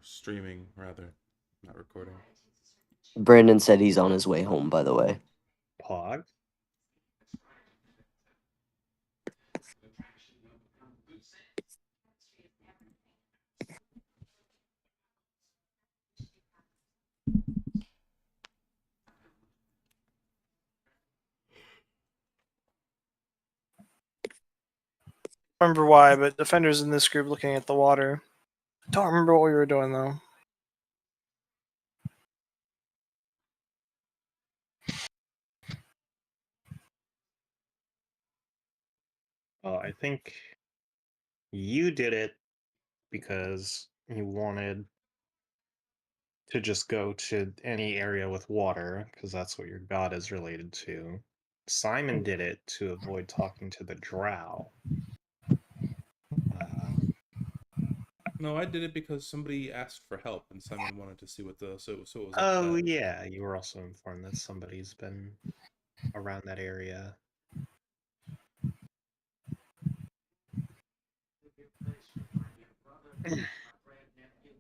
streaming, rather, not recording. Brandon said he's on his way home, by the way. Pog. Remember why, but defenders in this group looking at the water. Don't remember what we were doing though. I think you did it because you wanted to just go to any area with water, because that's what your god is related to. Simon did it to avoid talking to the drow. No, I did it because somebody asked for help and Simon wanted to see what the so it was. Oh yeah, you were also informed that somebody's been around that area.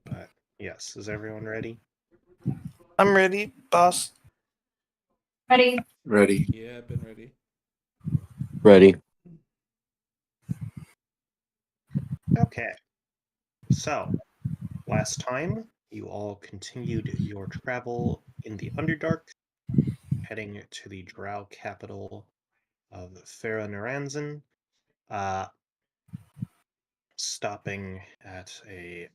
But yes, is everyone ready? I'm ready, boss. Ready. Ready. Yeah, I've been ready. Ready. Okay. So, last time you all continued your travel in the Underdark, heading to the drow capital of Farah Naranzan, stopping at a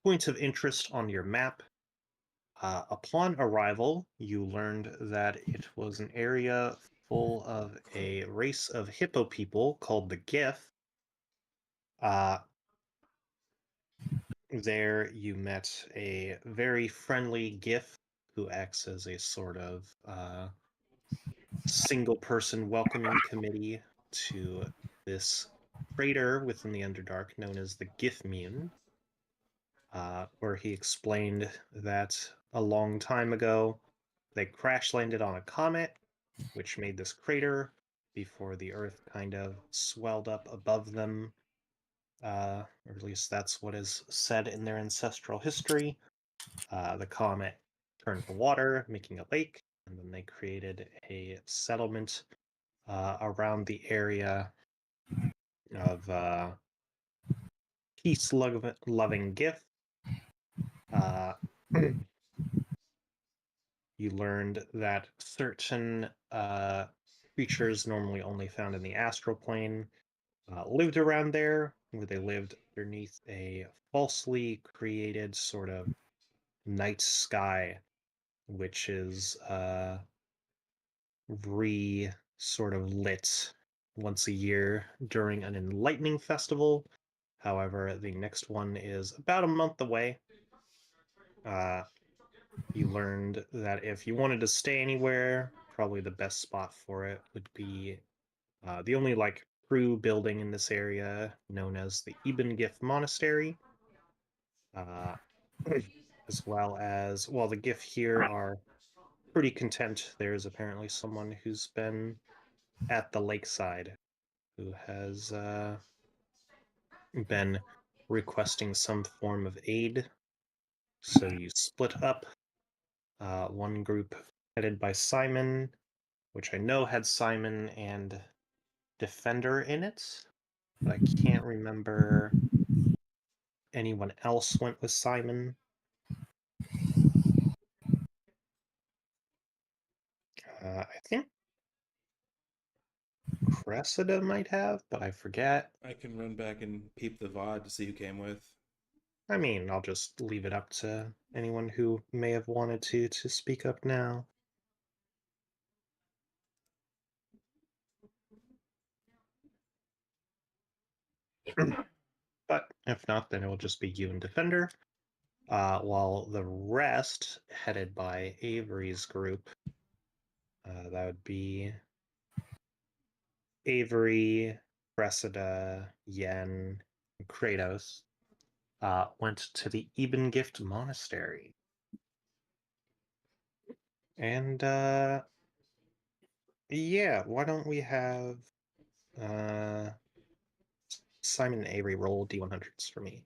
point of interest on your map. Upon arrival, you learned that it was an area full of a race of hippo people called the Gith. There you met a very friendly Gith who acts as a sort of single-person welcoming committee to this crater within the Underdark known as the Githmune. Where he explained that a long time ago they crash landed on a comet, which made this crater before the Earth kind of swelled up above them. Or at least that's what is said in their ancestral history. The comet turned to water, making a lake, and then they created a settlement around the area of peace-loving Gith. You learned that certain creatures normally only found in the astral plane lived around there, where they lived underneath a falsely created sort of night sky, which is sort of lit once a year during an enlightening festival. However, the next one is about a month away. You learned that if you wanted to stay anywhere, probably the best spot for it would be the only true building in this area, known as the Ibn Gith Monastery. As well as, well, the Gith here are pretty content. There's apparently someone who's been at the lakeside who has been requesting some form of aid. So you split up. One group headed by Simon, which I know had Simon and Defender in it, but I can't remember anyone else went with Simon. I think Cressida might have, but I forget. I can run back and peep the VOD to see who came with. I mean, I'll just leave it up to anyone who may have wanted to speak up now. But if not, then it will just be you and Defender. While the rest, headed by Avery's group, that would be Avery, Cressida, Yen, and Kratos, went to the Eben Gift Monastery. And, yeah, why don't we have Simon and Avery roll D100s for me?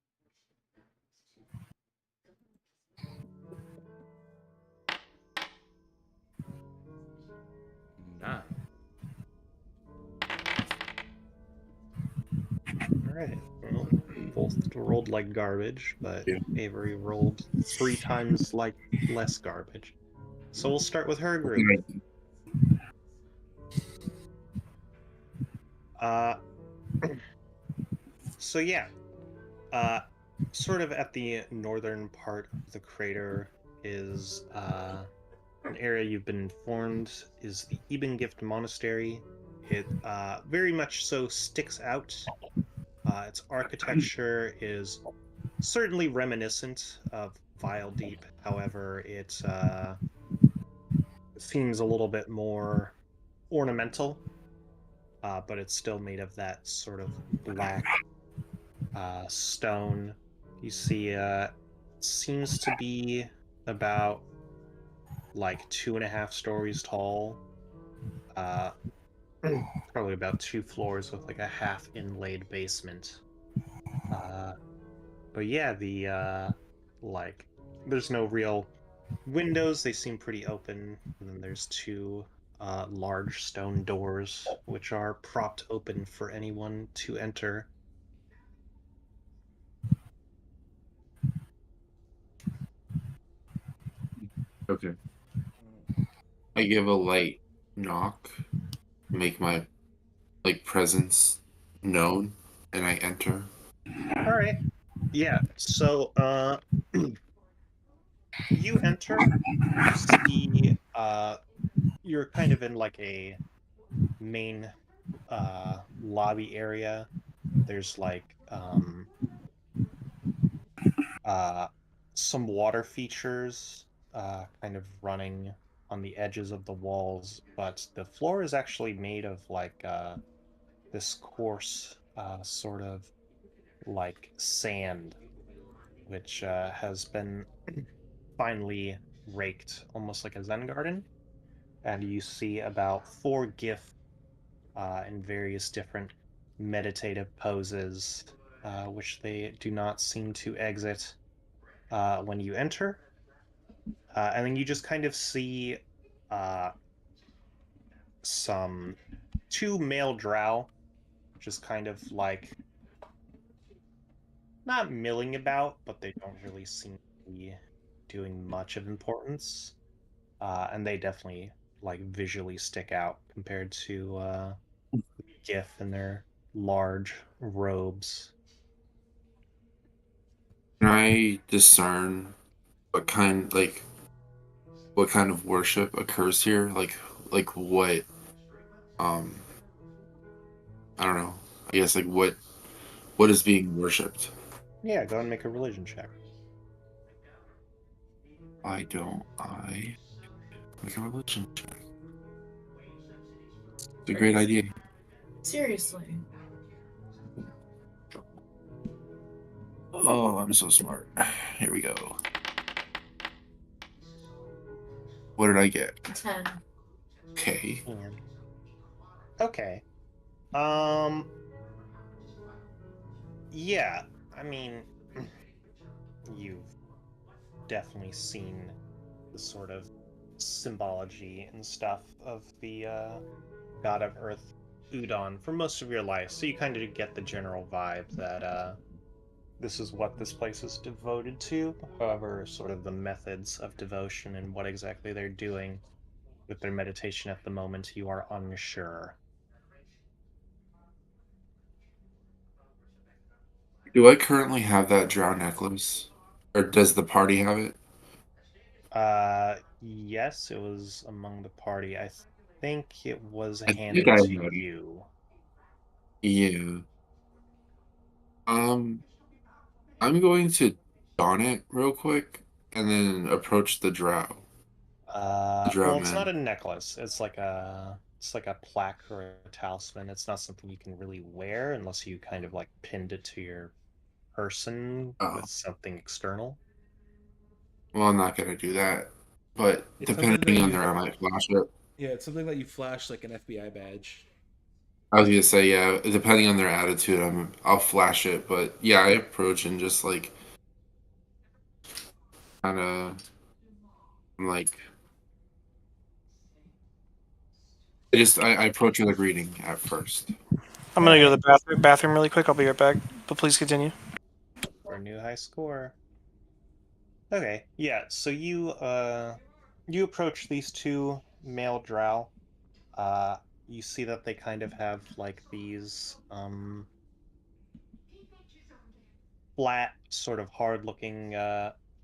right. Well, both rolled like garbage, but Yeah. Avery rolled 3 times like less garbage. So we'll start with her group. Uh, so yeah, sort of at the northern part of the crater is an area you've been informed is the Ebengift Monastery. It very much so sticks out. Its architecture is certainly reminiscent of Vile Deep. However, it seems a little bit more ornamental, but it's still made of that sort of black stone. You see, seems to be about like 2.5 stories tall. Uh, probably about 2 floors with like a half inlaid basement. Uh, but yeah, the like there's no real windows. They seem pretty open, and then there's 2 large stone doors which are propped open for anyone to enter. Okay. I give a light knock, make my presence known, and I enter. All right. Yeah. So you enter, you see you're kind of in like a main lobby area. There's like uh some water features kind of running on the edges of the walls, but the floor is actually made of like this coarse sort of like sand, which has been finely raked almost like a Zen garden. And you see about 4 gifts in various different meditative poses, which they do not seem to exit when you enter. And then you just kind of see uh, some 2 male drow, just kind of like not milling about, but they don't really seem to be doing much of importance. And they definitely like visually stick out compared to GIF and their large robes. Can I discern what kind of worship occurs here? Like what um I don't know. I guess like what is being worshipped? Yeah, go and make a religion check. I make a religion check. It's a great idea. Seriously. Oh, I'm so smart. Here we go. What did I get? 10. Okay. And okay. Um. Yeah, I mean, you've definitely seen the sort of symbology and stuff of the god of earth, Udon, for most of your life, so you kind of get the general vibe that this is what this place is devoted to. However, sort of the methods of devotion and what exactly they're doing with their meditation at the moment, you are unsure. Do I currently have that drow necklace? Or does the party have it? Yes, it was among the party. I think it was I think handed I to have it. you. Yeah. Um, I'm going to don it real quick and then approach the drow. The drow Well, it's not man. a necklace. It's like a plaque or a talisman. It's not something you can really wear unless you kind of like pinned it to your person Oh, with something external. well, I'm not gonna do that. But It's something that depending on you, there, I might flash it. yeah, it's something that you flash like an FBI badge. I was gonna say, yeah, depending on their attitude, I'll flash it. But yeah, I approach and just like kind of like I approach with a greeting at first. I'm gonna go to the bathroom really quick. I'll be right back. But please continue. For a new high score. Okay, yeah. So you approach these two male drow. You see that they kind of have like these flat, sort of hard-looking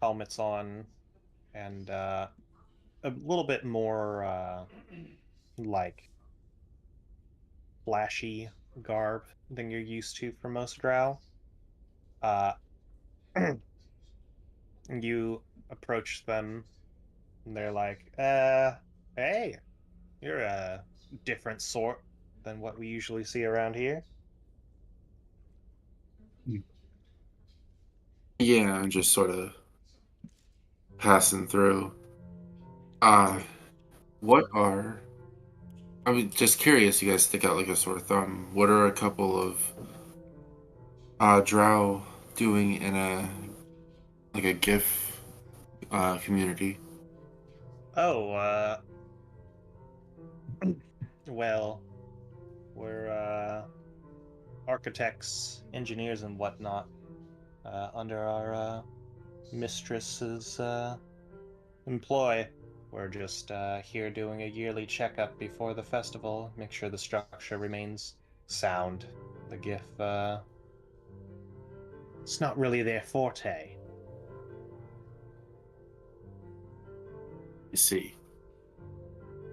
helmets on, and a little bit more like flashy garb than you're used to for most drow. Uh, you approach them, and they're like, hey, you're a different sort than what we usually see around here." Yeah, I'm just sort of passing through. What are? I'm just curious. You guys stick out like a sore thumb. What are a couple of drow doing in a like a GIF community? Oh, well, we're architects, engineers, and whatnot under our mistress's employ. We're just here doing a yearly checkup before the festival, make sure the structure remains sound. The GIF, it's not really their forte. You see,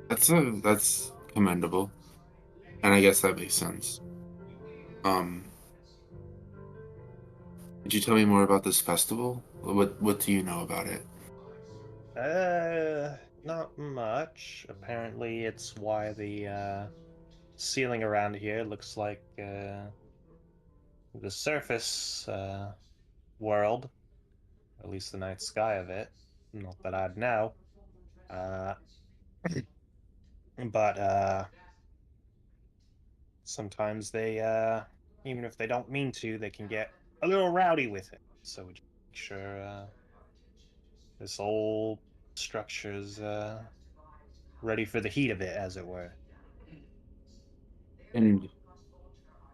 that's commendable, and I guess that makes sense. Could you tell me more about this festival? What do you know about it? Not much. Apparently, it's why the ceiling around here looks like the surface world, at least the night sky of it. Not that I'd know. Uh, but sometimes they, even if they don't mean to, they can get a little rowdy with it. So we just make sure this whole structure's ready for the heat of it, as it were. And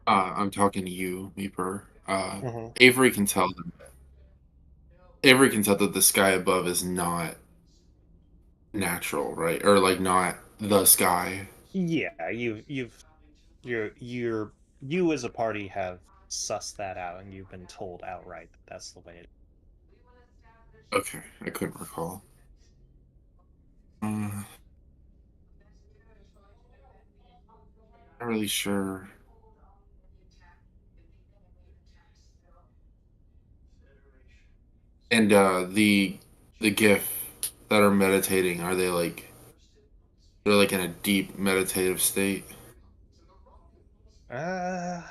I'm talking to you, Meeper. Hmm. Avery can tell Avery can tell that the sky above is not natural, right? Or like not the sky. Yeah, you as a party have sussed that out, and you've been told outright that that's the way it is. Okay, I couldn't recall. Not really sure. And the GIF that are meditating, are they like they're like in a deep meditative state? Uh,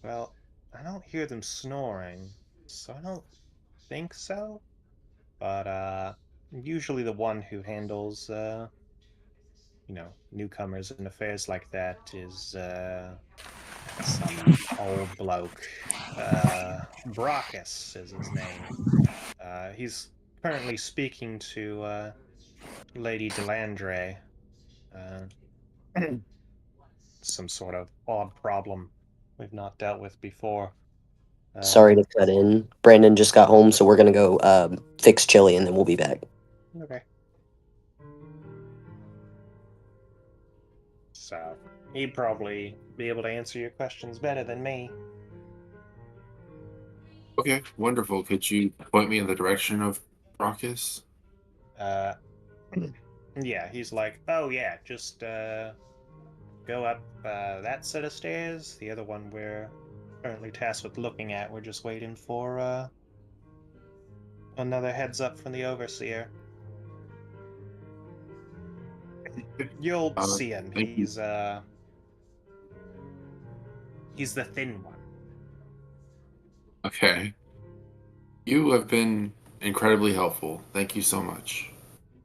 well, I don't hear them snoring, so I don't think so. But usually the one who handles newcomers and affairs like that is some old bloke. Brockus is his name. He's currently speaking to Lady Delandre. Uh, some sort of odd problem we've not dealt with before. Sorry to cut in. Brandon just got home, so we're gonna go fix chili, and then we'll be back. Okay. So he'd probably be able to answer your questions better than me. Okay, wonderful. Could you point me in the direction of Brockus? Uh, yeah, he's like, oh yeah, just go up that set of stairs. The other one we're currently tasked with looking at. We're just waiting for another heads up from the overseer. You'll see him. Thank you. He's the thin one. Okay. You have been incredibly helpful. Thank you so much.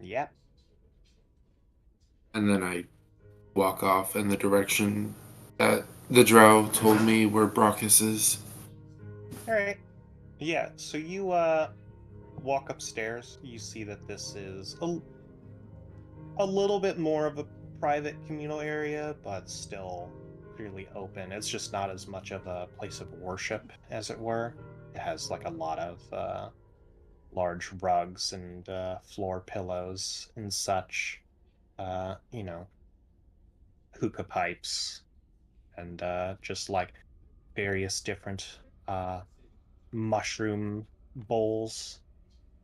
Yep. And then I walk off in the direction that the drow told me where Brockus is. All right. Yeah. So you walk upstairs. You see that this is a little bit more of a private communal area, but still clearly open. It's just not as much of a place of worship, as it were. It has like a lot of large rugs and floor pillows and such. You know, hookah pipes and just like various different mushroom bowls,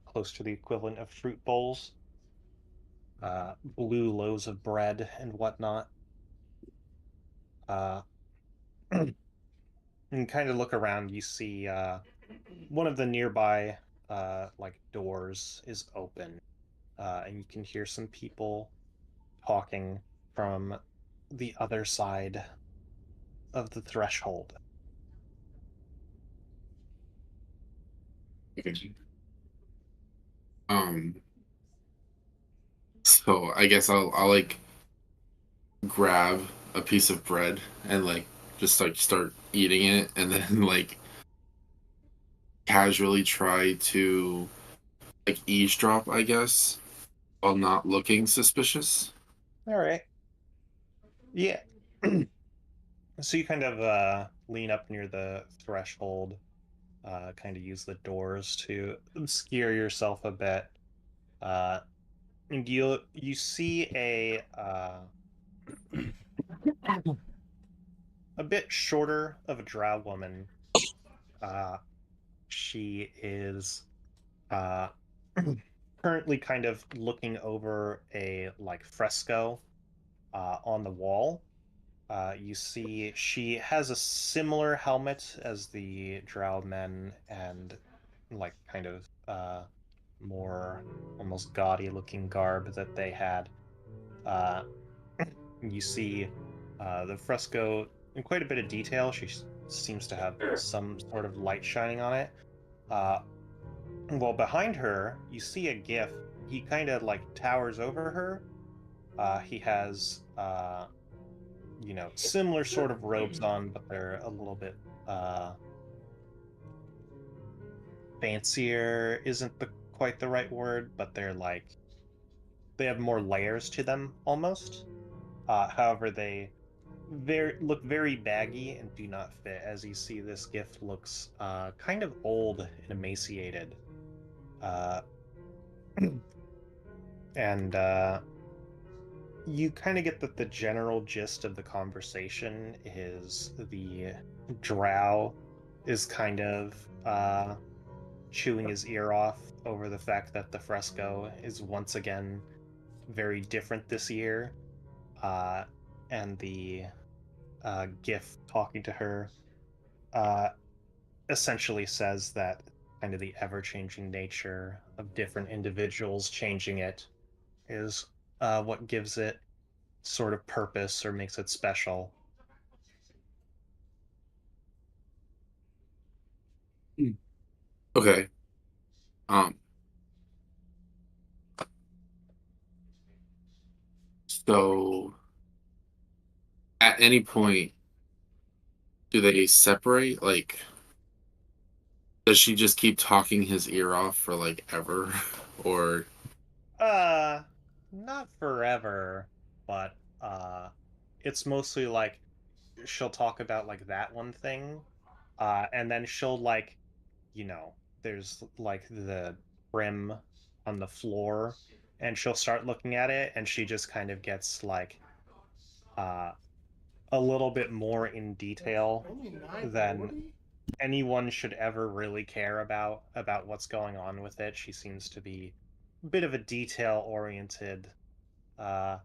close to the equivalent of fruit bowls, blue loaves of bread and whatnot. Uh, and kind of look around, you see one of the nearby like doors is open, and you can hear some people talking from the other side of the threshold. Okay. So I guess I'll like grab a piece of bread and like just like start eating it, and then like casually try to like eavesdrop, I guess, while not looking suspicious. All right. Yeah. So you kind of lean up near the threshold, kind of use the doors to obscure yourself a bit. Uh, and you see a bit shorter of a drow woman. Uh, she is uh, currently kind of looking over a like fresco on the wall. You see she has a similar helmet as the drow men and like kind of more almost gaudy looking garb that they had. Uh, you see the fresco in quite a bit of detail. She seems to have some sort of light shining on it. Uh, well, behind her, you see a gif. He kind of like towers over her. He has, similar sort of robes on, but they're a little bit fancier. Isn't quite the right word, but they have more layers to them almost. However, they look very baggy and do not fit. As you see, this gift looks kind of old and emaciated. Uh, and you kind of get that the general gist of the conversation is the drow is kind of chewing his ear off over the fact that the fresco is once again very different this year. Uh, and the GIF talking to her uh, essentially says that kind of the ever-changing nature of different individuals changing it is what gives it sort of purpose or makes it special. Okay. Um. So at any point, do they separate? Like, does she just keep talking his ear off for like ever, or? Uh, Not forever, but it's mostly like she'll talk about like that one thing, and then she'll like, there's like the brim on the floor, and she'll start looking at it, and she just kind of gets like uh a little bit more in detail than anyone should ever really care about what's going on with it. She seems to be a bit of a detail oriented, uh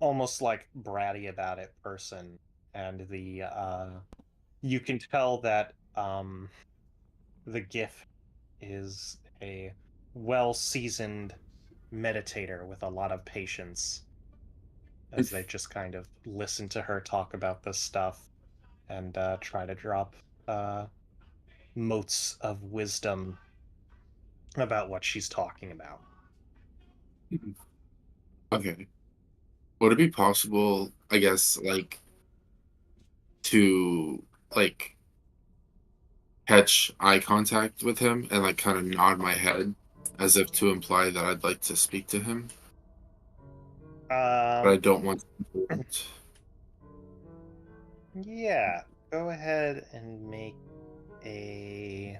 almost like bratty about it person. And the you can tell that the GIF is a well-seasoned meditator with a lot of patience, as they just kind of listen to her talk about this stuff and try to drop uh, motes of wisdom about what she's talking about. Okay. Would it be possible, I guess, like to like catch eye contact with him and like kind of nod my head as if to imply that I'd like to speak to him, but I Um, don't want to interrupt. Yeah, go ahead and make a.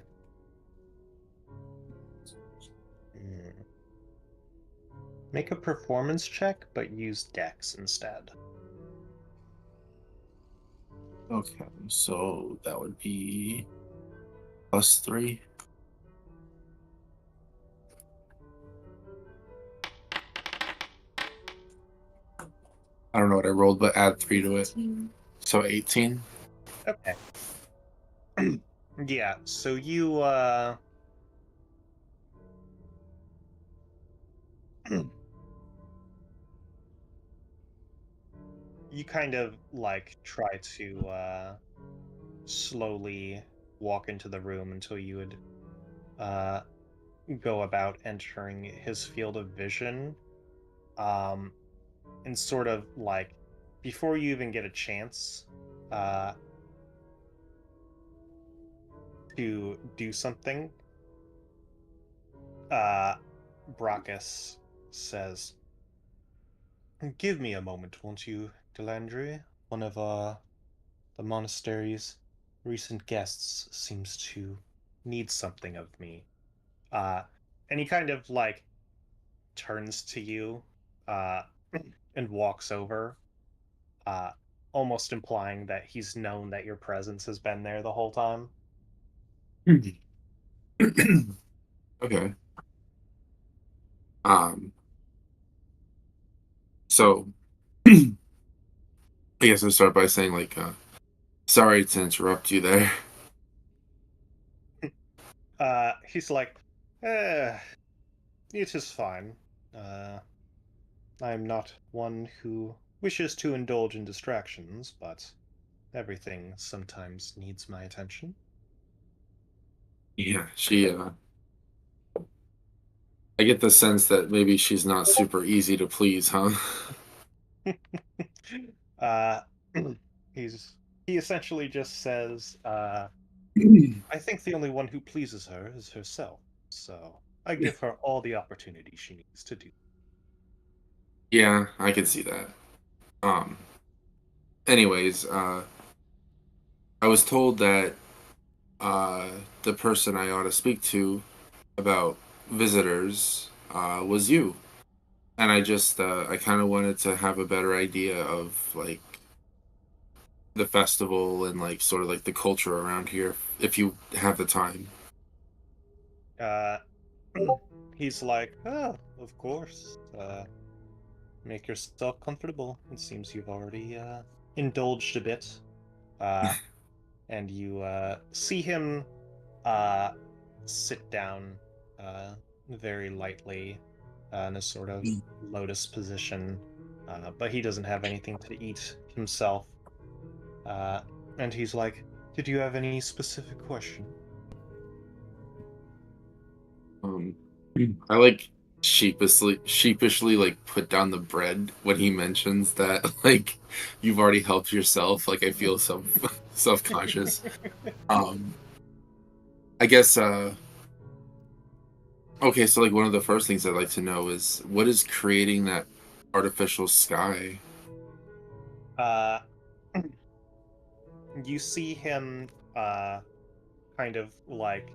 Make a performance check, but use Dex instead. Okay, so that would be +3. I don't know what I rolled, but add 3 to it. So 18. Okay. Yeah, so you you kind of like try to slowly walk into the room until you would uh go about entering his field of vision. Um and sort of like before you even get a chance uh to do something, uh Brachus says, "Give me a moment, won't you, Delandry? One of the monastery's recent guests seems to need something of me." Uh, and he kind of like turns to you uh, and walks over, uh, almost implying that he's known that your presence has been there the whole time. Okay. So I guess I'll start by saying like, sorry to interrupt you there. He's like, it is fine. Uh, I'm not one who wishes to indulge in distractions, but everything sometimes needs my attention. Yeah, she I get the sense that maybe she's not super easy to please, huh? uh, he's he essentially just says, I think the only one who pleases her is herself, so I give her all the opportunity she needs to do. Yeah, I can see that. Anyways, I was told that uh the person I ought to speak to about visitors was you. And I kind of wanted to have a better idea of like the festival and like sort of like the culture around here if you have the time. Uh, he's like, oh, of course. Make yourself comfortable. It seems you've already indulged a bit. Uh, and you see him uh, sit down very lightly in a sort of lotus position, but he doesn't have anything to eat himself. Uh, and he's like, "Did you have any specific question?" Um, I like sheepishly like put down the bread when he mentions that like you've already helped yourself. Like I feel self conscious. Um, I guess okay, so like one of the first things I'd like to know is what is creating that artificial sky? Uh, you see him kind of like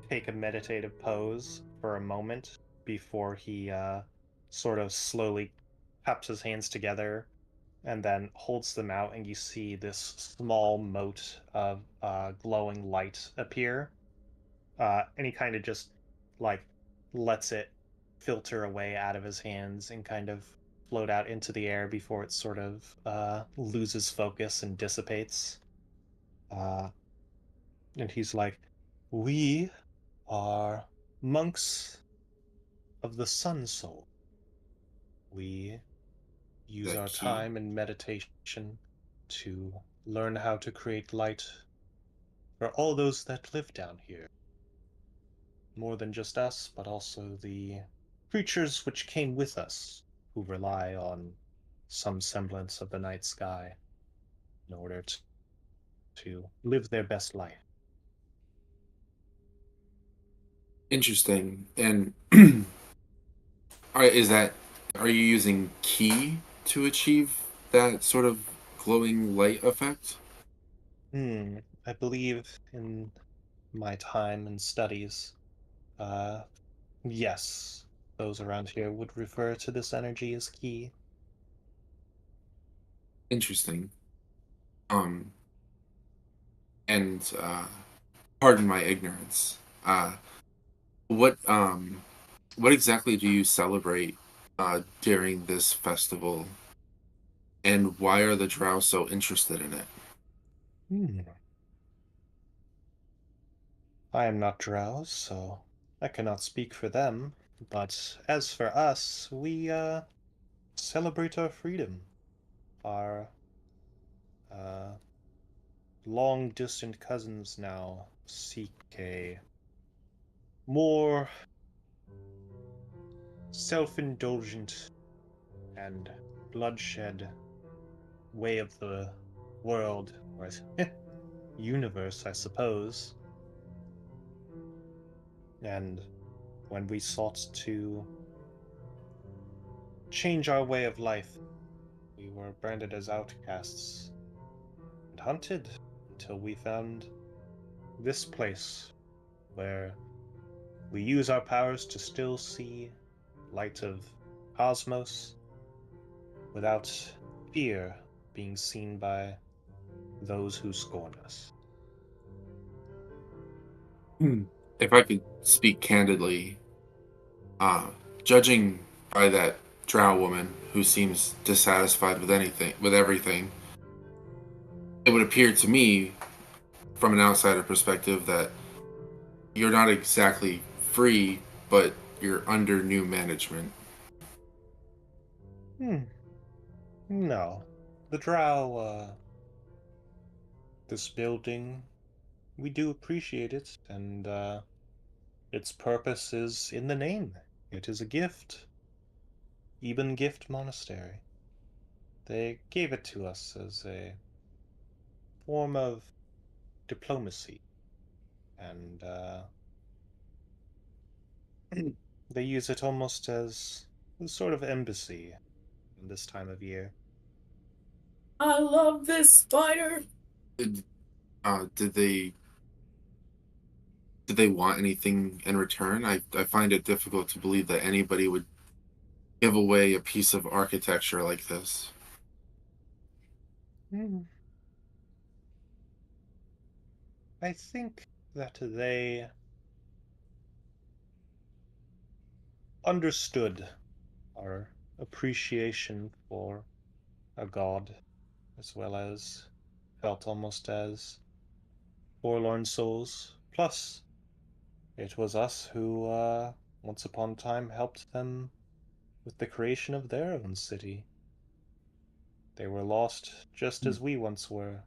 take a meditative pose for a moment before he sort of slowly cups his hands together and then holds them out, and you see this small mote of glowing light appear. And he kind of just like lets it filter away out of his hands and kind of float out into the air before it sort of loses focus and dissipates. Uh, and he's like, "We are monks of the Sun Soul. We use That our key. time in meditation to learn how to create light for all those that live down here. More than just us, but also the creatures which came with us, who rely on some semblance of the night sky in order to live their best life." Interesting. And is that are you using key to achieve that sort of glowing light effect? I believe in my time and studies, uh, yes, those around here would refer to this energy as key. Interesting. Um, and pardon my ignorance. What what exactly do you celebrate during this festival, and why are the Drow so interested in it? Hmm. I am not Drow, so I cannot speak for them. But as for us, we celebrate our freedom. Our uh, long distant cousins now seek a more self indulgent and bloodshed way of the world, or universe, I suppose. And when we sought to change our way of life, we were branded as outcasts and hunted until we found this place where we use our powers to still see light of cosmos without fear being seen by those who scorn us. If I could speak candidly, uh, judging by that Drow woman who seems dissatisfied with everything, it would appear to me, from an outsider perspective, that you're not exactly free, but you're under new management. Hmm. No. The Drow, this building, we do appreciate it, and, its purpose is in the name. It is a gift. Eben Gift Monastery. They gave it to us as a form of diplomacy, and, they use it almost as a sort of embassy in this time of year. I love this spider. Did, did they want anything in return? I find it difficult to believe that anybody would give away a piece of architecture like this. Hmm. I think that they understood our appreciation for a god, as well as felt almost as forlorn souls. Plus, it was us who, once upon a time, helped them with the creation of their own city. They were lost just as we once were.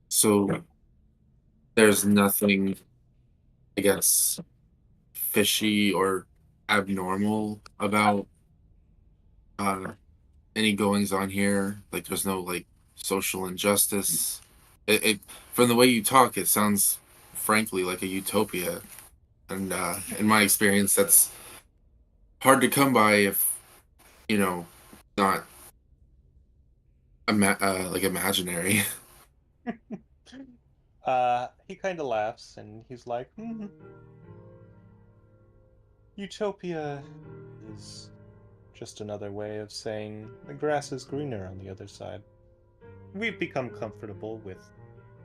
So there's nothing, I guess, fishy or abnormal about uh, any goings on here. Like there's no like social injustice. It from the way you talk, it sounds frankly like a utopia. And in my experience, that's hard to come by if not like imaginary. He kind of laughs and he's like, Utopia is just another way of saying the grass is greener on the other side. We've become comfortable with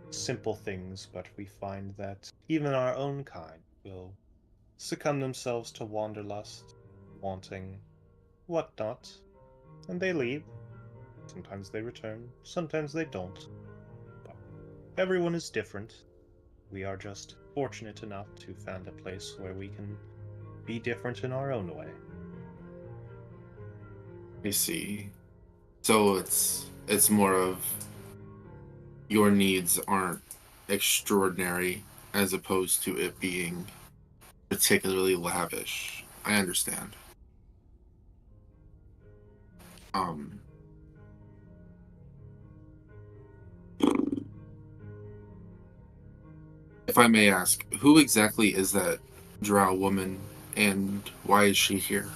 simple things, but we find that even our own kind will succumb themselves to wanderlust, wanting whatnot, and they leave. Sometimes they return, sometimes they don't. But everyone is different. We are just fortunate enough to find a place where we can be different in our own way. I see. So it's more of your needs aren't extraordinary as opposed to it being particularly lavish. I understand. Um, if I may ask, who exactly is that drow woman and why is she here?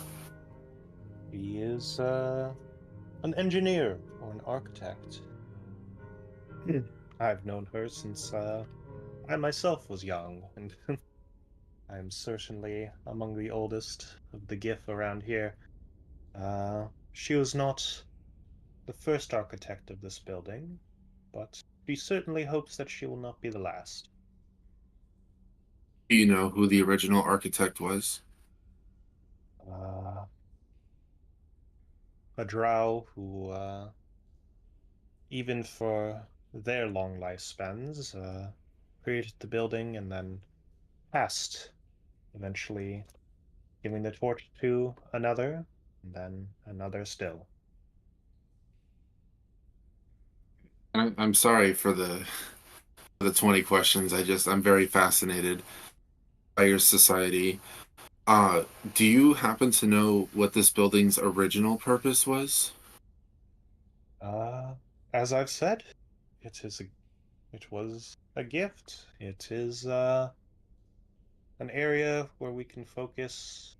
He is an engineer or an architect. I've known her since I myself was young, and I am certainly among the oldest of the GIF around here. She was not the first architect of this building, but she certainly hopes that she will not be the last. Do you know who the original architect was? A drow who, even for their long lifespans, created the building and then passed, eventually giving the torch to another, and then another still. I'm sorry for the 20 questions. I'm very fascinated by your society. Uh, do you happen to know what this building's original purpose was? As I've said, it was a gift. It is an area where we can focus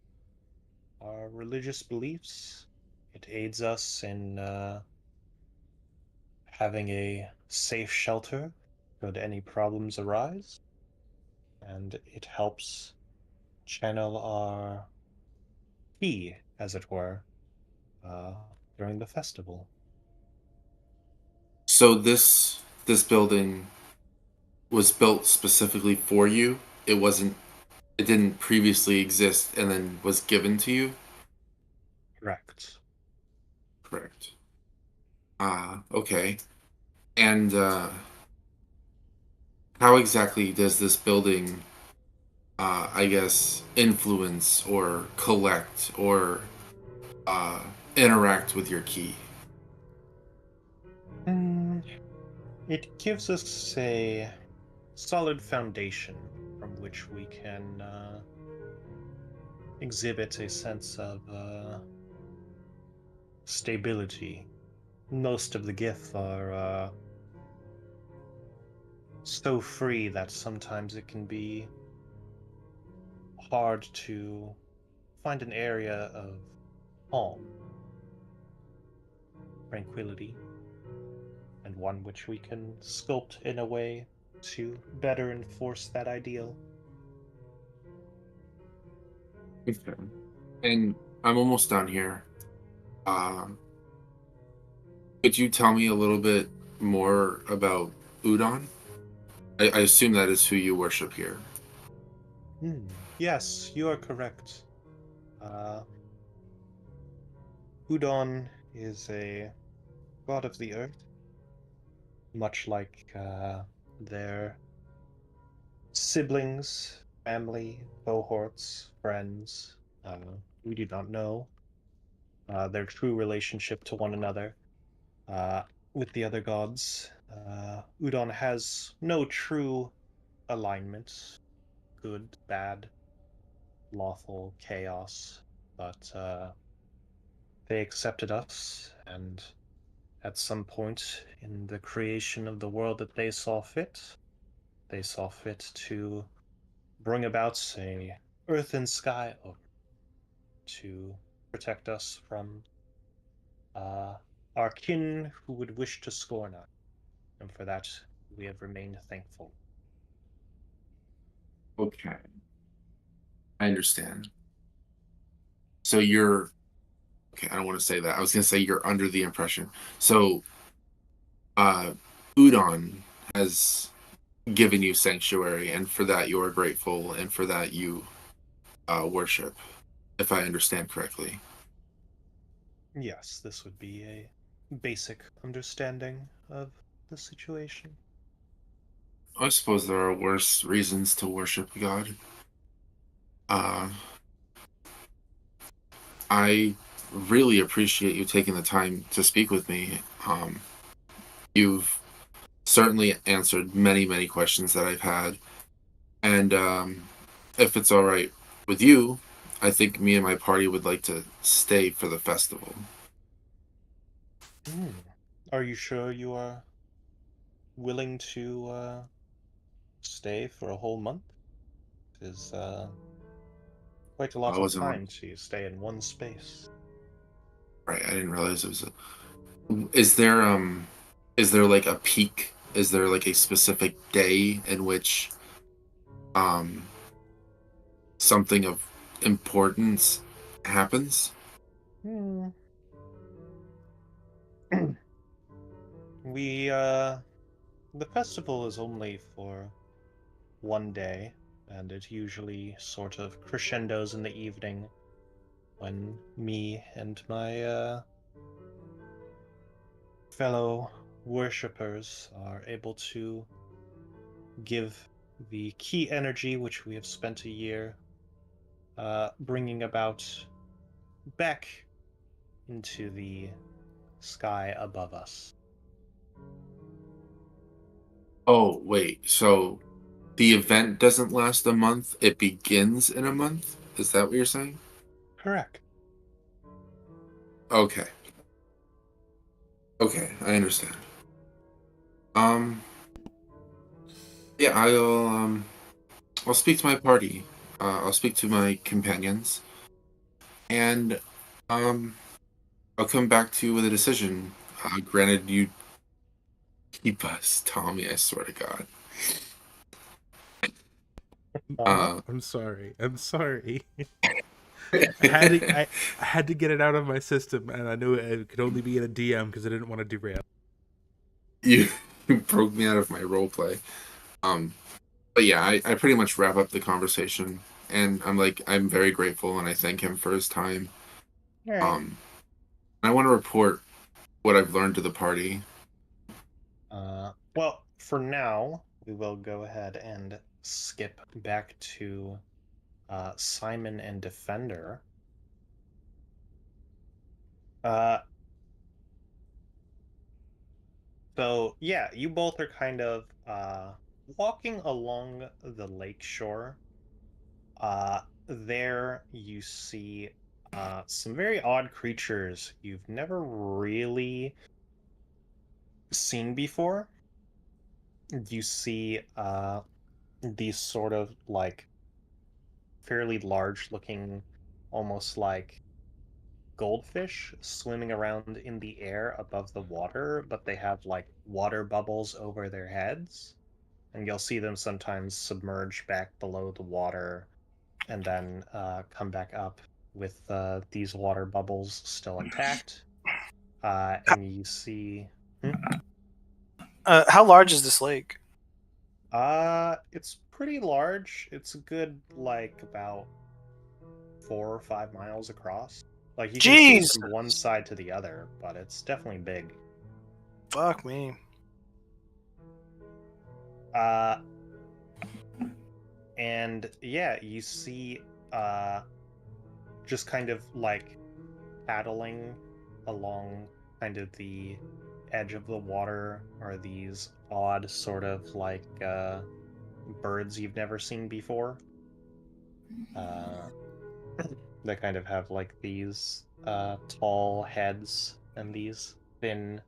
our religious beliefs. It aids us in having a safe shelter should any problems arise, and it helps channel our ki, as it were, uh, during the festival. So this building was built specifically for you. It didn't previously exist and then was given to you? Correct. Correct. Okay. And how exactly does this building I guess influence or collect or uh interact with your key? Mm, it gives us a solid foundation from which we can exhibit a sense of stability. Most of the GIF are so free that sometimes it can be hard to find an area of calm, tranquility, and one which we can sculpt in a way to better enforce that ideal. Okay. And I'm almost done here. Um, could you tell me a little bit more about Udon? I assume that is who you worship here. Yes, you are correct. Uh, Udon is a god of the earth, much like their siblings, family, cohorts, friends. We do not know their true relationship to one another uh, with the other gods. Udon has no true alignment, good, bad, lawful, chaos, but they accepted us, and at some point in the creation of the world that they saw fit to bring about a earth and sky over to protect us from uh, our kin who would wish to scorn us, and for that we have remained thankful. Okay, I understand. So you're okay, I don't want to say that. I was gonna say you're under the impression. So uh Udon has given you sanctuary, and for that you are grateful, and for that you worship, if I understand correctly. Yes, this would be a basic understanding of the situation. I suppose there are worse reasons to worship God. Uh, I really appreciate you taking the time to speak with me. You've certainly answered many, many questions that I've had. And if it's all right with you, I think me and my party would like to stay for the festival. Hmm. Are you sure you are willing to stay for a whole month? It is quite a I lot of wasn't time to stay in one space. right. I didn't realize it was Is there like a peak? Is there like a specific day in which um something of importance happens? Hmm. We the festival is only for one day, and it usually sort of crescendos in the evening when me and my fellow worshippers are able to give the key energy which we have spent a year bringing about back into the sky above us. Oh, wait. So the event doesn't last a month, it begins in a month? Is that what you're saying? Correct. Okay. Okay, I understand. Um yeah, I'll speak to my party. I'll speak to my companions and um I'll come back to you with a decision. Granted you keep us, Tommy, I swear to God. Uh I'm sorry. I'm sorry. I had to get it out of my system, and I knew it could only be in a DM because I didn't want to derail. you, you broke me out of my role play. Um but yeah, I pretty much wrap up the conversation and I'm very grateful and I thank him for his time. All right. Um I want to report what I've learned to the party. Well, for now, we will go ahead and skip back to Simon and Defender. Uh, so yeah, you both are kind of walking along the lake shore. There you see some very odd creatures you've never really seen before. You see these sort of like fairly large looking, almost like goldfish swimming around in the air above the water, but they have like water bubbles over their heads. And you'll see them sometimes submerge back below the water and then come back up with these water bubbles still intact. And you see. Hmm? How large is this lake? It's pretty large. It's a good, like, about 4 or 5 miles across. Like, you can see Jeez, from one side to the other, but it's definitely big. fuck me. Uh, and yeah, you see, just kind of like paddling along kind of the edge of the water are these odd sort of like birds you've never seen before. Uh, they kind of have like these tall heads and these thin,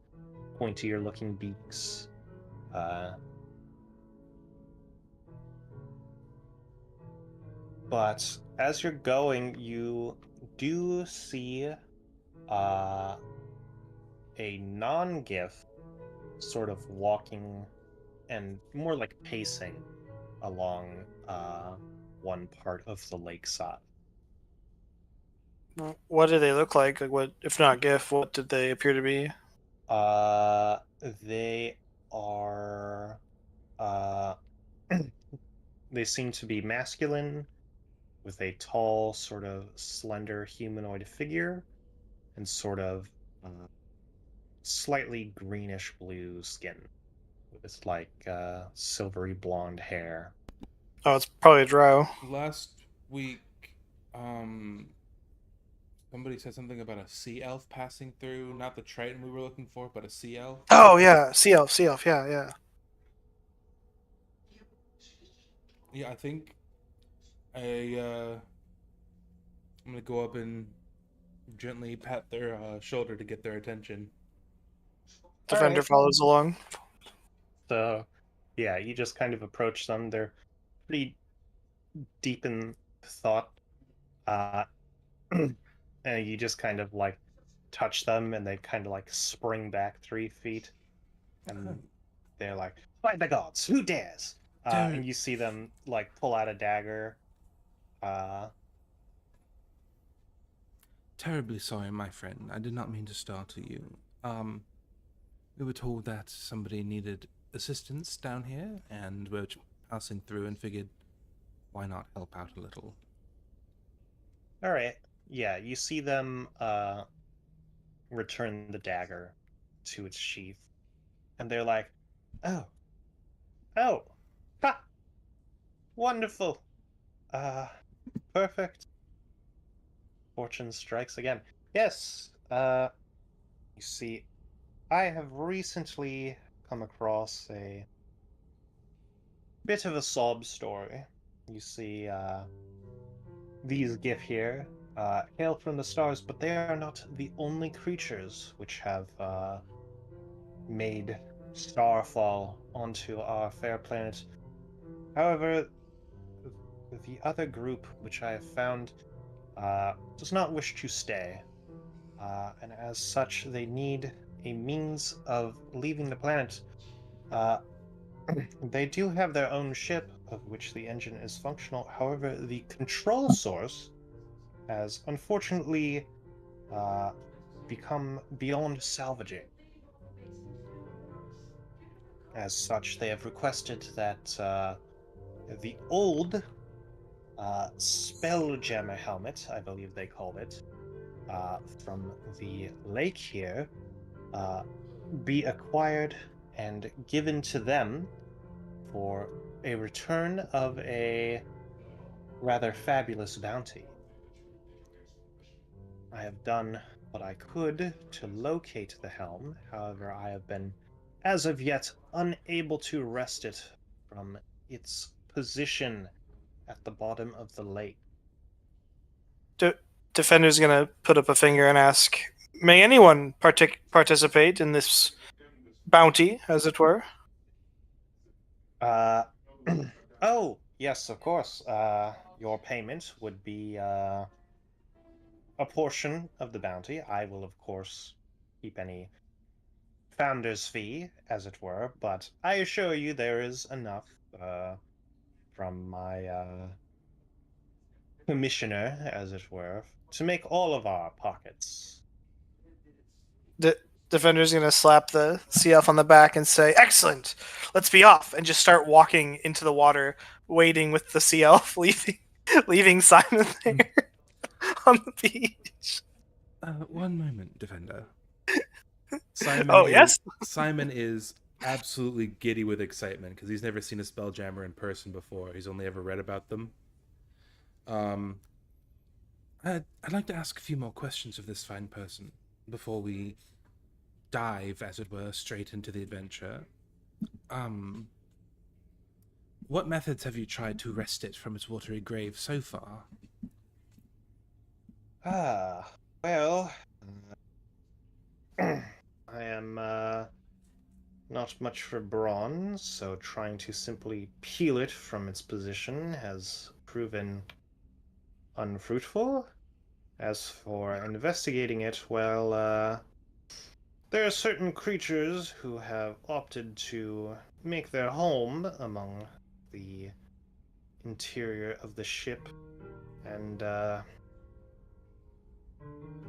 pointier looking beaks. Uh, but as you're going, you do see uh, a non-GIF sort of walking and more like pacing along one part of the lakeside. What do they look like? Like, what, if not GIF, what did they appear to be? They are uh they seem to be masculine with a tall, sort of slender humanoid figure and sort of slightly greenish blue skin with like silvery blonde hair. Oh, it's probably a drow. Last week, um, somebody said something about a sea elf passing through. Not the Triton we were looking for, but a sea elf. Oh yeah, sea elf, yeah, yeah. Yeah, I think I'm gonna go up and gently pat their shoulder to get their attention. Defender Alright. follows along. So yeah, you just kind of approach them. They're pretty deep in thought. Uh and you just kind of like touch them, and they kind of like spring back 3 feet, and they're like, "By the gods, who dares?" And you see them like pull out a dagger. Terribly sorry, my friend. I did not mean to startle you. We were told that somebody needed assistance down here, and we're passing through and figured, why not help out a little? All right, yeah, you see them return the dagger to its sheath, and they're like, "Oh, oh, ha, wonderful, uh, perfect." Fortune strikes again. Yes, you see, I have recently come across a bit of a sob story. You see, these GIF here hail from the stars, but they are not the only creatures which have made starfall onto our fair planet. However, the other group which I have found does not wish to stay, and as such, they need a means of leaving the planet. Uh, they do have their own ship, of which the engine is functional. However, the control source has unfortunately become beyond salvaging. As such, they have requested that the old Spelljammer helmet, I believe they called it, from the lake here, be acquired and given to them for a return of a rather fabulous bounty. I have done what I could to locate the helm, however, I have been, as of yet, unable to wrest it from its position at the bottom of the lake. Defender's gonna put up a finger and ask, "May anyone participate in this bounty, as it were?" Oh, yes, of course. Your payment would be a portion of the bounty. I will, of course, keep any founder's fee, as it were, but I assure you there is enough from my commissioner, as it were, to make all of our pockets. Defender's gonna slap the sea elf on the back and say, "Excellent, let's be off," and just start walking into the water, waiting with the sea elf, leaving Simon there on the beach. One moment, Defender. Simon Oh, yes? Simon is absolutely giddy with excitement because he's never seen a Spelljammer in person before. He's only ever read about them. I'd like to ask a few more questions of this fine person before we dive, as it were, straight into the adventure. What methods have you tried to wrest it from its watery grave so far? Well, I am not much for bronze, so trying to simply peel it from its position has proven unfruitful. As for investigating it, well, there are certain creatures who have opted to make their home among the interior of the ship, and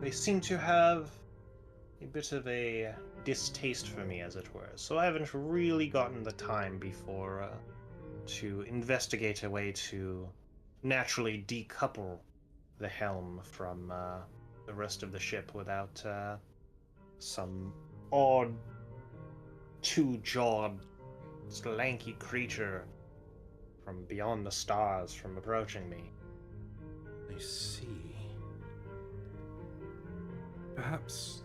they seem to have a bit of a distaste for me, as it were. So I haven't really gotten the time before to investigate a way to naturally decouple the helm from the rest of the ship without some odd two-jawed lanky creature from beyond the stars from approaching me. I see. Perhaps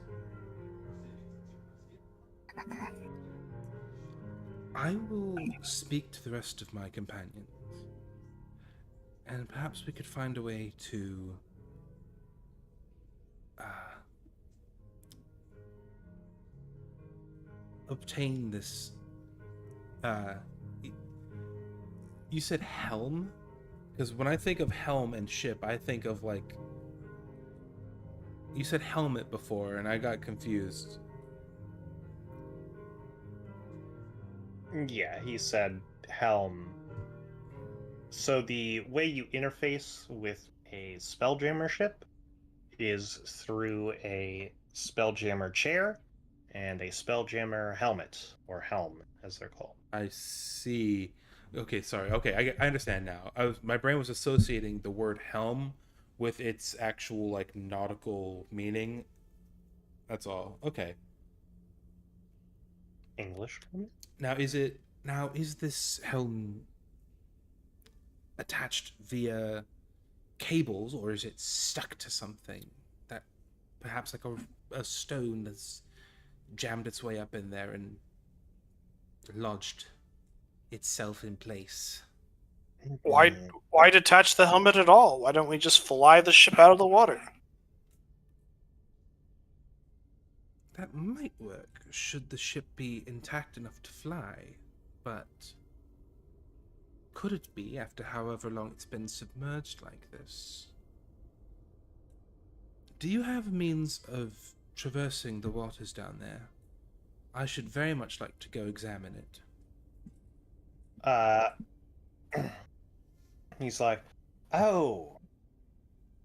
I will speak to the rest of my companions, and perhaps we could find a way to obtain this. You said helm? Because when I think of helm and ship, I think of like You said helmet before, and I got confused. Yeah, he said helm. So the way you interface with a Spelljammer ship is through a Spelljammer chair and a Spelljammer helmet, or helm, as they're called. I see. Okay, sorry. Okay, I understand now. My brain was associating the word helm with its actual like nautical meaning. That's all. Okay. English. Now is this helm attached via cables, or is it stuck to something that perhaps like a stone that's jammed its way up in there and lodged itself in place? Why Hmm. why detach the helmet at all? Why don't we just fly the ship out of the water? That might work should the ship be intact enough to fly, but could it be after however long it's been submerged like this? Do you have a means of traversing the waters down there? I should very much like to go examine it. Uh, he's like, oh,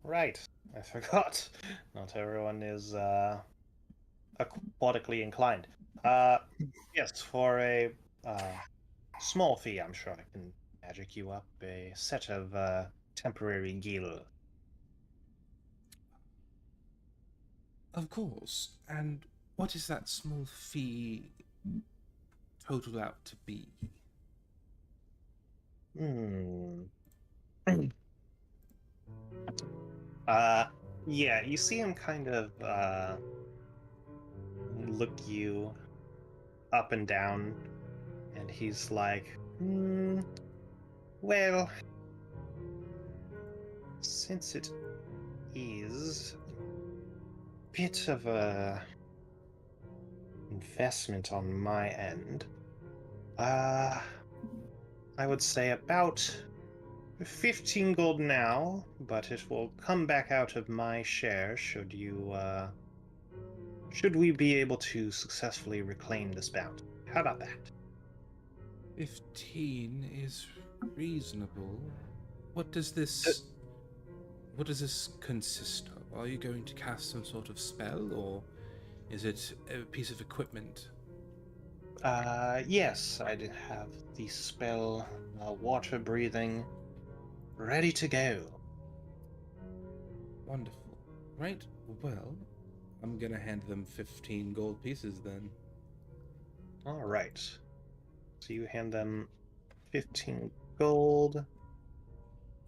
right. I forgot. Not everyone is aquatically inclined. Yes, for a small fee, I'm sure I can magic you up a set of temporary gil. Of course. And what is that small fee total out to be? Hmm. Yeah, you see him kind of look you up and down, and he's like, well, since it is a bit of a investment on my end, I would say about 15 gold now, but it will come back out of my share should we be able to successfully reclaim this bounty. How about that? 15 is reasonable. What does Uh, this what does this consist of? Are you going to cast some sort of spell, or is it a piece of equipment? Yes, I did have the spell water breathing ready to go. Wonderful. Right, well, I'm gonna hand them 15 gold pieces then. All right. So you hand them 15 gold.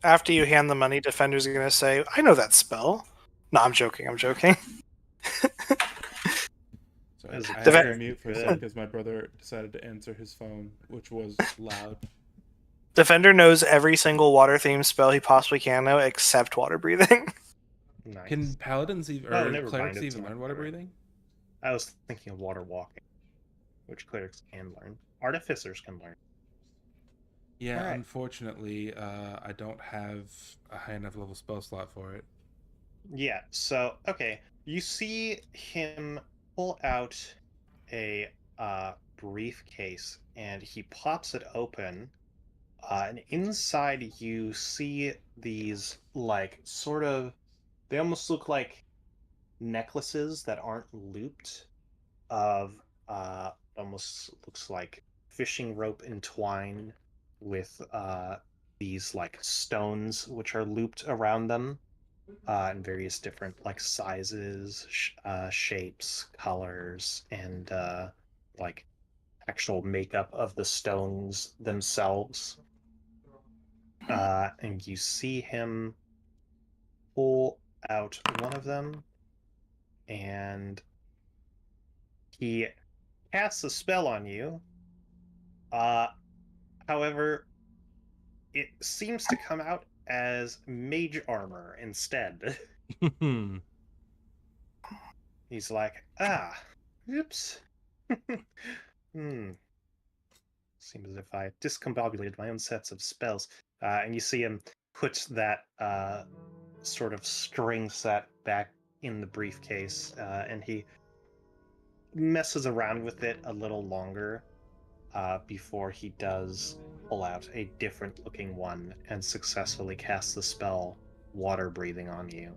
After you hand the money, Defender's gonna say, I know that spell. No, I'm joking, I'm joking. Sorry, As a I had to Def- go mute for a second because my brother decided to answer his phone, which was loud. Defender knows every single water themed spell he possibly can know except water breathing. Nice. Can paladins even, Oh, or never mind, clerics it's even not learn water water. breathing? I was thinking of water walking, which clerics can learn. Artificers can learn. Yeah, All right. unfortunately, I don't have a high enough level spell slot for it. Yeah, so, okay. You see him pull out a briefcase and he pops it open. And inside you see these, like, sort of, they almost look like necklaces that aren't looped of almost looks like fishing rope entwined with these like stones which are looped around them in various different like sizes, shapes, colors, and like actual makeup of the stones themselves. And you see him pull out one of them, and he casts a spell on you. Uh, However, it seems to come out as mage armor instead. He's like, oops. Hmm. Seems as if I discombobulated my own sets of spells. And you see him put that sort of string set back in the briefcase, and he messes around with it a little longer before he does pull out a different looking one and successfully cast the spell water breathing on you.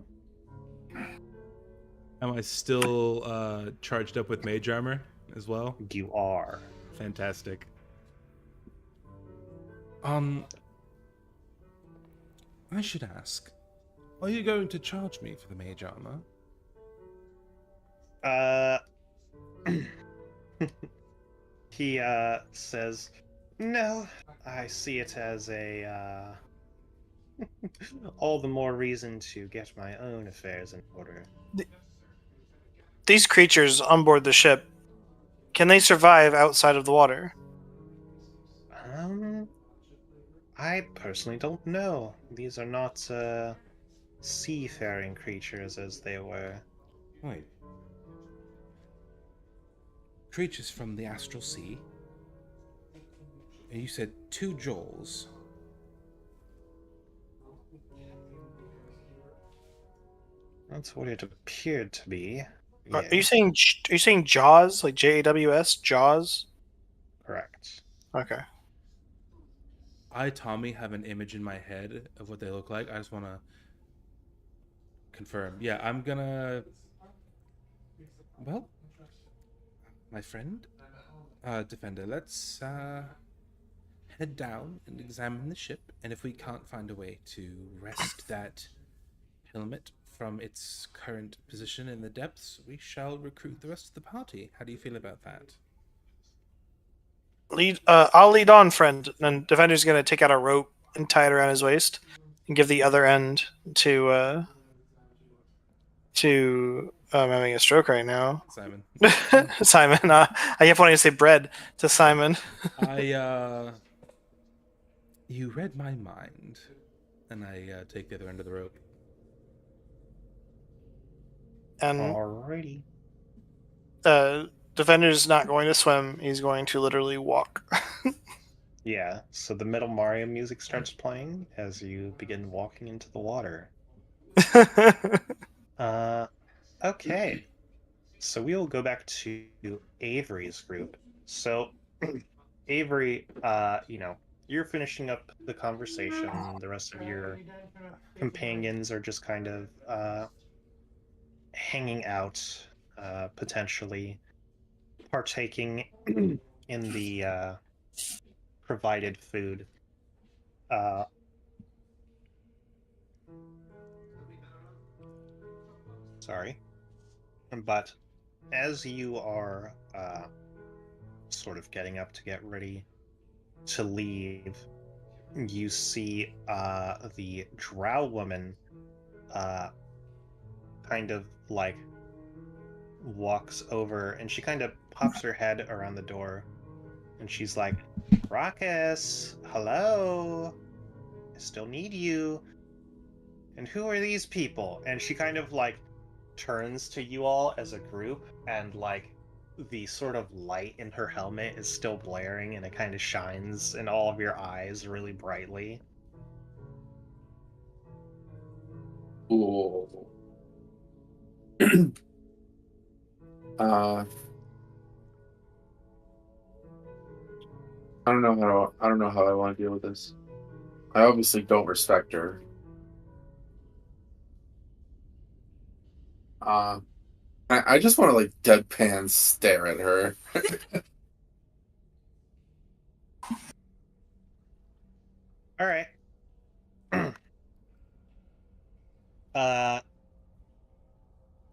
Am I still charged up with mage armor as well? You are. Fantastic. I should ask, are you going to charge me for the mage armor? He says, "No, I see it as a all the more reason to get my own affairs in order." These creatures on board the ship, can they survive outside of the water? I personally don't know. These are not seafaring creatures as they were. Wait. Creatures from the astral sea? And you said 2 jaws. That's what it appeared to be. Are you saying Jaws, like Jaws? Jaws? Correct. Okay. I, Tommy, have an image in my head of what they look like. I just want to confirm. Yeah, I'm gonna... Well, my friend, Defender, let's head down and examine the ship, and if we can't find a way to wrest that helmet from its current position in the depths, we shall recruit the rest of the party. How do you feel about that? I'll lead on, friend. And Defender's gonna take out a rope and tie it around his waist, and give the other end to. I'm having a stroke right now. Simon. Simon. I kept wanting to say bread to Simon. You read my mind, and I take the other end of the rope. And Alrighty. Defender's not going to swim. He's going to literally walk. Yeah, so the Metal Mario music starts playing as you begin walking into the water. Okay. So we will go back to Avery's group. So, Avery, you're finishing up the conversation. The rest of your companions are just kind of hanging out, potentially partaking in the provided food. Sorry. But as you are sort of getting up to get ready to leave, you see the drow woman kind of like walks over, and she kind of pops her head around the door, and she's like, "Raucus, hello, I still need you. And who are these people?" And she kind of like turns to you all as a group, and like the sort of light in her helmet is still blaring, and it kind of shines in all of your eyes really brightly. Ooh. I don't know how I want to deal with this. I obviously don't respect her. I just want to like deadpan stare at her. All right.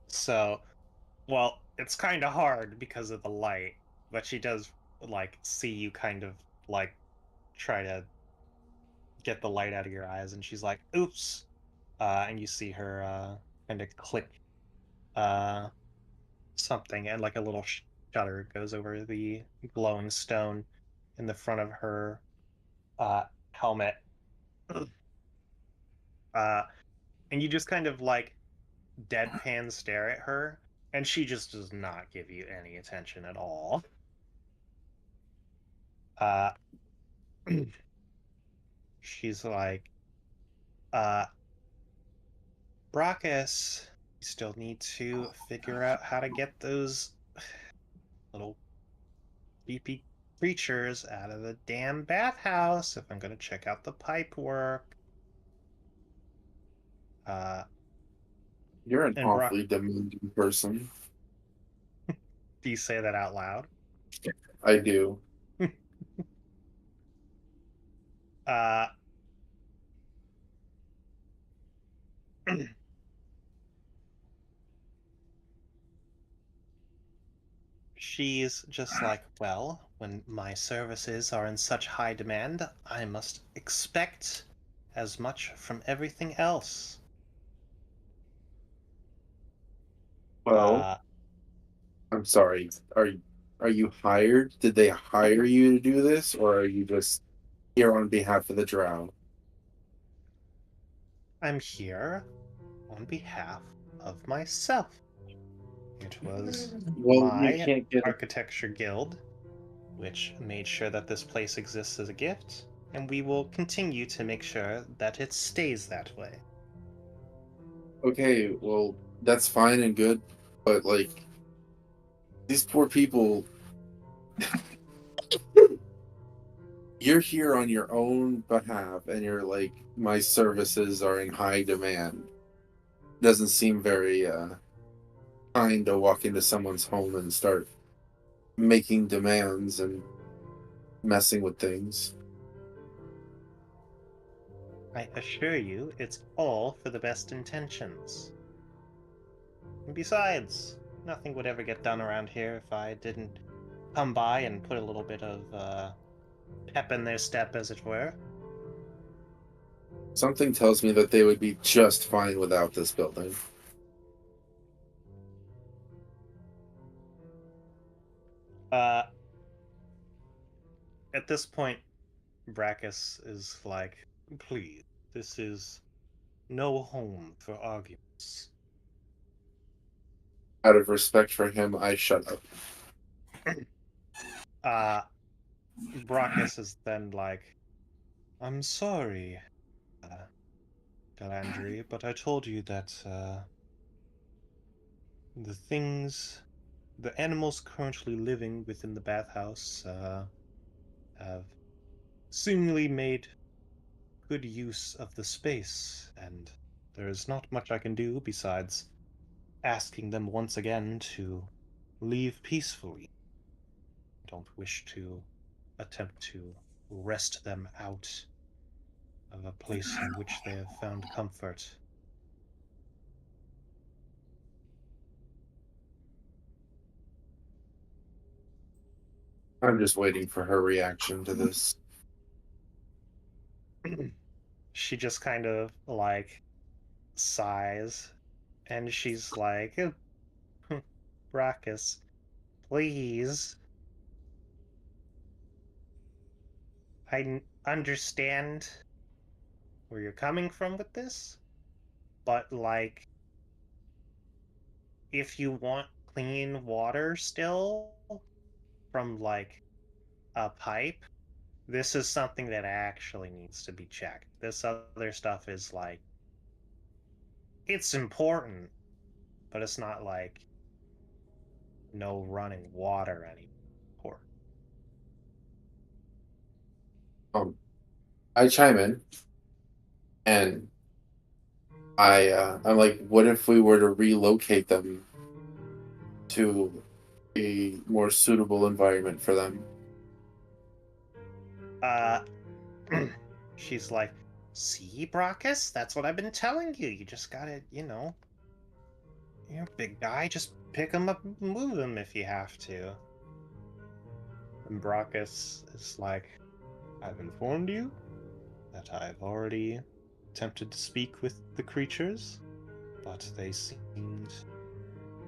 So, well, it's kind of hard because of the light, but she does like see you kind of like try to get the light out of your eyes, and she's like, "Oops," and you see her kind of click uh, something, and like a little shutter goes over the glowing stone in the front of her helmet, and you just kind of like deadpan stare at her, and she just does not give you any attention at all. Uh, she's like, Brachus, We still need to figure out how to get those little creepy creatures out of the damn bathhouse if I'm gonna check out the pipe work. You're an And Brock, awfully demanding person. do you say that out loud? I do. Uh, she's just like, well, when my services are in such high demand, I must expect as much from everything else. Well, Uh, I'm sorry. Are you hired? Did they hire you to do this, or are you just here on behalf of the drow? I'm here on behalf of myself. It was Well, you my can't get. architecture guild which made sure that this place exists as a gift, and we will continue to make sure that it stays that way. Okay, well, that's fine and good, but like these poor people, you're here on your own behalf, and you're like, my services are in high demand. Doesn't seem very kind to walk into someone's home and start making demands and messing with things. I assure you, it's all for the best intentions. And besides, nothing would ever get done around here if I didn't come by and put a little bit of pep in their step, as it were. Something tells me that they would be just fine without this building. Uh, at this point, Brackus is like, please, this is no home for arguments. Out of respect for him, I shut up. Brackus is then like, I'm sorry, Galandri, but I told you that the animals currently living within the bathhouse have seemingly made good use of the space, and there is not much I can do besides asking them once again to leave peacefully. I don't wish to attempt to wrest them out of a place in which they have found comfort. I'm just waiting for her reaction to this. She just kind of like sighs and she's like, Brackus, please. Understand where you're coming from with this, but like, if you want clean water still from like a pipe, this is something that actually needs to be checked. This other stuff is like, it's important, but it's not like no running water anymore. I chime in, and I'm like, what if we were to relocate them to a more suitable environment for them? She's like, see, Brackus? That's what I've been telling you. You just gotta, you're a big guy. Just pick him up and move him if you have to. And Brackus is like, I've informed you that I've already attempted to speak with the creatures, but they seemed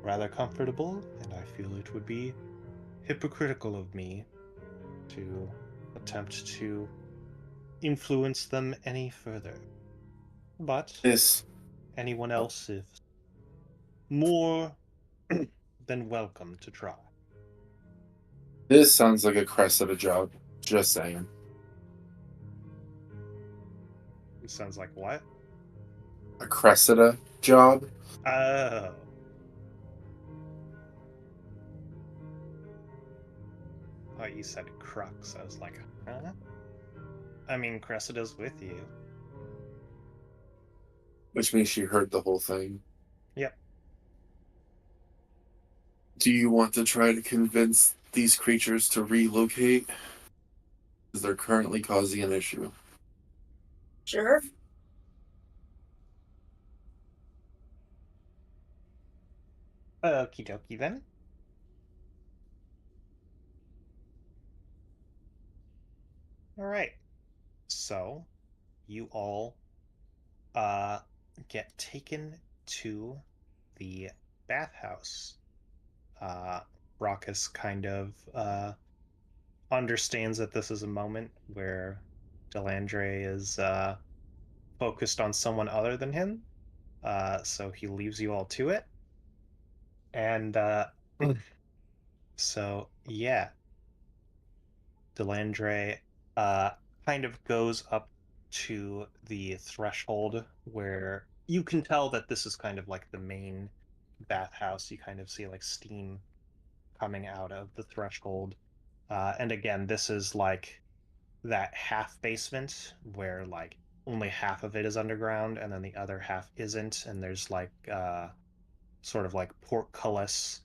rather comfortable, and I feel it would be hypocritical of me to attempt to influence them any further. But This anyone else is more than welcome to try. this sounds like a Cressida job. Just saying. It sounds like what? A Cressida job. Oh. Oh, you said Crux. I was like, huh? I mean, Cressida's with you. Which means she heard the whole thing. Yep. Do you want to try to convince these creatures to relocate? Because they're currently causing an issue. Sure. Okie dokie then. Alright. So, you all get taken to the bathhouse. Raucus kind of understands that this is a moment where Delandre is focused on someone other than him. So he leaves you all to it. And so, yeah, Delandre kind of goes up to the threshold where you can tell that this is kind of like the main bathhouse. You kind of see like steam coming out of the threshold. And again, this is like that half basement where like only half of it is underground and then the other half isn't. And there's like sort of like portcullis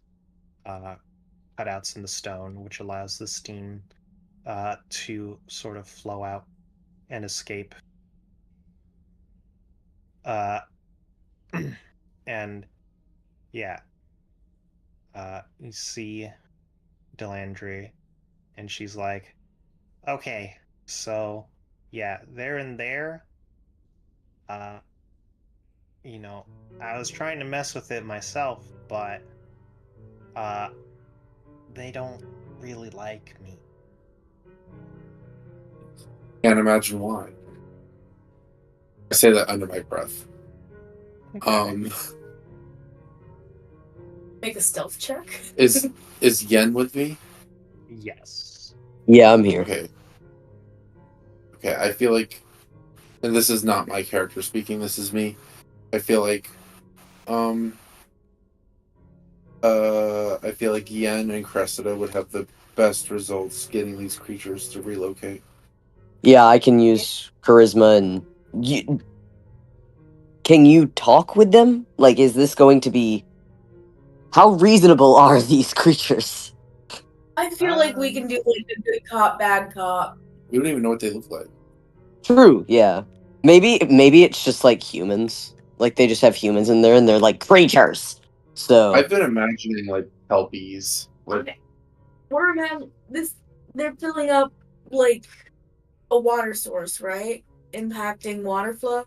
cutouts in the stone, which allows the steam to sort of flow out and escape. Uh, and yeah, you see Delandry, and she's like, "Okay, so yeah, they're in there. Uh, you know, I was trying to mess with it myself, but uh, they don't really like me." Can't imagine why. I say that under my breath. Okay. Make a stealth check. Is Yen with me? Yes. Yeah, I'm here. Okay. Okay, I feel like, and this is not my character speaking, this is me. I feel like Yen and Cressida would have the best results getting these creatures to relocate. Yeah, I can use charisma and. Can you talk with them? Like, is this going to be? How reasonable are these creatures? I feel like we can do like a good cop, bad cop. We don't even know what they look like. True. Yeah. Maybe it's just like humans. Like they just have humans in there, and they're like creatures. So I've been imagining like Kelpies. Like, Okay. We're having this. They're filling up like a water source, right? Impacting water flow.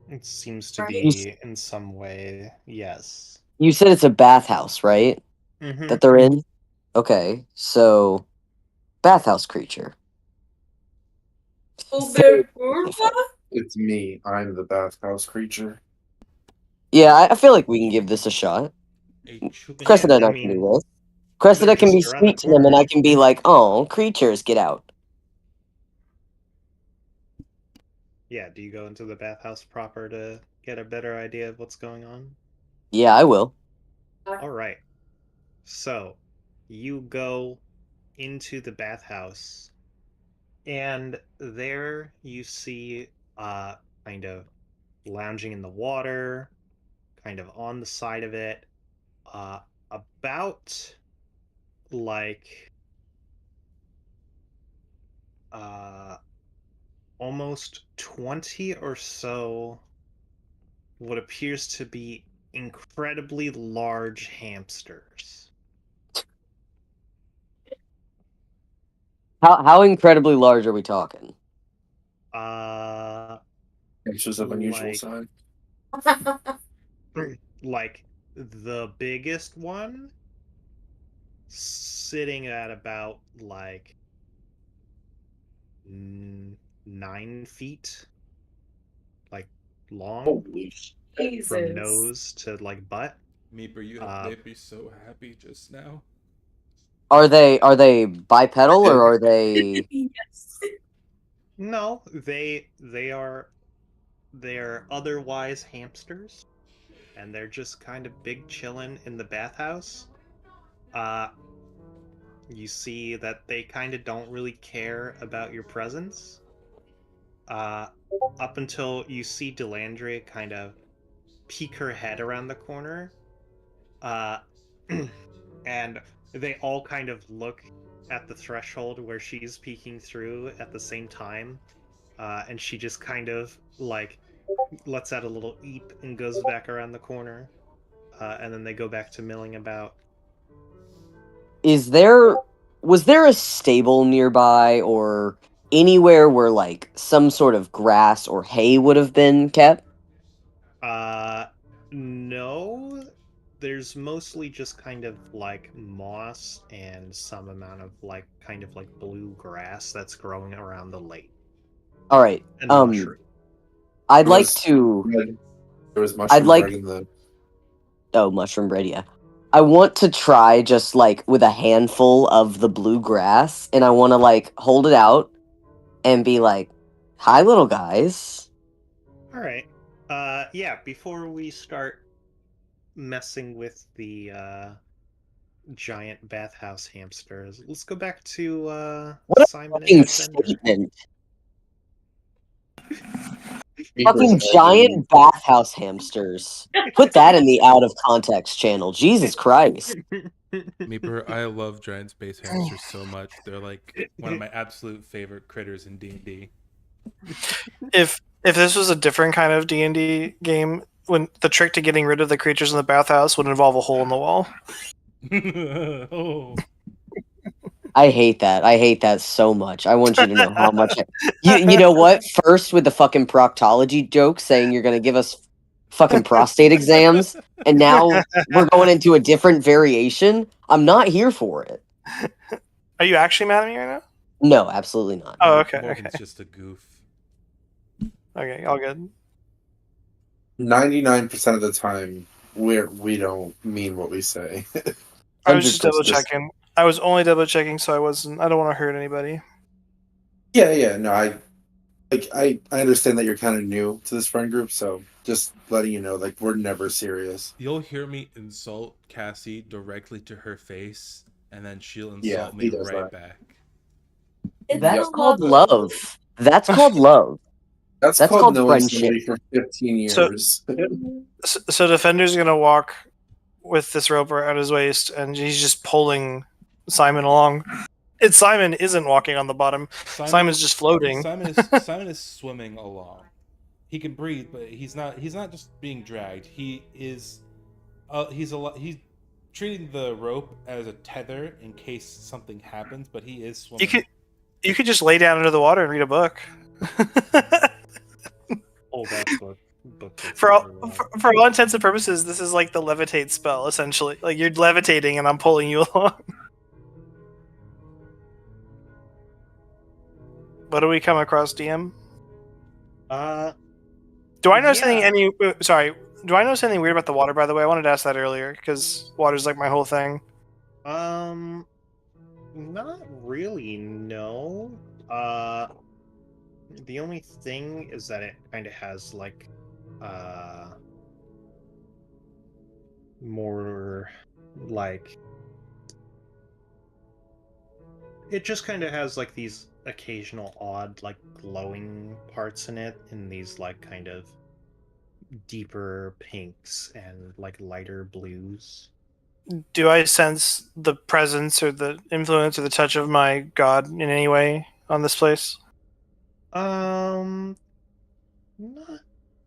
It seems to Right. be in some way, yes. you said it's a bathhouse, right? Mm-hmm. That they're in. Okay, so bathhouse creature. Oh, they're it's me. I'm the bathhouse creature. Yeah, I feel like we can give this a shot. A chupa Cressida and I I can do mean, this. Cressida they're can be just around the sweet to them, and corner. I can be like, "Oh, creatures, get out." Yeah, do you go into the bathhouse proper to get a better idea of what's going on? Yeah, I will. All right. So, you go into the bathhouse, and there you see kind of lounging in the water, kind of on the side of it, about like uh almost 20 or so what appears to be incredibly large hamsters. How incredibly large are we talking? Uh, Creatures of unusual Like- size. like the biggest one sitting at about like 9 feet, like long Holy shit. from Jesus. nose to like butt. Meeper, they'd be so happy just now. Are they bipedal or are they? Yes. No, they are they're otherwise hamsters, and they're just kind of big chilling in the bathhouse. You see that they kind of don't really care about your presence. Uh, up until you see Delandria kind of peek her head around the corner. Uh, and they all kind of look at the threshold where she's peeking through at the same time. And she just kind of like lets out a little eep and goes back around the corner. And then they go back to milling about. Was there a stable nearby or anywhere where like some sort of grass or hay would have been kept? No. There's mostly just kind of like moss and some amount of like kind of like blue grass that's growing around the lake. All right. And mushroom. I'd There like was to. There was I'd mushroom like. bread in the. Oh, mushroom bread. Yeah. I want to try just like with a handful of the blue grass, and I want to like hold it out and be like, "Hi, little guys." All right. Yeah, before we start messing with the giant bathhouse hamsters, let's go back to What a Simon and fucking Defender. statement! Reaper's Fucking Edge. giant bathhouse hamsters. Put that in the out of context channel. Jesus Christ. Meeper, I love giant space hamsters so much. They're like one of my absolute favorite critters in D&D. If this was a different kind of D&D game, when the trick to getting rid of the creatures in the bathhouse would involve a hole in the wall. Oh. I hate that. I hate that so much. I want you to know how much. You know what? First with the fucking proctology joke saying you're going to give us fucking prostate exams, and now we're going into a different variation. I'm not here for it. Are you actually mad at me right now? No, absolutely not. Oh, okay, Morgan's okay. just a goof. Okay, all good. 99% of the time, we don't mean what we say. I was just 100%. double checking. I was only double checking, so I don't want to hurt anybody. Yeah. No, I understand that you're kind of new to this friend group, so just letting you know, like we're never serious. You'll hear me insult Cassie directly to her face, and then she'll Yeah, insult he me does right that. back. It's That's so called lovely. love. That's called love. That's That's called called knowing friendship. somebody for 15 So- years. So Defender's gonna walk with this rope around his waist, and he's just pulling Simon along. And Simon isn't walking on the bottom. Simon's just floating. Simon is swimming along. He can breathe, but he's not just being dragged. He is he's treating the rope as a tether in case something happens, but he is swimming. You could just lay down under the water and read a book. Oh, that's what book that's for all really for all intents and purposes, this is like the levitate spell, essentially. Like you're levitating and I'm pulling you along. What do we come across, DM? Do I notice anything? Sorry. Do I notice anything weird about the water? By the way, I wanted to ask that earlier because water's like my whole thing. Not really, no. The only thing is that it kind of has like more like it just kind of has like these occasional odd like glowing parts in it, in these like kind of deeper pinks and like lighter blues. Do I sense the presence or the influence or the touch of my god in any way on this place? Not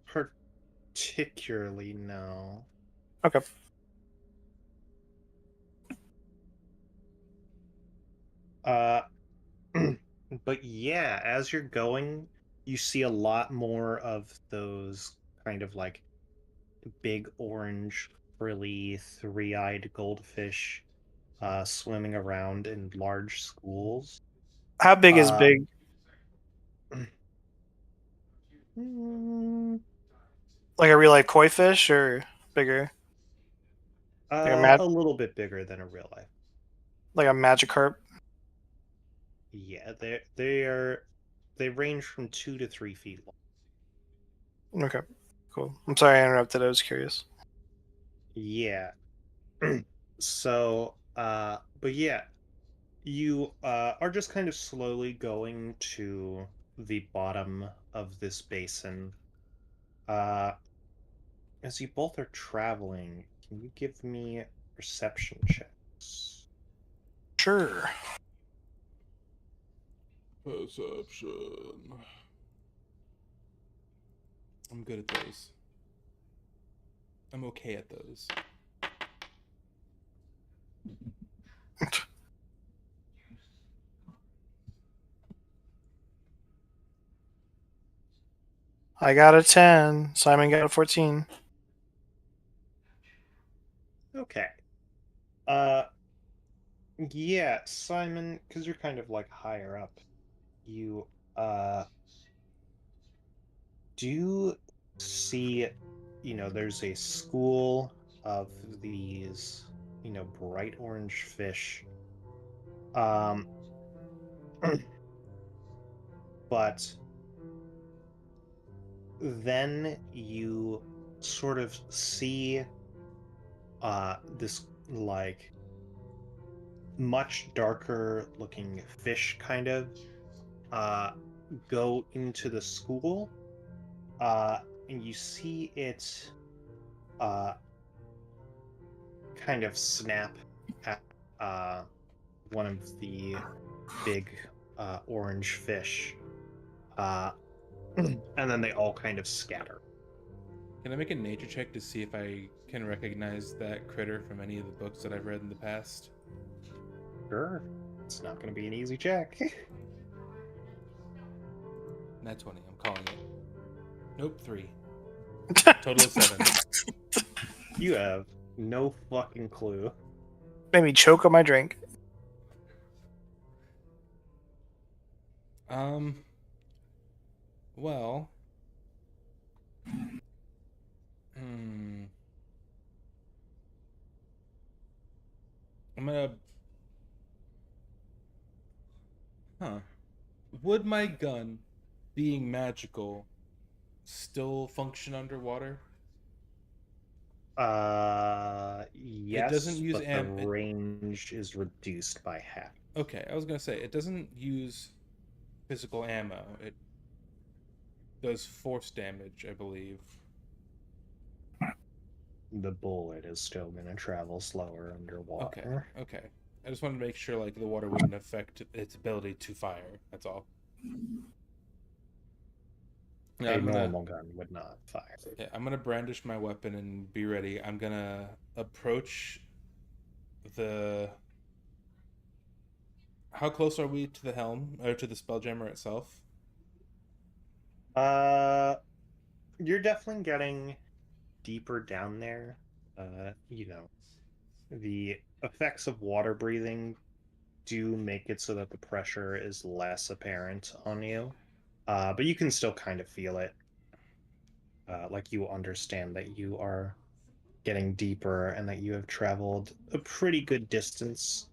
particularly, no. Okay. But yeah, as you're going, you see a lot more of those kind of like big orange, frilly, three-eyed goldfish swimming around in large schools. How big is Uh, big? mm, Like a real life koi fish or bigger? a little bit bigger than a real life. Like a Magikarp? Yeah, they range from 2 to 3 feet long. Okay, cool. I'm sorry I interrupted. I was curious. Yeah. So, but yeah, you are just kind of slowly going to the bottom of this basin. Uh, as you both are traveling, can you give me perception checks? Sure. Perception. I'm good at those. I'm okay at those. I got a 10. Simon got a 14. Okay. Uh, yeah, Simon, because you're kind of like higher up, you do see, there's a school of these, bright orange fish. Um, but then you sort of see this like much darker looking fish kind of uh go into the school, uh and you see it uh kind of snap at one of the big orange fish, uh and then they all kind of scatter. Can I make a nature check to see if I can recognize that critter from any of the books that I've read in the past? Sure, it's not going to be an easy check. Nat 20, I'm calling it. Nope, 3. Total of 7. You have no fucking clue. Made me choke on my drink. Well. I'm gonna. Huh. Would my gun, being magical, still function underwater? Yes, doesn't use but the range is reduced by half. Okay, I was gonna say, it doesn't use physical ammo. It does force damage, I believe. The bullet is still going to travel slower underwater. Okay. I just wanted to make sure, like, the water wouldn't affect its ability to fire. That's all. Yeah, A normal gun would not fire. Yeah, I'm gonna brandish my weapon and be ready. I'm gonna approach the. How close are we to the helm or to the spelljammer itself? You're definitely getting deeper down there. The effects of water breathing do make it so that the pressure is less apparent on you. But you can still kind of feel it. Like you understand that you are getting deeper and that you have traveled a pretty good distance.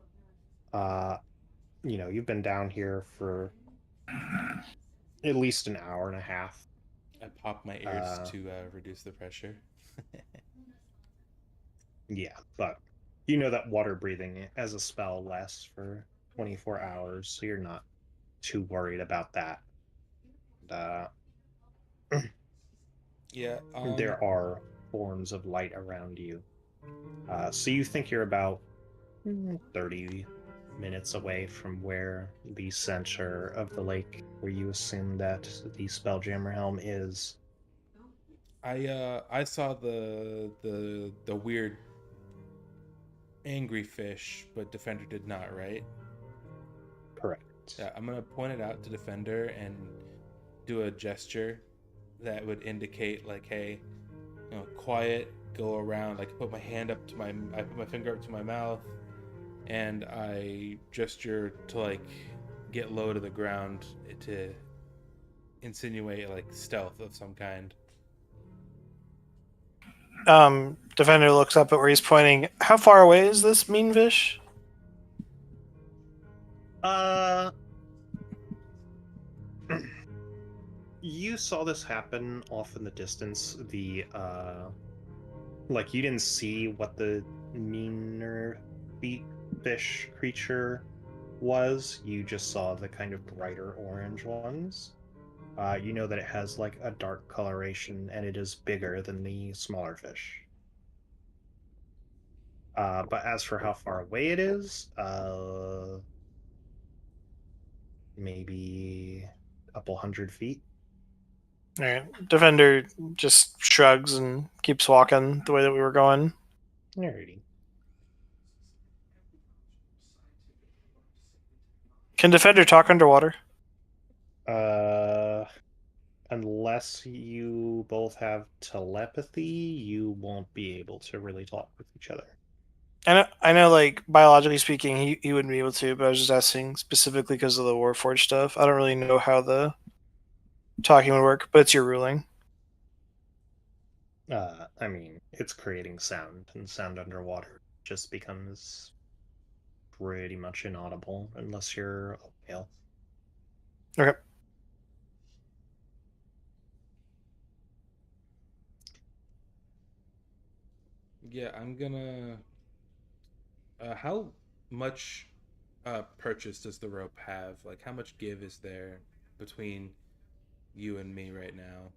You've been down here for at least an hour and a half. I pop my ears to reduce the pressure. Yeah, but you know that water breathing as a spell lasts for 24 hours, so you're not too worried about that. Uh, Yeah. there are forms of light around you. So you think you're about 30 minutes away from where the center of the lake, where you assume that the Spelljammer Helm is. I saw the weird angry fish, but Defender did not, right? Correct. Yeah, I'm gonna point it out to Defender and do a gesture that would indicate, like, hey, quiet, go around. Like, I put my finger up to my mouth, and I gesture to, like, get low to the ground to insinuate, like, stealth of some kind. Defender looks up at where he's pointing. How far away is this mean fish? You saw this happen off in the distance. The like you didn't see what the meaner feet fish creature was. You just saw the kind of brighter orange ones. You know that it has like a dark coloration and it is bigger than the smaller fish. But as for how far away it is, maybe a couple 100 feet. All right. Defender just shrugs and keeps walking the way that we were going. Alrighty. Can Defender talk underwater? Unless you both have telepathy, you won't be able to really talk with each other. I know, like, biologically speaking, he wouldn't be able to, but I was just asking specifically because of the Warforged stuff. I don't really know how the talking would work, but it's your ruling. I mean, it's creating sound, and sound underwater just becomes pretty much inaudible unless you're a whale. Okay. Yeah, I'm gonna. How much purchase does the rope have? Like, how much give is there between you and me right now?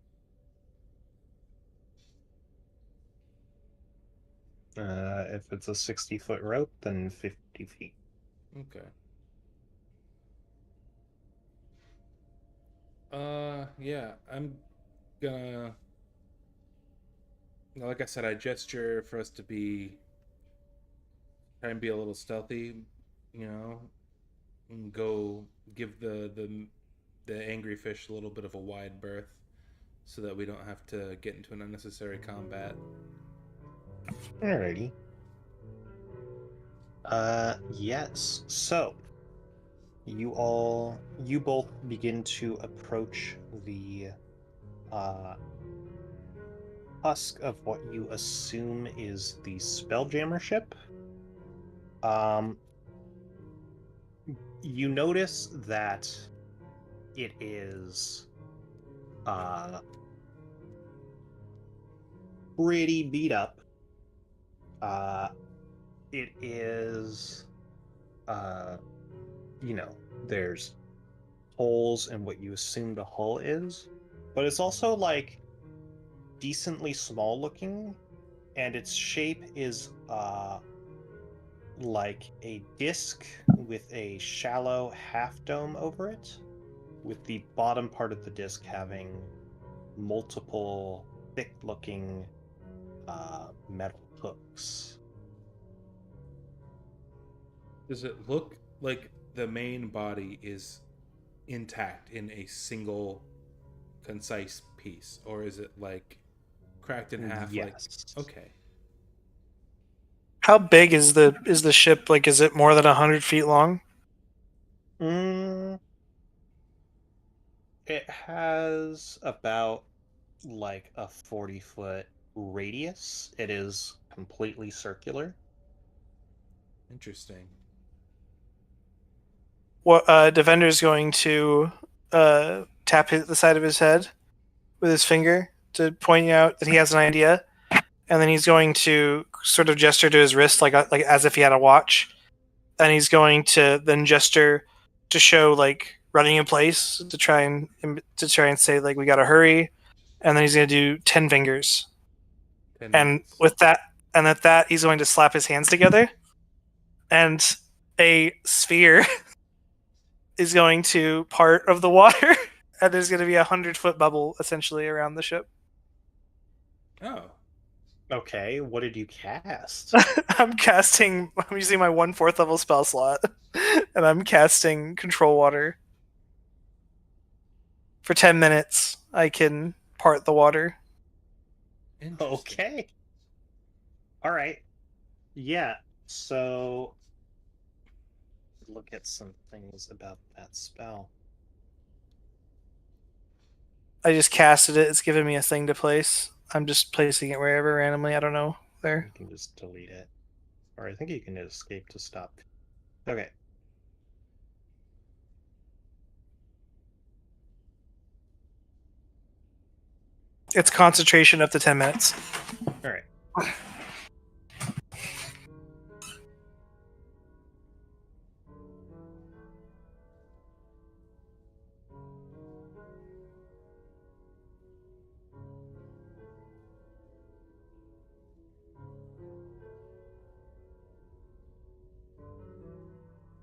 If it's a 60-foot rope, then 50 feet. Okay. Yeah, I'm gonna. Like I said, I gesture for us to try and be a little stealthy, you know, and go give the angry fish a little bit of a wide berth, so that we don't have to get into an unnecessary combat. Alrighty. Yes. So, you both begin to approach the husk of what you assume is the Spelljammer ship. You notice that it is pretty beat up. It is there's holes in what you assume the hull is, but it's also like decently small looking, and its shape is like a disc with a shallow half dome over it, with the bottom part of the disc having multiple thick looking metal hooks. Does it look like the main body is intact in a single concise piece, or is it like cracked in half? Yes. Like, okay. How big is the ship? Like, is it more than 100 feet long? It has about like a 40-foot radius. It is completely circular. Interesting. What Defender is going to tap the side of his head with his finger to point out that he has an idea, and then he's going to sort of gesture to his wrist like as if he had a watch, and he's going to then gesture to show like running in place to try and say like we gotta hurry, and then he's gonna do 10 fingers, 10 and minutes. with that, and at that he's going to slap his hands together, and a sphere is going to part of the water, and there's going to be 100-foot bubble essentially around the ship. Oh. Okay, what did you cast? I'm using my 1/4 level spell slot, and I'm casting Control Water. For 10 minutes, I can part the water. Interesting. Okay. All right. Yeah. So look at some things about that spell. I just casted it. It's giving me a thing to place. I'm just placing it wherever randomly. I don't know. There. You can just delete it. Or I think you can escape to stop. Okay. It's concentration up to 10 minutes. All right.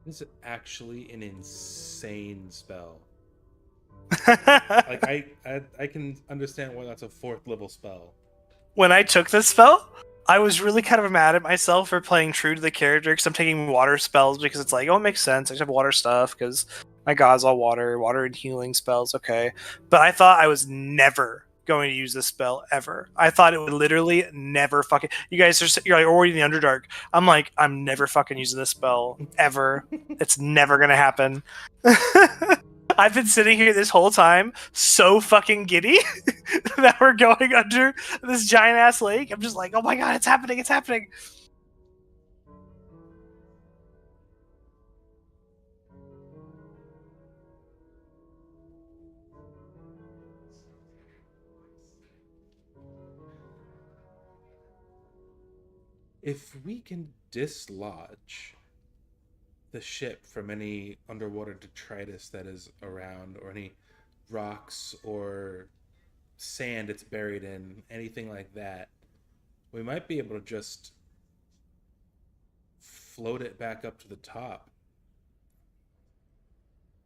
This is actually an insane spell. Like I can understand why that's a 4th level spell. When I took this spell, I was really kind of mad at myself for playing true to the character because I'm taking water spells because it's like, oh, it makes sense. I just have water stuff because my god's all water and healing spells, okay. But I thought I was never going to use this spell ever. I thought it would literally never fucking. You guys you're like already in the Underdark. I'm like, I'm never fucking using this spell ever. It's never gonna happen. I've been sitting here this whole time so fucking giddy that we're going under this giant ass lake. I'm just like, oh my god, it's happening, it's happening. If we can dislodge the ship from any underwater detritus that is around, or any rocks or sand it's buried in, anything like that, we might be able to just float it back up to the top.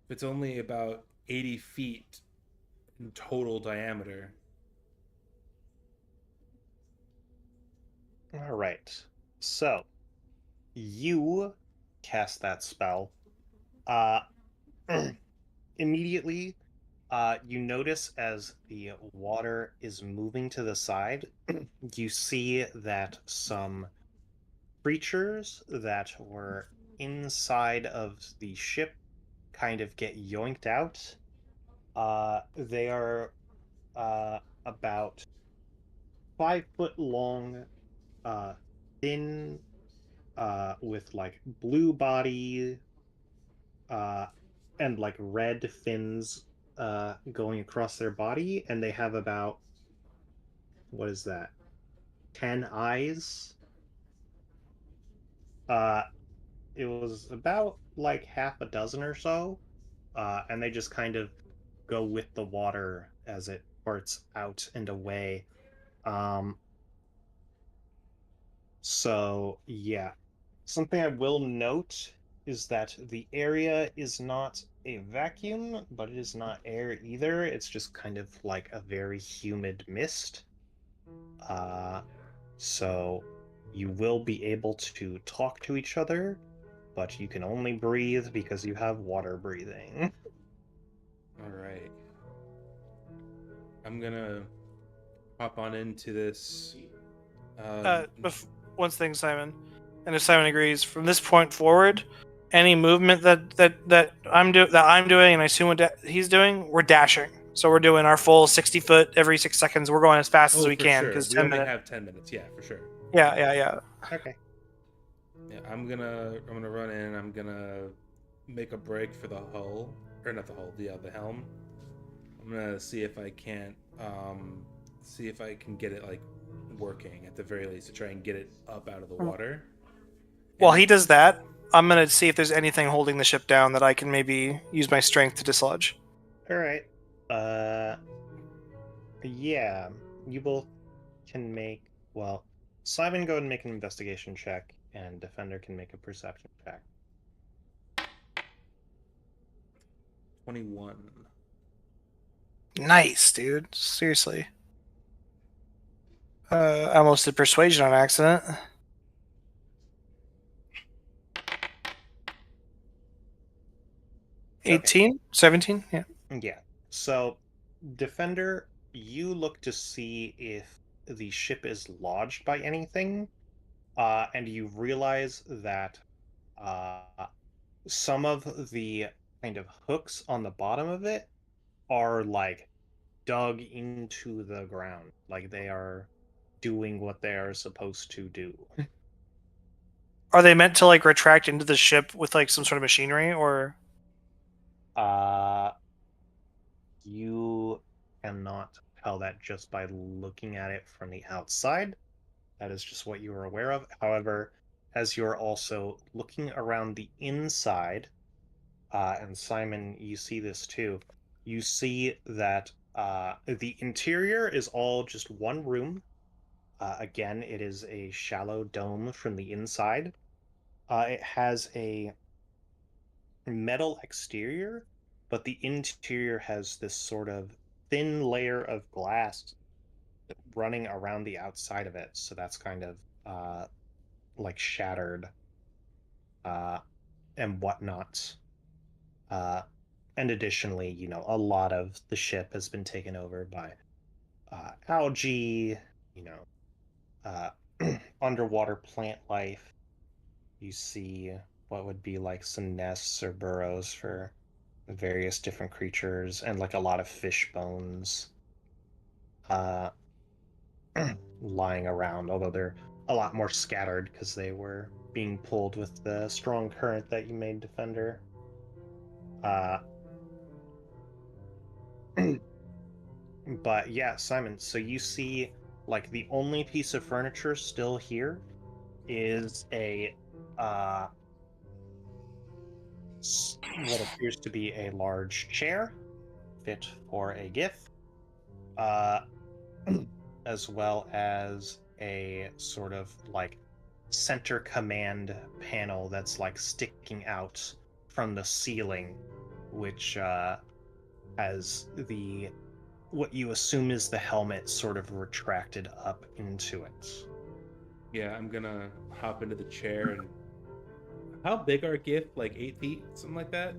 It's only about 80 feet in total diameter. All right. So, you cast that spell. Immediately, you notice as the water is moving to the side, you see that some creatures that were inside of the ship kind of get yoinked out. They are about 5 foot long, thin, with like blue body, and like red fins going across their body, and they have about, what is that, 10 eyes. It was about like half a dozen or so, and they just kind of go with the water as it parts out and away. So yeah, something I will note is that the area is not a vacuum, but it is not air either. It's just kind of like a very humid mist. So you will be able to talk to each other, but you can only breathe because you have water breathing. All right. I'm gonna hop on into this. One thing, Simon, and if Simon agrees, from this point forward, any movement that I'm doing, and I assume what he's doing, we're dashing. So we're doing our full 60 foot every 6 seconds. We're going as fast as we for can sure. because We 10 only minutes. have 10 minutes. Yeah, for sure. Yeah. Okay. Yeah, I'm gonna run in. I'm gonna make a break for the hull, or not the hull, the helm. I'm gonna see if I can't get it like working at the very least, to try and get it up out of the water. While he does that, I'm gonna see if there's anything holding the ship down that I can maybe use my strength to dislodge. All right. Yeah, you both can make, well, Simon, go ahead and make an investigation check, and Defender can make a perception check. 21. Nice, dude. Seriously. I almost did persuasion on accident. 18? 17? Yeah. Yeah. So, Defender, you look to see if the ship is lodged by anything, and you realize that some of the kind of hooks on the bottom of it are like dug into the ground, like they are doing what they are supposed to do. Are they meant to like retract into the ship with like some sort of machinery, or? You cannot tell that just by looking at it from the outside. That is just what you are aware of. However, as you're also looking around the inside, and Simon, you see this too, you see that the interior is all just one room. Again, it is a shallow dome from the inside. It has a metal exterior, but the interior has this sort of thin layer of glass running around the outside of it. So that's kind of like shattered uh, and whatnot. And additionally, a lot of the ship has been taken over by algae, uh, underwater plant life. You see what would be like some nests or burrows for various different creatures, and like a lot of fish bones uh, lying around, although they're a lot more scattered because they were being pulled with the strong current that you made, Defender. Uh, but yeah, Simon, so you see like the only piece of furniture still here is a what appears to be a large chair fit for a gif, uh, as well as a sort of like center command panel that's like sticking out from the ceiling, which has the what you assume is the helmet sort of retracted up into it. Yeah, I'm gonna hop into the chair and. How big are GIF? Like 8 feet, something like that.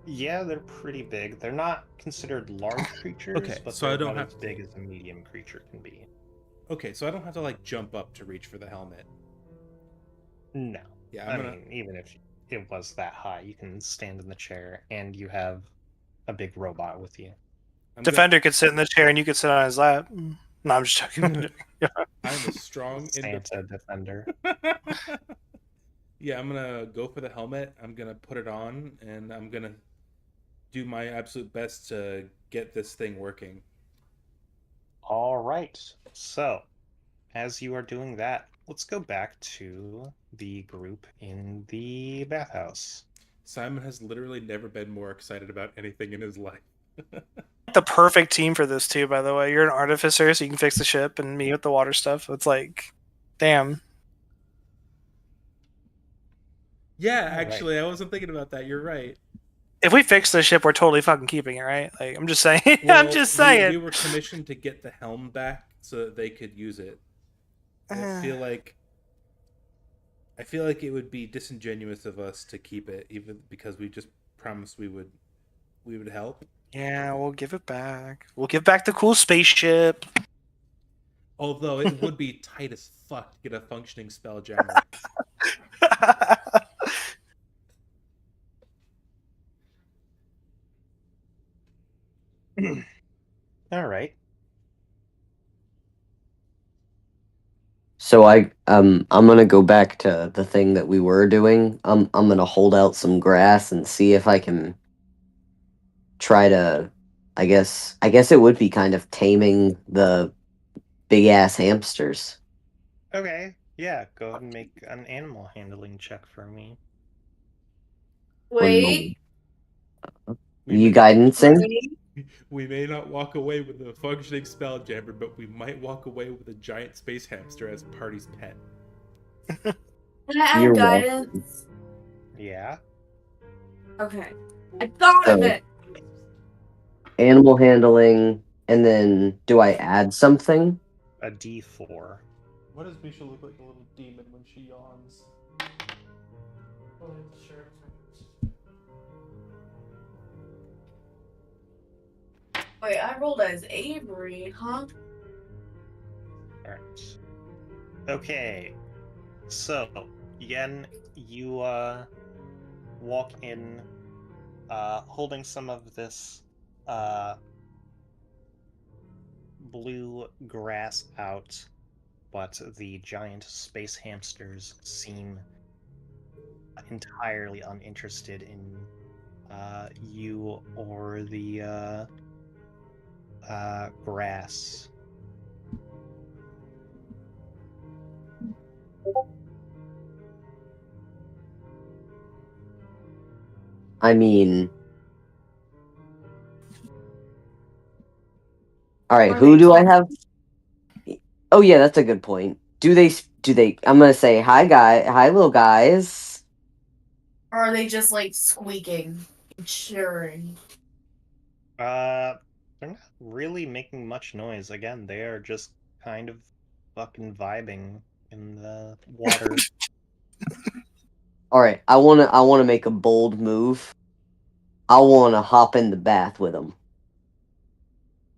Yeah, they're pretty big. They're not considered large creatures, Okay, but so I they're don't about have as big as a medium creature can be. Okay, so I don't have to like jump up to reach for the helmet. No. Yeah, I mean, even if it was that high, you can stand in the chair and you have a big robot with you. Defender could sit in the chair and you could sit on his lap. No, I'm just joking. I'm a strong Santa Defender. Yeah, I'm gonna go for the helmet. I'm gonna put it on, and I'm gonna do my absolute best to get this thing working. All right. So, as you are doing that, let's go back to the group in the bathhouse. Simon has literally never been more excited about anything in his life. The perfect team for this too, by the way. You're an artificer, so you can fix the ship, and me with the water stuff. It's like, damn. Yeah, All actually, I wasn't thinking about that. You're right. If we fix the ship, we're totally fucking keeping it, right? Like, I'm just saying. Well, I'm just saying. We were commissioned to get the helm back so that they could use it. I feel like it would be disingenuous of us to keep it, even because we just promised we would help. Yeah, we'll give it back. We'll give back the cool spaceship. Although it would be tight as fuck to get a functioning spelljammer. All right. So I'm gonna go back to the thing that we were doing. I'm gonna hold out some grass and see if I can try to. I guess it would be kind of taming the big ass hamsters. Okay. Yeah, go ahead and make an animal handling check for me. One Wait. moment. We You may, guidancing? Wait. we may not walk away with a functioning spelljammer, but we might walk away with a giant space hamster as party's pet. Can I add You're guidance? Yeah. Okay. I thought of So- it. Animal handling, and then do I add something? A D4. Why does Misha look like a little demon when she yawns? Wait, I rolled as Avery, huh? All right. Okay. So, Yen, you walk in holding some of this blue grass out, but the giant space hamsters seem entirely uninterested in you or the grass? I mean, all right. Are Who they do I talking? have? Oh yeah, that's a good point. Do they? I'm gonna say hi, little guys. Or are they just like squeaking and shivering? They're not really making much noise. Again, they are just kind of fucking vibing in the water. All right, I wanna make a bold move. I wanna hop in the bath with them,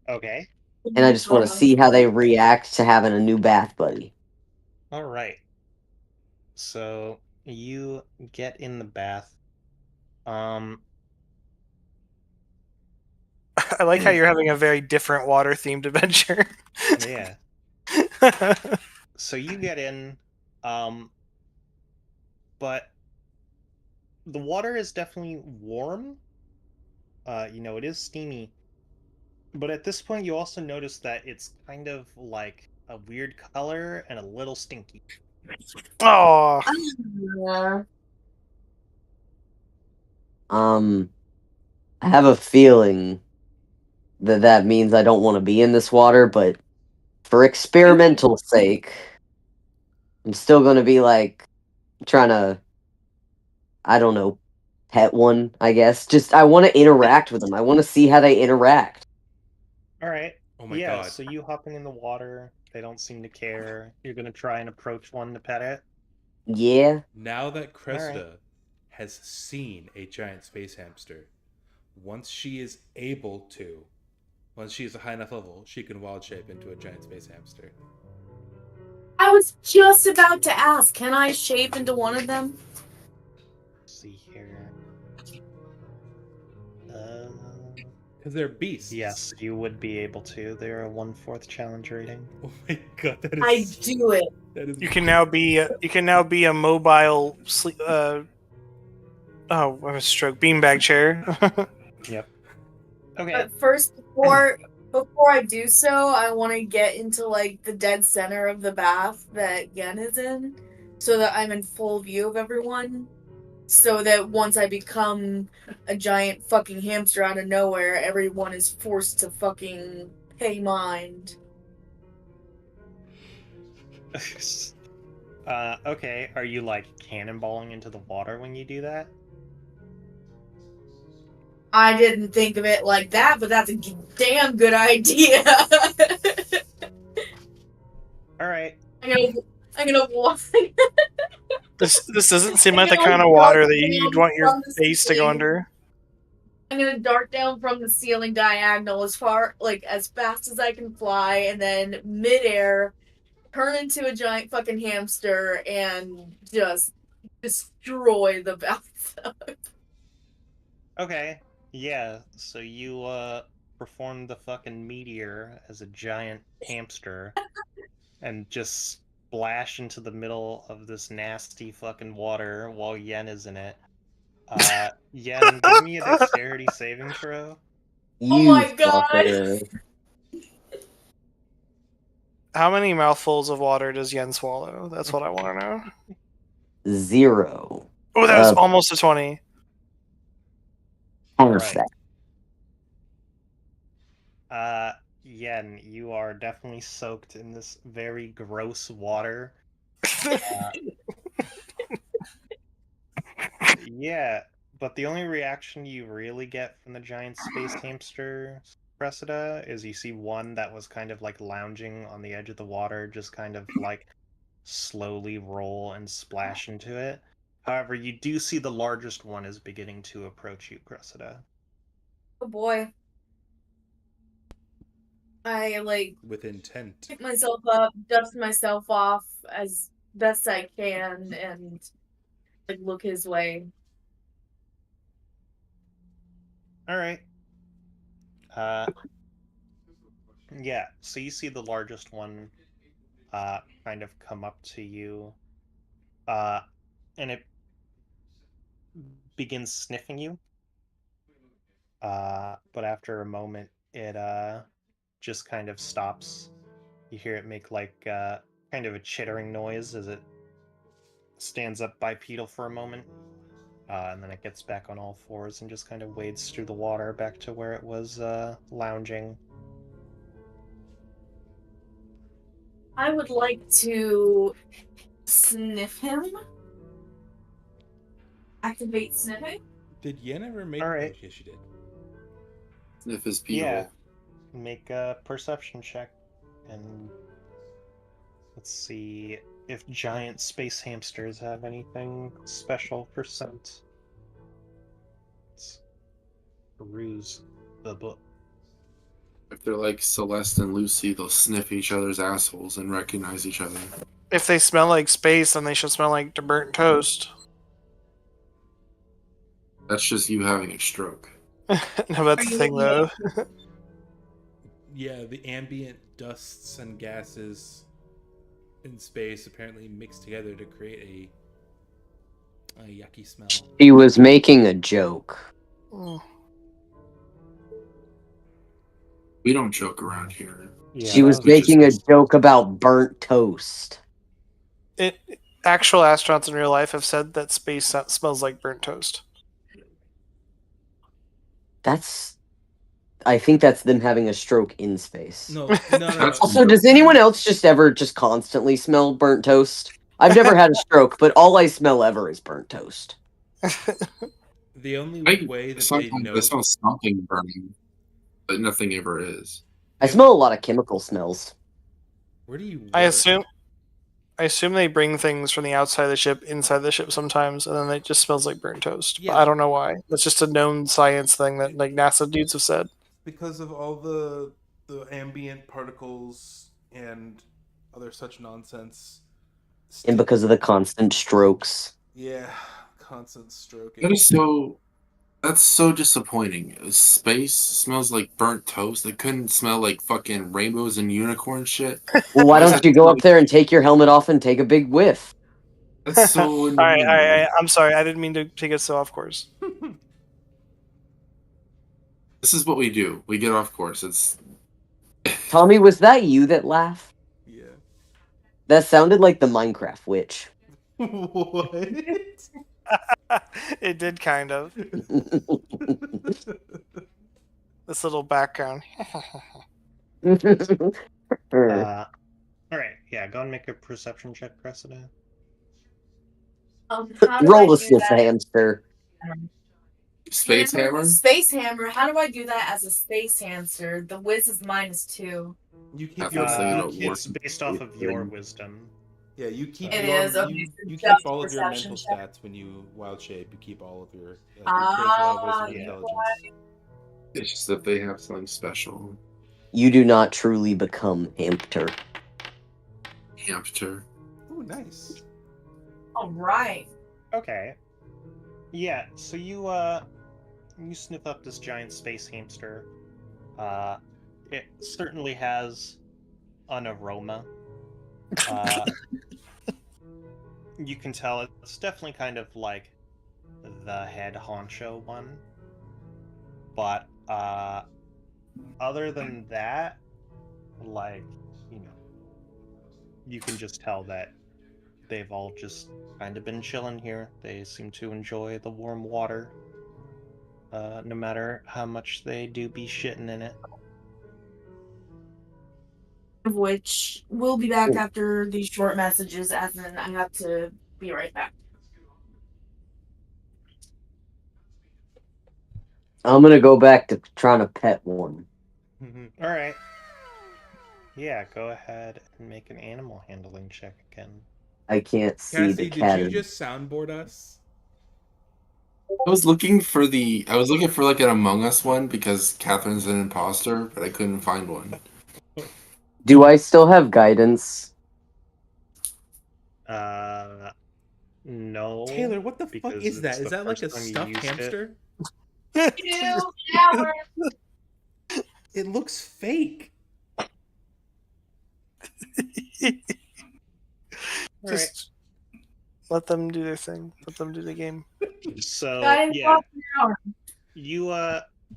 Okay. and I just want to see how they react to having a new bath buddy. All right. So you get in the bath. Um, I like how you're having a very different water themed adventure. yeah. So you get in, but the water is definitely warm. It is steamy. But at this point, you also notice that it's kind of like a weird color and a little stinky. Oh, Yeah. I have a feeling that means I don't want to be in this water, but for experimental sake, I'm still gonna be like trying to, I don't know, pet one, I guess. Just I want to interact with them. I want to see how they interact. All right. Oh my Yeah, god. so you hopping in the water. They don't seem to care. You're gonna try and approach one to pet it. Yeah. Now that All right. Cressida has seen a giant space hamster, once she is able to, once she is a high enough level, she can wild shape into a giant space hamster. I was just about to ask, can I shape into one of them? Let's see here. Because they're beasts. Yes, you would be able to. They're a 1/4 challenge rating. Oh my god, that is. I do it. That is. you can now be a mobile sleep. Oh, I have a stroke. Beanbag chair. Yep. Okay. But first, before I do so, I want to get into like the dead center of the bath that Yen is in, so that I'm in full view of everyone. So that once I become a giant fucking hamster out of nowhere, everyone is forced to fucking pay mind. Okay. Are you like cannonballing into the water when you do that? I didn't think of it like that, but that's a damn good idea. All right. I'm gonna walk. This doesn't seem like I'm the gonna kind of dart water that you'd down want your from the face to go ceiling. under. I'm gonna dart down from the ceiling diagonal as far, like, as fast as I can fly, and then midair turn into a giant fucking hamster and just destroy the bathtub. Okay. Yeah. So you perform the fucking meteor as a giant hamster and just splash into the middle of this nasty fucking water while Yen is in it. Yen, give me a dexterity saving throw. Oh You my god! fucker. How many mouthfuls of water does Yen swallow? That's what I want to know. 0. Oh, that was almost a 20. Perfect. Yen, you are definitely soaked in this very gross water. Yeah, but the only reaction you really get from the giant space hamster, Cressida, is you see one that was kind of like lounging on the edge of the water, just kind of like slowly roll and splash into it. However, you do see the largest one is beginning to approach you, Cressida. Oh boy. I, like, With intent. pick myself up, dust myself off as best I can, and, like, look his way. All right. Uh, yeah. So you see the largest one, kind of come up to you, uh, and it begins sniffing you. But after a moment, it just kind of stops. You hear it make like kind of a chittering noise as it stands up bipedal for a moment, and then it gets back on all fours and just kind of wades through the water back to where it was lounging. I would like to sniff him. Activate sniffing. Did Yen ever make? All right. Oh, yes, she did. Sniff his Yeah. beehole. Make a perception check, and let's see if giant space hamsters have anything special for scent. Let's peruse the book. If they're like Celeste and Lucy, they'll sniff each other's assholes and recognize each other. If they smell like space, then they should smell like burnt toast. That's just you having a stroke. No, that's the thing, though. Yeah, the ambient dusts and gases in space apparently mix together to create a yucky smell. He was making a joke. We don't joke around here. Yeah, She that was just making a nice. joke about burnt toast. Actual astronauts in real life have said that space smells like burnt toast. I think that's them having a stroke in space. No. That's- Also, does anyone else just ever just constantly smell burnt toast? I've never had a stroke, but all I smell ever is burnt toast. The only I way that they sometimes know. I smell something burning, but nothing ever is. I smell a lot of chemical smells. Where do you? Work? I assume they bring things from the outside of the ship inside the ship sometimes, and then it just smells like burnt toast. Yeah. But I don't know why. That's just a known science thing that like NASA dudes have said. Because of all the ambient particles and other such nonsense. And because of the constant strokes. Yeah, constant stroking. That's so disappointing. Space smells like burnt toast. It couldn't smell like fucking rainbows and unicorn shit. Well, why don't you go up there and take your helmet off and take a big whiff? That's so All right, annoying. I'm sorry. I didn't mean to take us so off course. This is what we do. We get off course. It's Tommy, was that you that laughed? Yeah. That sounded like the Minecraft witch. What? It did kind of. This little background. All right, yeah, go and make a perception check, Cressida. How do Roll I the do sniff that? hamster. Space Hammer. Space hammer. How do I do that as a space hamster? The whiz is -2. You keep That's your. the thing about It's work. based off of your wisdom. Yeah, you keep It your, is, okay, you, so you just keep all of your perception mental check. stats when you wild shape. You keep all of your Ah, charisma, wisdom, yeah. intelligence. It's just that they have something special. You do not truly become hamster. Hamster. Oh, nice. All right. Okay. Yeah, so you sniff up this giant space hamster. It certainly has an aroma. You can tell it's definitely kind of like the head honcho one. But other than that, like, you can just tell that they've all just kind of been chilling here. They seem to enjoy the warm water, no matter how much they do be shitting in it. Of which we'll be back after these short messages, as in I have to be right back. I'm gonna go back to trying to pet one. All right. Yeah, go ahead and make an animal handling check again. I can't see Cassie, the did cat. you just soundboard us? I was looking for like an Among Us one because Catherine's an imposter, but I couldn't find one. Do I still have guidance? No. Taylor, what the fuck because is that? it's Is the that like a first time you stuffed used it. hamster? Shower. It looks fake. Just let them do their thing. Let them do the game. So Guys, yeah, shower. you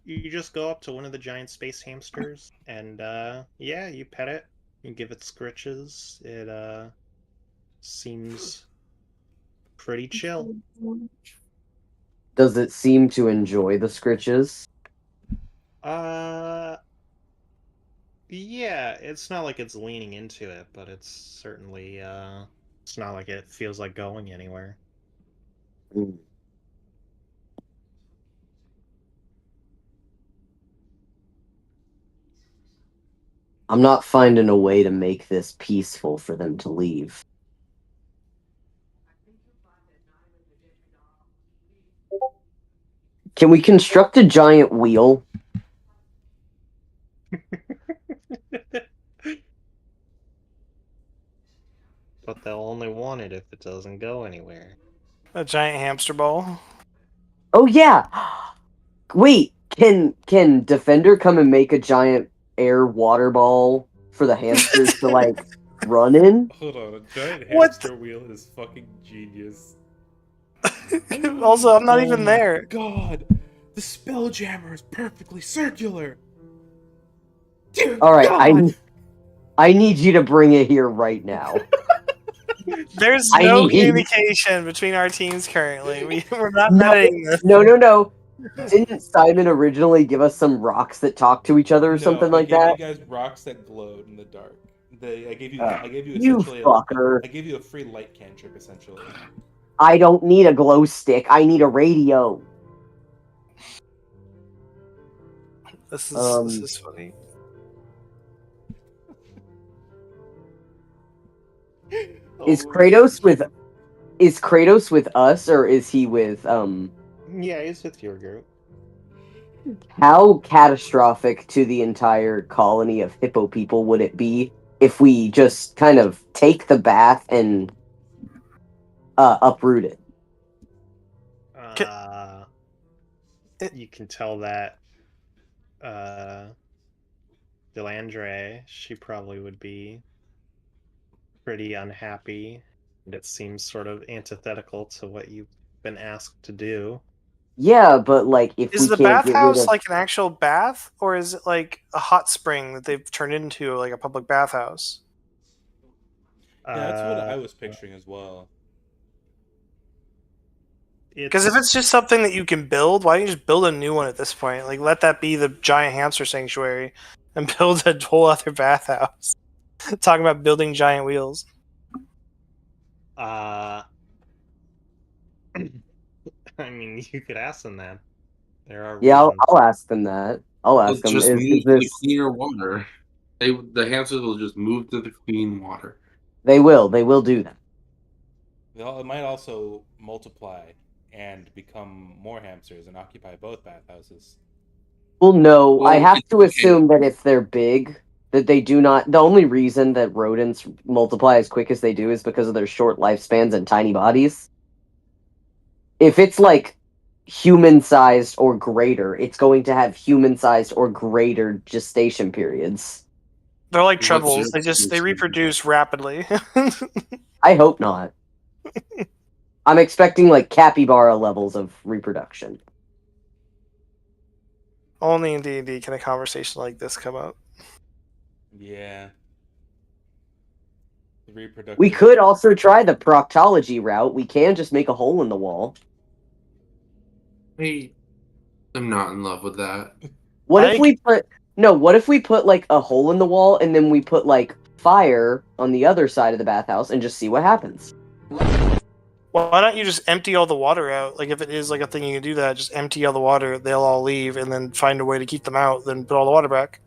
You just go up to one of the giant space hamsters, and yeah, you pet it. You give it scritches. It seems pretty chill. Does it seem to enjoy the scritches? Yeah, it's not like it's leaning into it, but it's certainly it's not like it feels like going anywhere. Mm. I'm not finding a way to make this peaceful for them to leave. Can we construct a giant wheel? But they'll only want it if it doesn't go anywhere. A giant hamster ball. Oh yeah. Wait, can Defender come and make a giant air water ball for the hamsters to like run in? Hold on, a giant What? hamster wheel is fucking genius. Also, I'm not Oh even my there. God, the Spelljammer is perfectly circular. Dear All right, God. I need you to bring it here right now. There's I no need- communication between our teams currently. We're not No. betting this. No. Didn't Simon originally give us some rocks that talk to each other or something like I that? gave you guys rocks that glowed in the dark. I gave you You essentially fucker. I gave you a free light cantrip essentially. I don't need a glow stick. I need a radio. This Um, is funny. Is Oh, Kratos with us or is he with Yeah, it's with your group. how catastrophic to the entire colony of hippo people would it be if we just kind of take the bath and uproot it? You can tell that Delandre, she probably would be pretty unhappy, and it seems sort of antithetical to what you've been asked to do. Yeah, but like if Is we the can't get rid bathhouse of like an actual bath, or is it like a hot spring that they've turned into like a public bathhouse? Yeah, that's what I was picturing as well. Because if it's just something that you can build, why don't you just build a new one at this point? Like, let that be the giant hamster sanctuary, and build a whole other bathhouse. Talking about building giant wheels. I mean, you could ask them that. There are Yeah, reasons. I'll ask them that. I'll They'll ask them. just Is move to the this? cleaner water. The hamsters will just move to the clean water. They will do that. It might also multiply and become more hamsters and occupy both bathhouses. Well, no, I Well, have to okay. assume that if they're big, that they do not. The only reason that rodents multiply as quick as they do is because of their short lifespans and tiny bodies. If it's like human-sized or greater, it's going to have human-sized or greater gestation periods. They're like What's trebles. your They reproduce rapidly. I hope not. I'm expecting like capybara levels of reproduction. Only in D&D can a conversation like this come up. Yeah. The reproductive. We could also try the proctology route. We can just make a hole in the wall. Hey, I'm not in love with that. What if we put like a hole in the wall and then we put like fire on the other side of the bathhouse and just see what happens? Why don't you just empty all the water out? Like, if it is like a thing you can do that, just empty all the water, they'll all leave, and then find a way to keep them out, then put all the water back.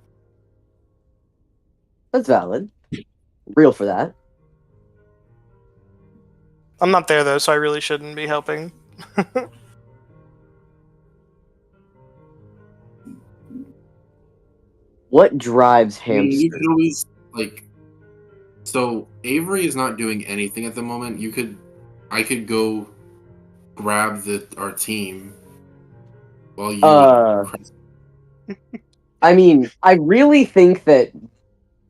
That's valid. Real for that. I'm not there, though, so I really shouldn't be helping. What drives I mean, you hamsters? could always so Avery is not doing anything at the moment. I could go grab our team while you. I mean, I really think that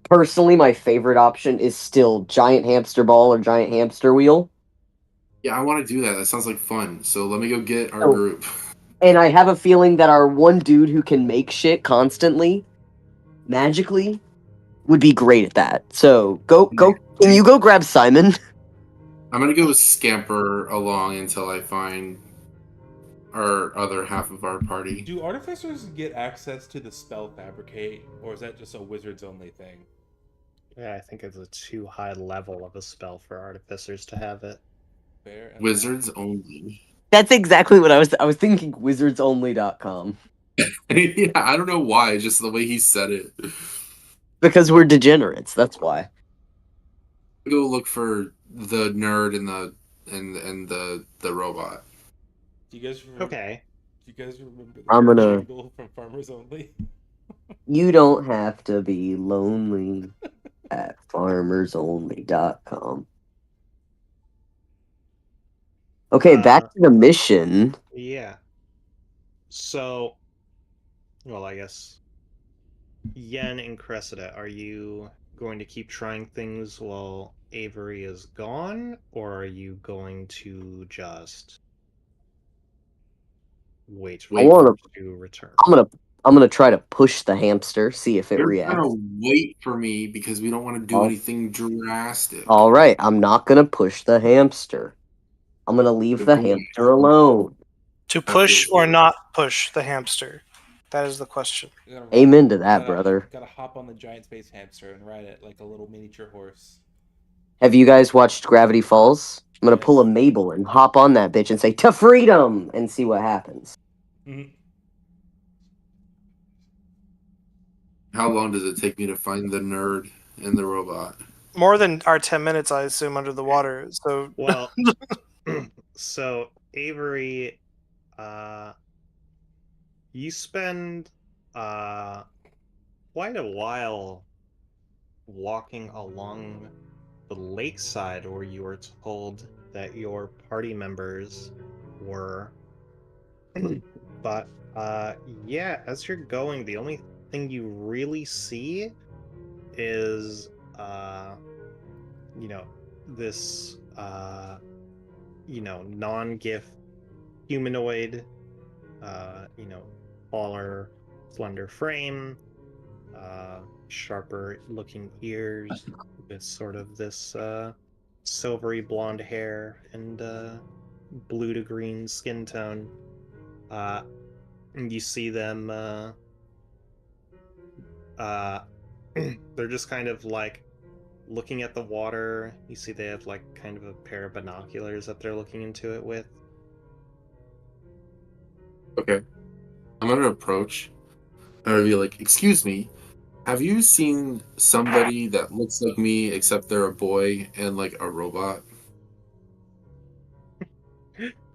personally my favorite option is still giant hamster ball or giant hamster wheel. Yeah, I want to do that. That sounds like fun. So let me go get our Oh. group. And I have a feeling that our one dude who can make shit constantly, magically, would be great at that. So go. Can you go grab Simon? I'm gonna go scamper along until I find our other half of our party. Do artificers get access to the spell fabricate, or is that just a wizards only thing? Yeah, I think it's a too high level of a spell for artificers to have it. Fair enough. Wizards only. That's exactly what I was thinking. Wizardsonly.com. Yeah, I don't know why, just the way he said it. Because we're degenerates. That's why. Go look for the nerd and the robot. Do you guys remember? Okay. Do you guys remember I'm the gonna- jingle from Farmers Only? You don't have to be lonely at farmersonly.com. Okay, back to the mission. Yeah. So, well, I guess Yen and Cressida, are you going to keep trying things while Avery is gone, or are you going to just wait for wanna- him to return? I'm gonna try to push the hamster, see if it They're reacts. gonna wait for me because we don't want to do Oh. anything drastic. All right, I'm not gonna push the hamster. I'm gonna leave the hamster alone. To That push feels or good. not push the hamster? That is the question. You gotta Amen to that, gotta- brother. Gotta hop on the giant space hamster and ride it like a little miniature horse. Have you guys watched Gravity Falls? I'm gonna Yes. pull a Mabel and hop on that bitch and say "to freedom" and see what happens. Mhm. How long does it take me to find the nerd and the robot? More than our 10 minutes, I assume, under the water. So Well, so Avery, you spend quite a while walking along the lakeside where you were told that your party members were. But yeah, as you're going, the only thing you really see is you know, this non-gift humanoid, taller, slender frame, sharper looking ears, with sort of this silvery blonde hair and blue to green skin tone. And you see them they're just kind of like looking at the water. You see they have like kind of a pair of binoculars that they're looking into it with. Okay. I'm gonna approach. I'm gonna be like, "Excuse me, have you seen somebody that looks like me except they're a boy and like a robot?"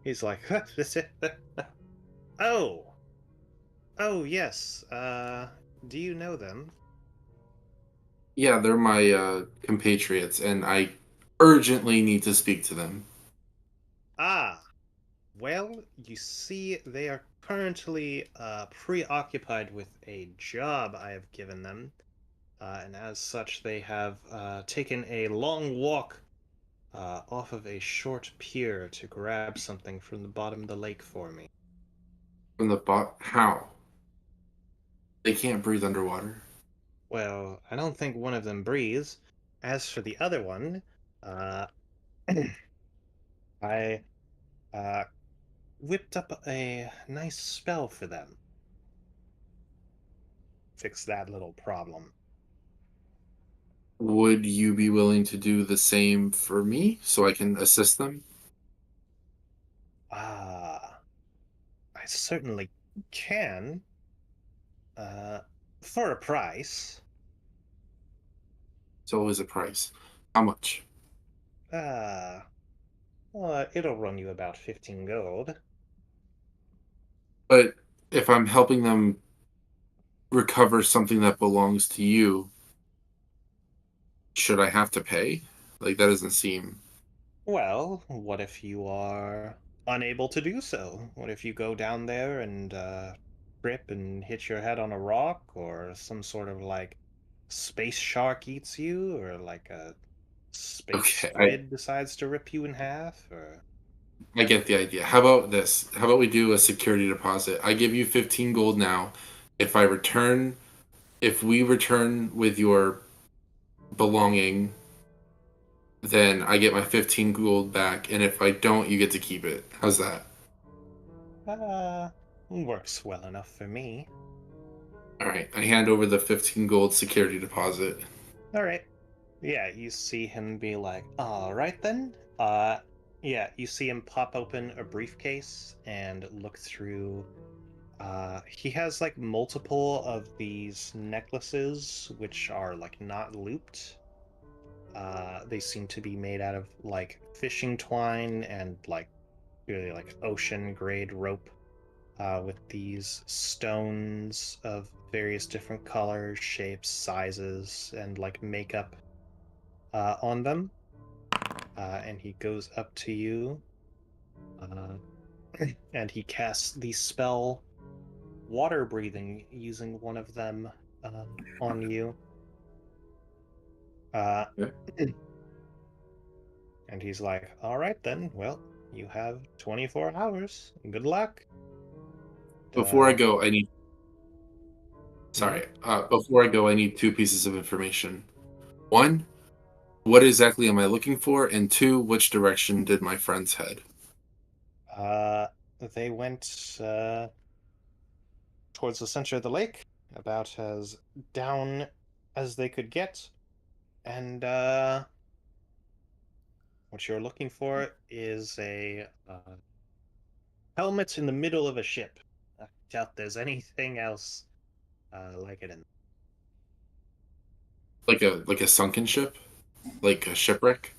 He's like, oh, oh yes. Do you know them? Yeah, they're my compatriots, and I urgently need to speak to them. Ah, well, you see, they are currently preoccupied with a job I have given them, and as such, they have taken a long walk off of a short pier to grab something from the bottom of the lake for me. From the bot, how? They can't breathe underwater. Well, I don't think one of them breathes. As for the other one, uh, I whipped up a nice spell for them. Fix that little problem. Would you be willing to do the same for me so I can assist them? Ah, I certainly can. Uh, for a price. It's always a price. How much? Well, it'll run you about 15 gold. But if I'm helping them recover something that belongs to you, should I have to pay? Like, that doesn't seem. Well, what if you are unable to do so? What if you go down there and trip and hit your head on a rock, or some sort of like space shark eats you, or like a space Okay, squid decides to rip you in half, or I get the idea. How about this? How about we do a security deposit? I give you 15 gold now. If we return with your belonging, then I get my 15 gold back, and if I don't, you get to keep it. How's that? Works well enough for me. All right, I hand over the 15 gold security deposit. All right. Yeah, you see him be like, all right then. Yeah, you see him pop open a briefcase and look through. He has like multiple of these necklaces, which are like not looped. They seem to be made out of like fishing twine and like really like ocean grade rope, with these stones of various different colors, shapes, sizes, and like makeup on them. And he goes up to you, uh, and he casts the spell water breathing using one of them on you. Yeah. And he's like, all right then, well, you have 24 hours. Good luck. Before I go, Before I go, I need 2 pieces of information. 1, what exactly am I looking for? And 2, which direction did my friends head? Uh, they went towards the center of the lake, about as down as they could get. And what you're looking for is a helmet in the middle of a ship. I doubt there's anything else like it in. Like a sunken ship? Like a shipwreck?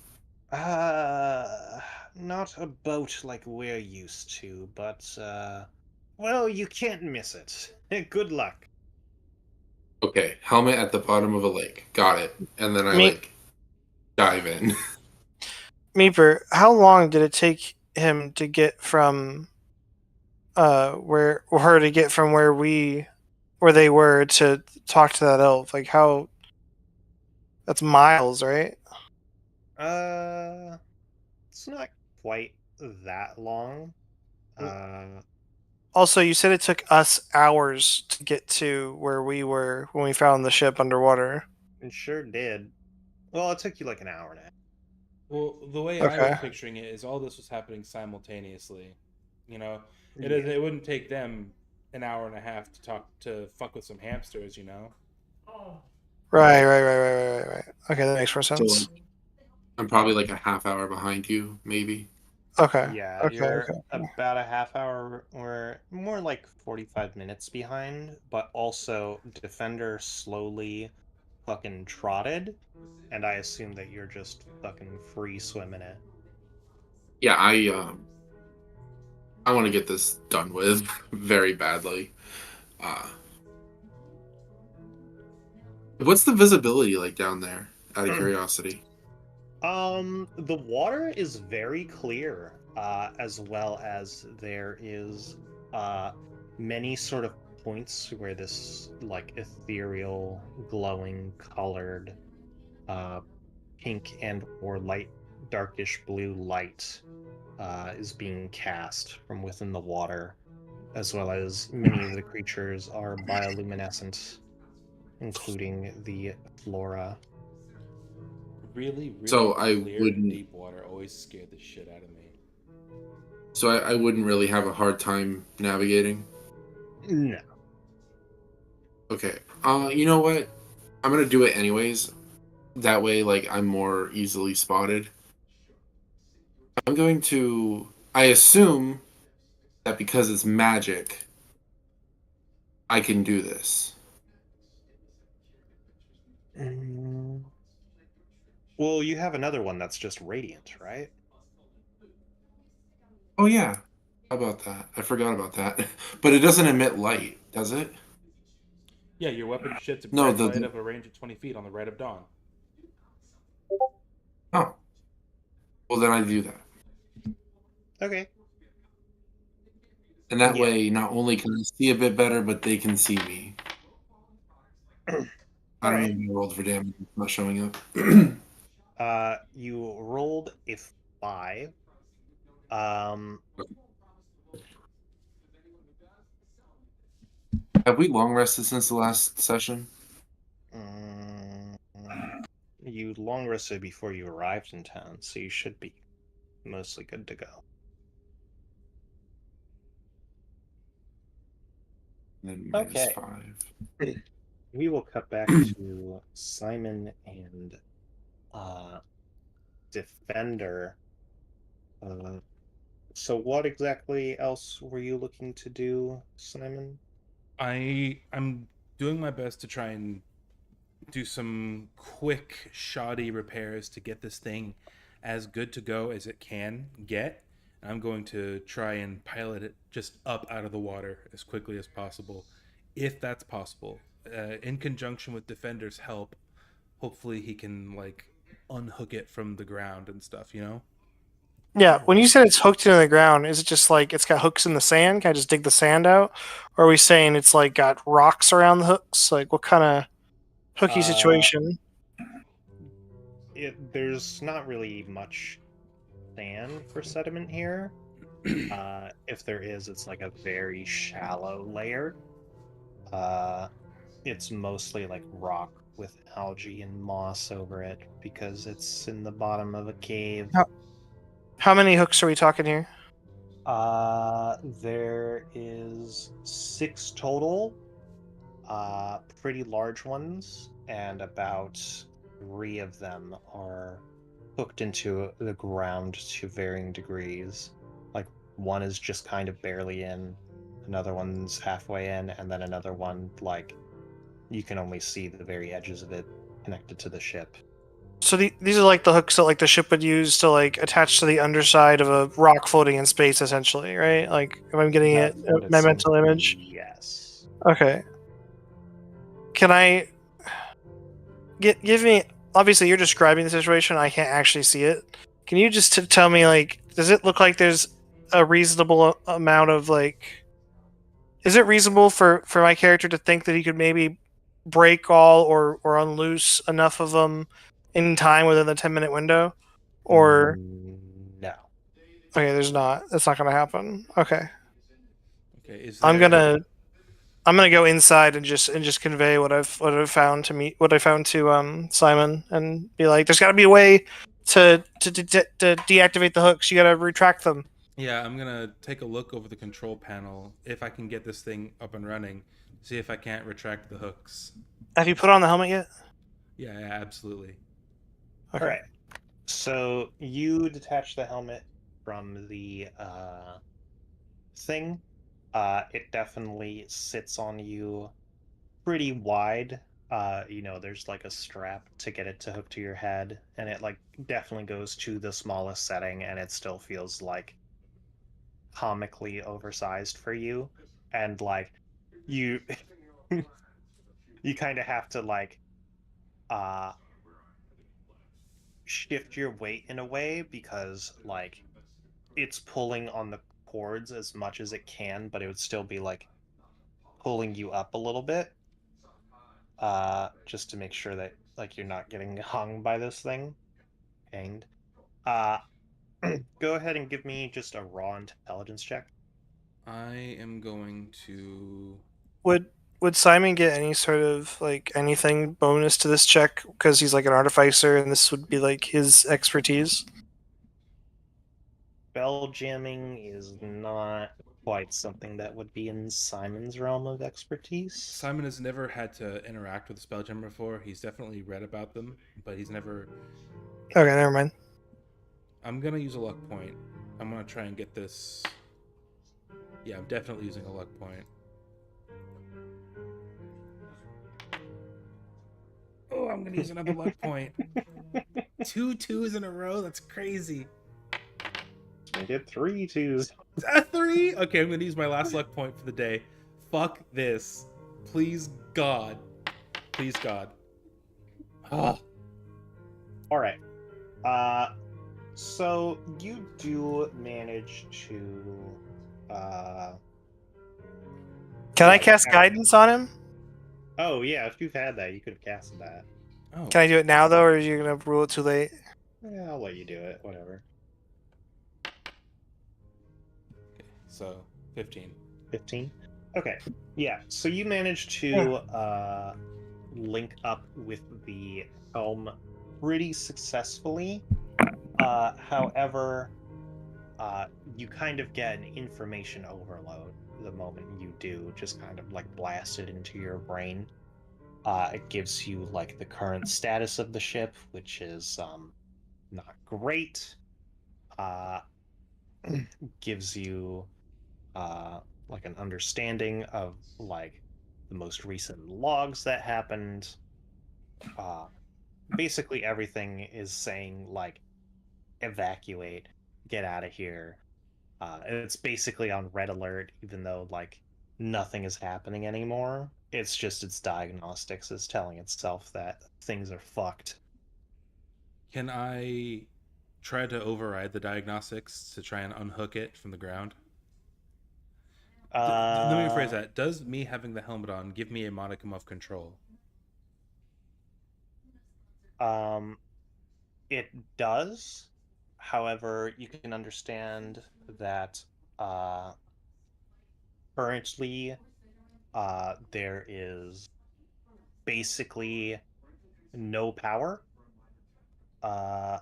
Not a boat like we're used to, but well, you can't miss it. Good luck. Okay, helmet at the bottom of a lake. Got it. And then I Me- dive in. Meeper, how long did it take him to get from where or her to get from where they were to talk to that elf? Like how that's miles, right? Uh, it's not quite that long. Uh, Also, you said it took us hours to get to where we were when we found the ship underwater. it sure did. Well, it took you like an hour and a half. Well, the way I Okay. was picturing it is all this was happening simultaneously. You know, Yeah. it wouldn't take them an hour and a half to fuck with some hamsters. You know. Right. Okay, that makes more So sense. I'm probably like a half hour behind you, maybe. Okay. Yeah, you're about a half hour or more like 45 minutes behind, but also Defender slowly fucking trotted, and I assume that you're just fucking free swimming it. Yeah, I want to get this done with very badly. What's the visibility like down there? Out of curiosity. The water is very clear, as well as there is many sort of points where this like ethereal, glowing colored pink and or light darkish blue light is being cast from within the water, as well as many of the creatures are bioluminescent, including the flora. Really So I clear wouldn't. deep water always scared the shit out of me. So I wouldn't really have a hard time navigating. No. Okay. You know what? I'm gonna do it anyways. That way, like, I'm more easily spotted. I'm going to. I assume that because it's magic, I can do this. Well, you have another one that's just radiant, right? Oh yeah. How about that? I forgot about that. But it doesn't emit light, does it? Yeah, your weapon shits a No. bright light of a range of 20 feet on the right of dawn. Oh. Well, then I do that. Okay. And that Yeah. way, not only can I see a bit better, but they can see me. I don't Alright. know if I rolled for damage. It's not showing up. You rolled a 5. Have we long rested since the last session? mm, you long rested before you arrived in town, so you should be mostly good to go. And then Okay. -5. We will cut back to Simon and Defender. So what exactly else were you looking to do, Simon? I'm doing my best to try and do some quick, shoddy repairs to get this thing as good to go as it can get. I'm going to try and pilot it just up out of the water as quickly as possible, if that's possible. In conjunction with Defender's help, hopefully he can like unhook it from the ground and stuff. You know? Yeah, when you said it's hooked into the ground, is it just like it's got hooks in the sand? Can I just dig the sand out? Or are we saying it's like got rocks around the hooks? Like what kind of hooky situation? There's not really much sand for sediment here. If there is, it's like a very shallow layer. It's mostly like rock with algae and moss over it because it's in the bottom of a cave. How many hooks are we talking here? There is 6 total, pretty large ones, and about 3 of them are hooked into the ground to varying degrees. Like one is just kind of barely in, another one's halfway in, and then another one like you can only see the very edges of it connected to the ship. So these are like the hooks that like the ship would use to like attach to the underside of a rock floating in space, essentially, right? Like if I'm getting That's what it my seems mental to be, image. yes. Okay. Can I give me? Obviously, you're describing the situation. I can't actually see it. Can you just tell me, like, does it look like there's a reasonable amount of like? Is it reasonable for my character to think that he could maybe break all or unloose enough of them in time within the 10-minute window? Or No. okay, there's not. That's not gonna happen. Okay, Okay. Is I'm there? gonna go inside and just convey what I've found to me what I found to Simon and be like, there's got to be a way to deactivate the hooks. You got to retract them. Yeah, I'm gonna take a look over the control panel if I can get this thing up and running. See if I can't retract the hooks. Have you put on the helmet yet? Yeah, absolutely. Okay. All right. So you detach the helmet from the thing. It definitely sits on you pretty wide. There's like a strap to get it to hook to your head, and it like definitely goes to the smallest setting, and it still feels like comically oversized for you. And like you you kind of have to like uh shift your weight in a way because like it's pulling on the cords as much as it can, but it would still be like pulling you up a little bit, just to make sure that like you're not getting hung by this thing, hanged. Uh, go ahead and give me just a raw intelligence check. I am going to. Would Simon get any sort of like anything bonus to this check because he's like an artificer and this would be like his expertise? Bell jamming is not quite something that would be in Simon's realm of expertise. Simon has never had to interact with a spelljammer before. He's definitely read about them, but he's never. Okay, never mind. I'm gonna use a luck point. I'm gonna try and get this. Yeah, I'm definitely using a luck point. Oh, I'm gonna use another luck point. 2 2s in a row. That's crazy. I get 3 2s. A 3. Okay, I'm gonna use my last luck point for the day. Fuck this. Please God. Please God. Oh. All right. So you do manage to. Can I Yeah, cast you have- guidance on him? Oh yeah, if you've had that, you could have casted that. Oh. Can I do it now though, or are you gonna rule it too late? Yeah, I'll let you do it. Whatever. so 15. 15. Okay. Yeah. So you managed to link up with the helm pretty successfully. However, you kind of get an information overload the moment you do, just kind of like blasted into your brain. It gives you like the current status of the ship, which is not great. Uh, gives you like an understanding of like the most recent logs that happened. Uh, Basically, everything is saying like evacuate, get out of here. It's basically on red alert, even though like nothing is happening anymore. It's just its diagnostics is telling itself that things are fucked. Can I try to override the diagnostics to try and unhook it from the ground? Let me rephrase that. Does me having the helmet on give me a modicum of control? Um, it does. However, you can understand that uh, currently there is basically no power, uh,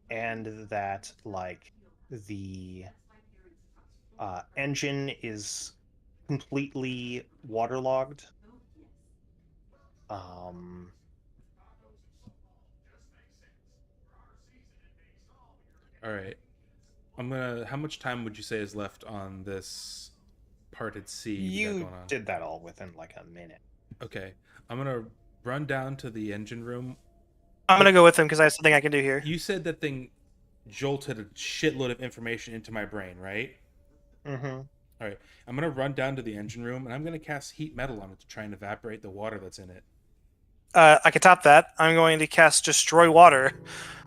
and that like the engine is completely waterlogged. Um, All right. I'm gonna. How much time would you say is left on this parted sea we got you going on? did that all within like a minute. Okay. I'm gonna run down to the engine room. I'm gonna go with him because I have something I can do here. You said that thing jolted a shitload of information into my brain, right? Mm-hmm. All right. I'm gonna run down to the engine room and I'm gonna cast heat metal on it to try and evaporate the water that's in it. I can top that. I'm going to cast Destroy Water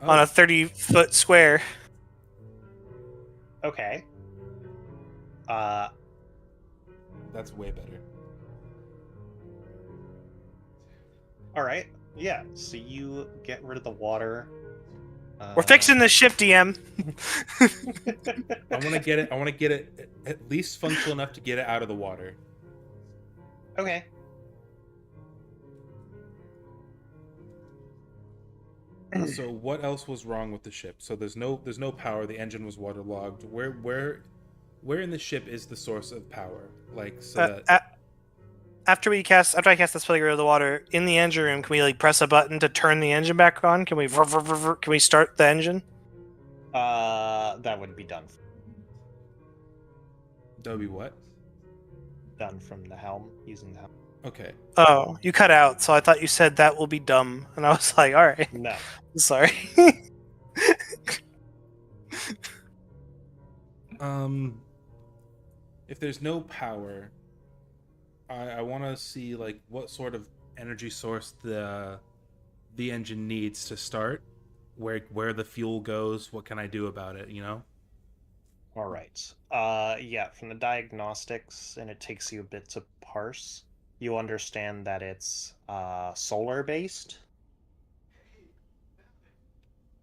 on a 30-foot square. Okay. That's way better. All right. Yeah. So you get rid of the water. We're fixing this ship, DM. I want to get it. I want to get it at least functional enough to get it out of the water. Okay. So what else was wrong with the ship? So there's no power. The engine was waterlogged. Where in the ship is the source of power? Like so that After I cast the spell, get rid of the water in the engine room. Can we like press a button to turn the engine back on? Can we can we start the engine? That would be done would be what? from the helm using the helm. Okay. Oh, you cut out, so I thought you said that will be dumb, and I was like, all right, No. sorry. If there's no power, I want to see like what sort of energy source the engine needs to start, where the fuel goes, what can I do about it, you know? All right. Yeah, from the diagnostics, and it takes you a bit to parse, you understand that it's solar based.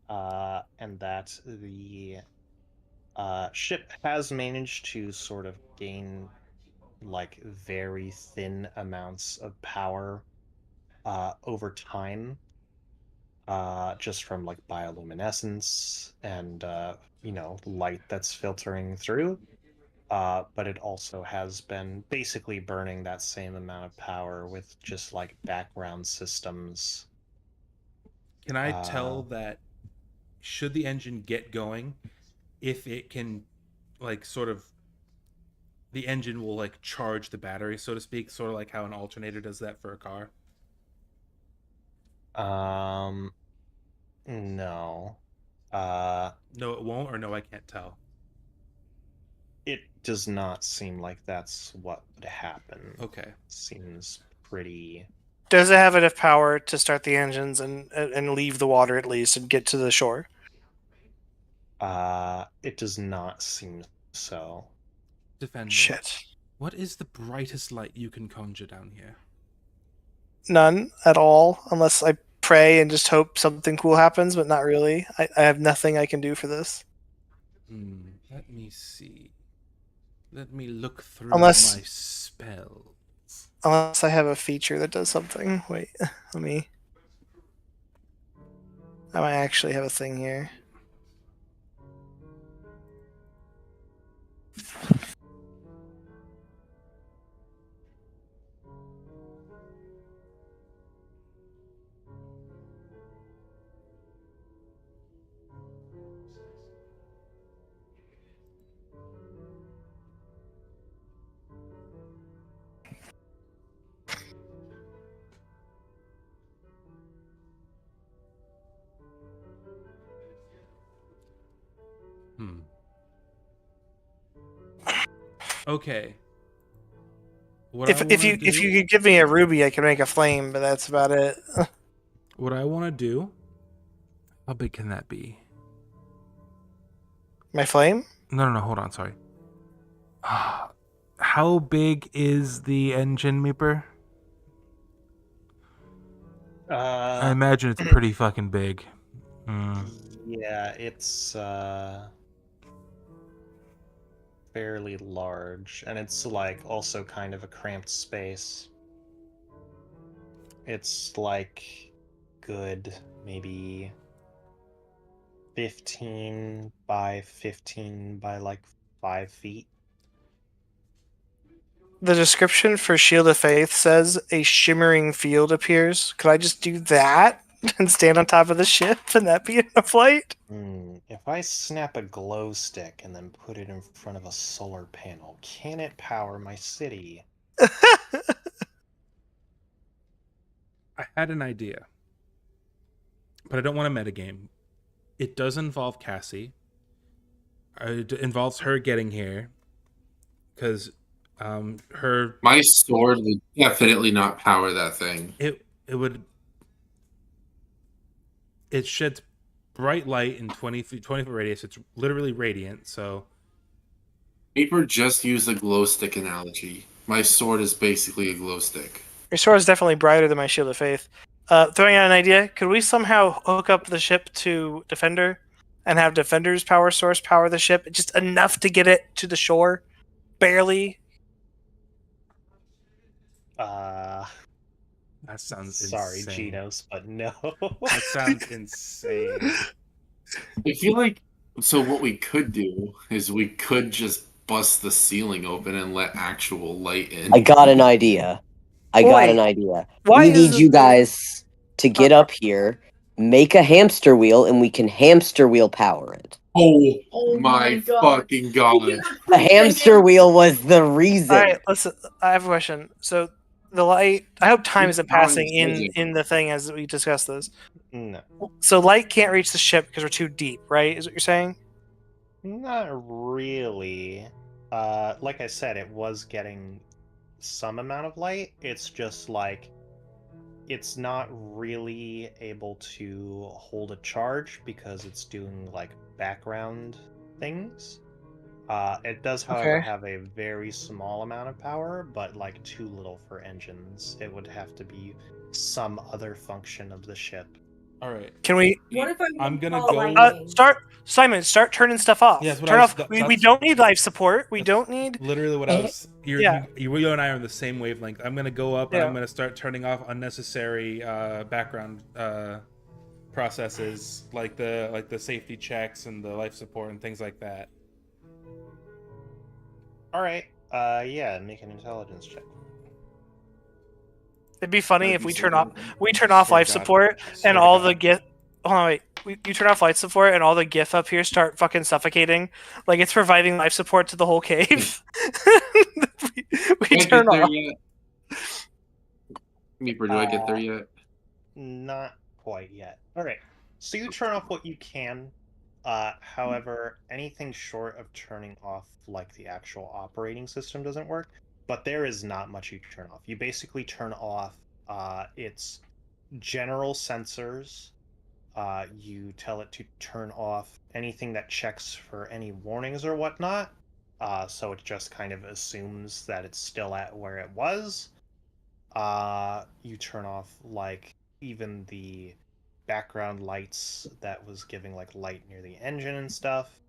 And that the ship has managed to sort of gain like very thin amounts of power over time, just from like bioluminescence and light that's filtering through. But it also has been basically burning that same amount of power with just like background systems. Can I tell that should the engine get going, if it can like sort of the engine will like charge the battery, so to speak, sort of like how an alternator does that for a car? No. No, it won't, or no, I can't tell. It does not seem like that's what would happen. Okay. Seems pretty. Does it have enough power to start the engines and leave the water at least and get to the shore? It does not seem so. Defender. Shit. What is the brightest light you can conjure down here? None at all, unless I pray and just hope something cool happens, but not really. I have nothing I can do for this. Let me see. Let me look through Unless- my spells. Unless I have a feature that does something. Wait, let me. I might actually have a thing here. Okay. What If you could give me a ruby, I can make a flame, but that's about it. What I want to do. How big can that be? My flame? No. Hold on. Sorry. How big is the engine, Meeper? I imagine it's pretty fucking big. Yeah, it's fairly large, and it's like also kind of a cramped space. It's like good, maybe 15 by 15 by like 5 feet. The description for Shield of Faith says a shimmering field appears. Could I just do that and stand on top of the ship and that be enough light? If I snap a glow stick and then put it in front of a solar panel, can it power my city? I had an idea, but I don't want a metagame. It does involve Cassie. It involves her getting here, because her My sword would definitely not power that thing. it sheds bright light in 20 foot radius. It's literally radiant. So Paper just used a glow stick analogy. My sword is basically a glow stick. Your sword is definitely brighter than my Shield of Faith. Throwing out an idea, could we somehow hook up the ship to Defender and have Defender's power source power the ship? Just enough to get it to the shore? Barely? Uh, that sounds sorry, insane. Genos, but no. That sounds insane. I feel like so what we could do is we could just bust the ceiling open and let actual light in. I got an idea. Why We is need it- you guys to get up here, make a hamster wheel, and we can hamster wheel power it. Oh my God. fucking god. The hamster wheel was the reason. Alright, listen, I have a question. So the light, I hope time isn't How passing insane. in the thing as we discuss this. No. So light can't reach the ship because we're too deep, right? Is what you're saying? Not really. Like I said, it was getting some amount of light. It's just like it's not really able to hold a charge because it's doing like background things. It does, however, Okay. have a very small amount of power, but like too little for engines. It would have to be some other function of the ship. All right. Can we What if I I'm want gonna all go- lightning? start turning stuff off. Yeah, that's what Turn I was- off. that- We that's- don't need life support. We That's don't need. literally what I was. Yeah. You and I are on the same wavelength. I'm gonna go up and Yeah. I'm gonna start turning off unnecessary background processes like the safety checks and the life support and things like that. All right. Yeah, make an intelligence check. It'd be funny That'd if be we so turn off Swear to life God. support Swear and to all God. the GIF. Hold on, wait. You turn off light support and all the GIF up here start fucking suffocating, like it's providing life support to the whole cave. we Do I turn get there off. yet? Meeper, do I get there yet? Not quite yet. All right. So you turn off what you can. However, anything short of turning off like the actual operating system doesn't work. But there is not much you turn off. You basically turn off its general sensors. You tell it to turn off anything that checks for any warnings or whatnot. So it just kind of assumes that it's still at where it was. You turn off like even the background lights that was giving like light near the engine and stuff.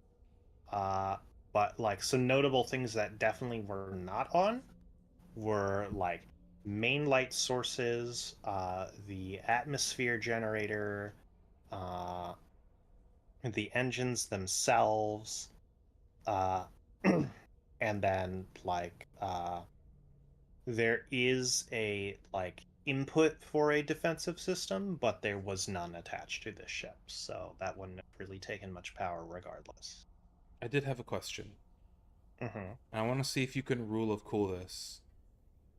But like some notable things that definitely were not on were like main light sources, the atmosphere generator, uh, the engines themselves, uh, and then there is a like input for a defensive system, but there was none attached to this ship, so that wouldn't have really taken much power regardless. I did have a question. Mm-hmm. I want to see if you can rule of cool this.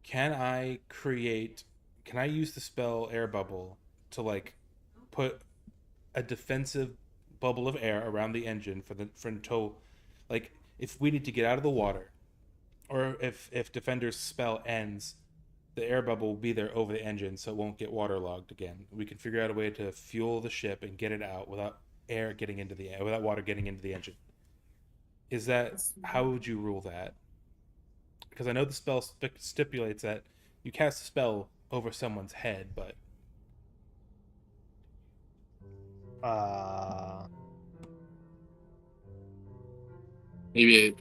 Can I create? Can I use the spell air bubble to like put a defensive bubble of air around the engine for until, like, if we need to get out of the water, or if defender's spell ends, the air bubble will be there over the engine so it won't get waterlogged again. We can figure out a way to fuel the ship and get it out without air getting into the air, without water getting into the engine. Is that, how would you rule that? Because I know the spell stipulates that you cast a spell over someone's head, but Uh, Maybe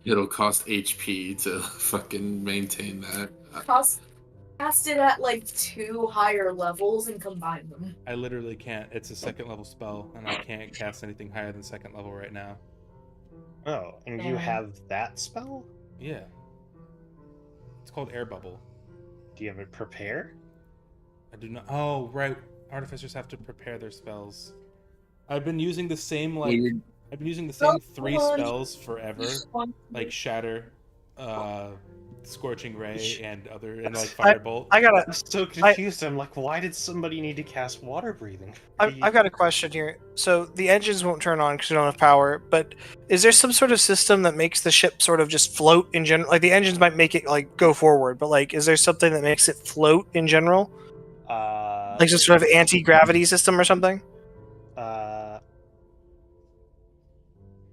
it'll cost HP to fucking maintain that. Cast it at like 2 higher levels and combine them. I literally can't. It's a second level spell, and I can't cast anything higher than second level right now. oh, and you have that spell? Yeah. It's called Air Bubble. Do you have it prepare? I do not. Oh, right. Artificers have to prepare their spells. I've been using the same, like, Weird. I've been using the same 3 spells forever. Like Shatter, Scorching Ray, and like Firebolt. I got I'm so confused. I'm like, why did somebody need to cast water breathing? I've got a question here. So the engines won't turn on because you don't have power, but is there some sort of system that makes the ship sort of just float in general? Like the engines might make it like go forward, but like, is there something that makes it float in general? Like some sort of anti-gravity system or something?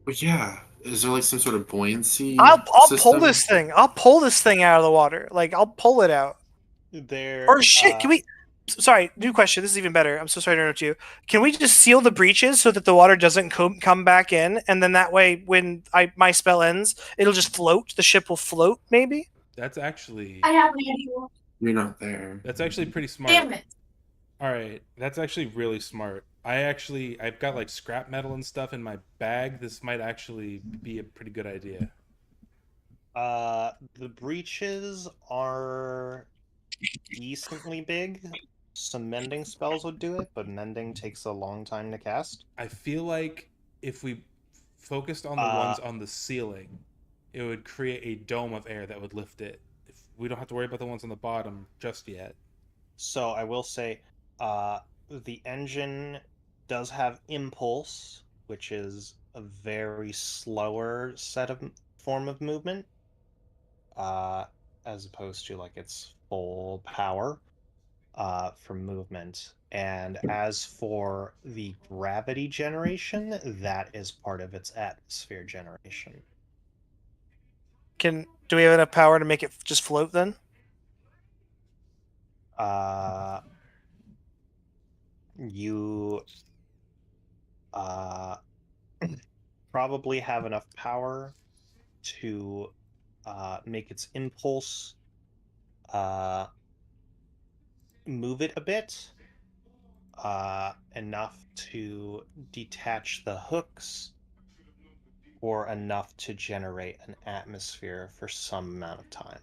But yeah, is there like some sort of buoyancy? I'll pull system? this thing. I'll pull this thing out of the water. Like I'll pull it out. there. Or shit, can we? Sorry, new question. This is even better. I'm so sorry to interrupt you. Can we just seal the breaches so that the water doesn't come back in, and then that way, when my spell ends, it'll just float. The ship will float, maybe. That's actually I have an idea. You're not there. that's actually pretty smart. Damn it. All right, that's actually really smart. I've got like scrap metal and stuff in my bag. This might actually be a pretty good idea. The breaches are decently big. Some mending spells would do it, but mending takes a long time to cast. I feel like if we focused on the ones on the ceiling, it would create a dome of air that would lift it. If we don't have to worry about the ones on the bottom just yet. So I will say, the engine does have impulse, which is a very slower form of movement, as opposed to like its full power for movement. And as for the gravity generation, that is part of its atmosphere generation. Do we have enough power to make it just float then? You probably have enough power to make its impulse move it a bit, enough to detach the hooks, or enough to generate an atmosphere for some amount of time,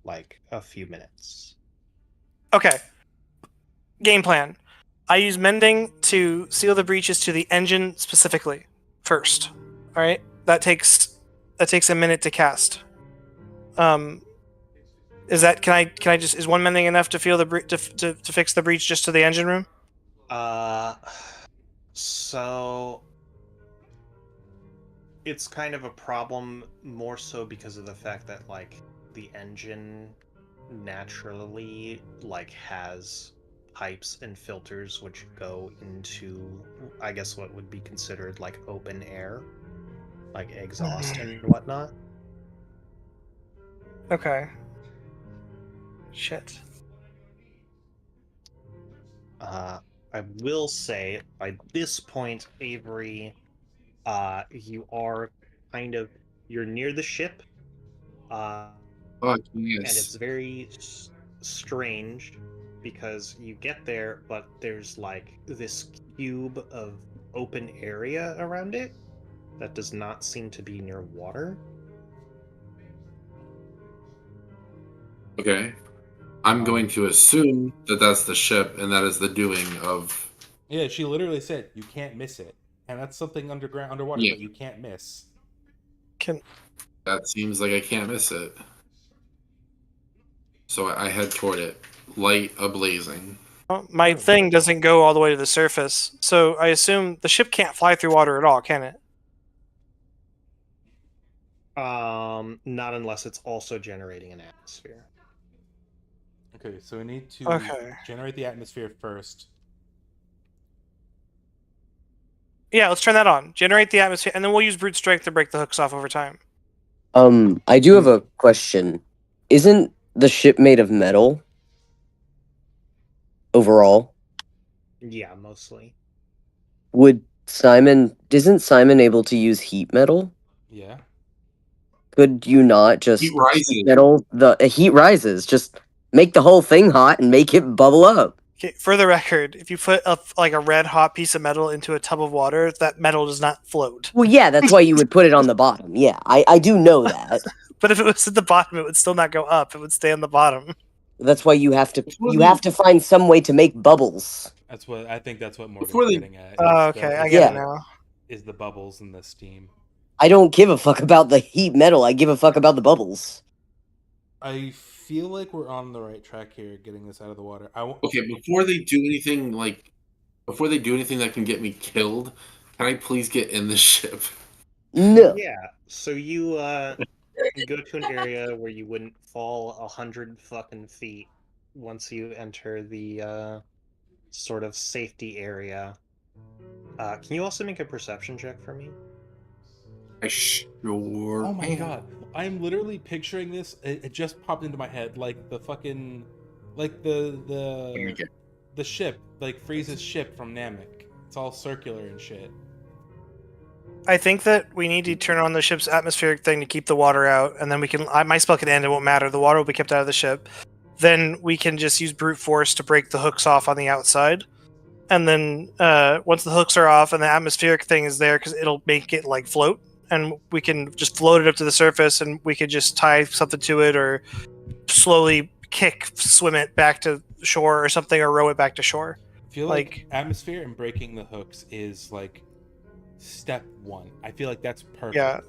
like a few minutes. Okay. Game plan. I use mending to seal the breaches to the engine specifically first. All right. That takes a minute to cast. Is that can I just is one mending enough to feel the to fix the breach just to the engine room? So it's kind of a problem more so because of the fact that like the engine naturally like has pipes and filters which go into, I guess, what would be considered like open air, like exhaust and whatnot. Okay. Shit. I will say by this point, Avery, you are kind of you're near the ship, uh, Oh, and it's yes. very strange because you get there, but there's like this cube of open area around it that does not seem to be near water. Okay. I'm going to assume that that's the ship and that is the doing of. Yeah, she literally said you can't miss it, and that's something underwater Yeah. that you can't miss. Can That seems like I can't miss it. So I head toward it, light ablazing. my thing doesn't go all the way to the surface, so I assume the ship can't fly through water at all, can it? Not unless it's also generating an atmosphere. Okay, so we need to Okay. generate the atmosphere first. Yeah, let's turn that on. Generate the atmosphere, and then we'll use brute strength to break the hooks off over time. I do have a question. Isn't the ship made of metal? Overall? Yeah, mostly. Isn't Simon able to use heat metal? Yeah. Could you not just Heat rises. heat metal the heat rises? Just make the whole thing hot and make it bubble up. Okay, for the record, if you put like a red hot piece of metal into a tub of water, that metal does not float. Well, yeah, that's why you would put it on the bottom. Yeah, I do know that. But if it was at the bottom, it would still not go up. It would stay on the bottom. That's why you have to find some way to make bubbles. I think that's what Morgan's Before they- getting at. Oh, is the- okay, I is get Yeah. it now. Is the bubbles and the steam. I don't give a fuck about the heat metal. I give a fuck about the bubbles. I feel like we're on the right track here, getting this out of the water. Okay, before they do anything that can get me killed, can I please get in the ship? No. Yeah, so you go to an area where you wouldn't fall 100 fucking feet once you enter the sort of safety area. Can you also make a perception check for me? I sure Oh my can. god. I'm literally picturing this. It just popped into my head like the fucking like the ship, like Frieza's ship from Namek. It's all circular and shit. I think that we need to turn on the ship's atmospheric thing to keep the water out, and then we can. My spell can end. It won't matter. The water will be kept out of the ship. Then we can just use brute force to break the hooks off on the outside, and then once the hooks are off and the atmospheric thing is there, because it'll make it like float, and we can just float it up to the surface, and we could just tie something to it, or slowly swim it back to shore or something, or row it back to shore. I feel like atmosphere and breaking the hooks is like step one. I feel like that's perfect. Yeah.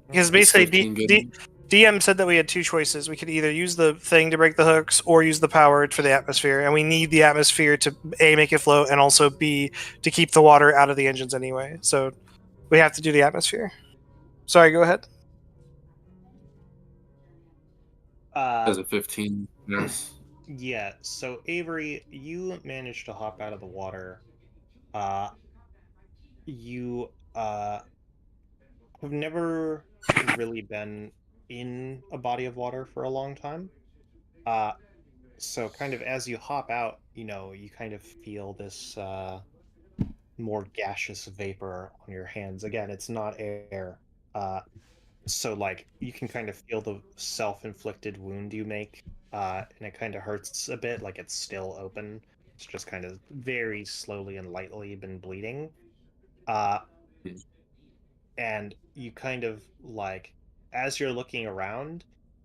Because basically, DM said that we had two choices. We could either use the thing to break the hooks or use the power for the atmosphere. And we need the atmosphere to A, make it float, and also B, to keep the water out of the engines anyway. So we have to do the atmosphere. Sorry, go ahead. As a 15, yes. Yeah, so Avery, you managed to hop out of the water. You have never really been in a body of water for a long time. So kind of as you hop out, you kind of feel this more gaseous vapor on your hands. Again, it's not air. So like you can kind of feel the self-inflicted wound you make, and it kind of hurts a bit, like it's still open. It's just kind of very slowly and lightly been bleeding. And you kind of like, as you're looking around,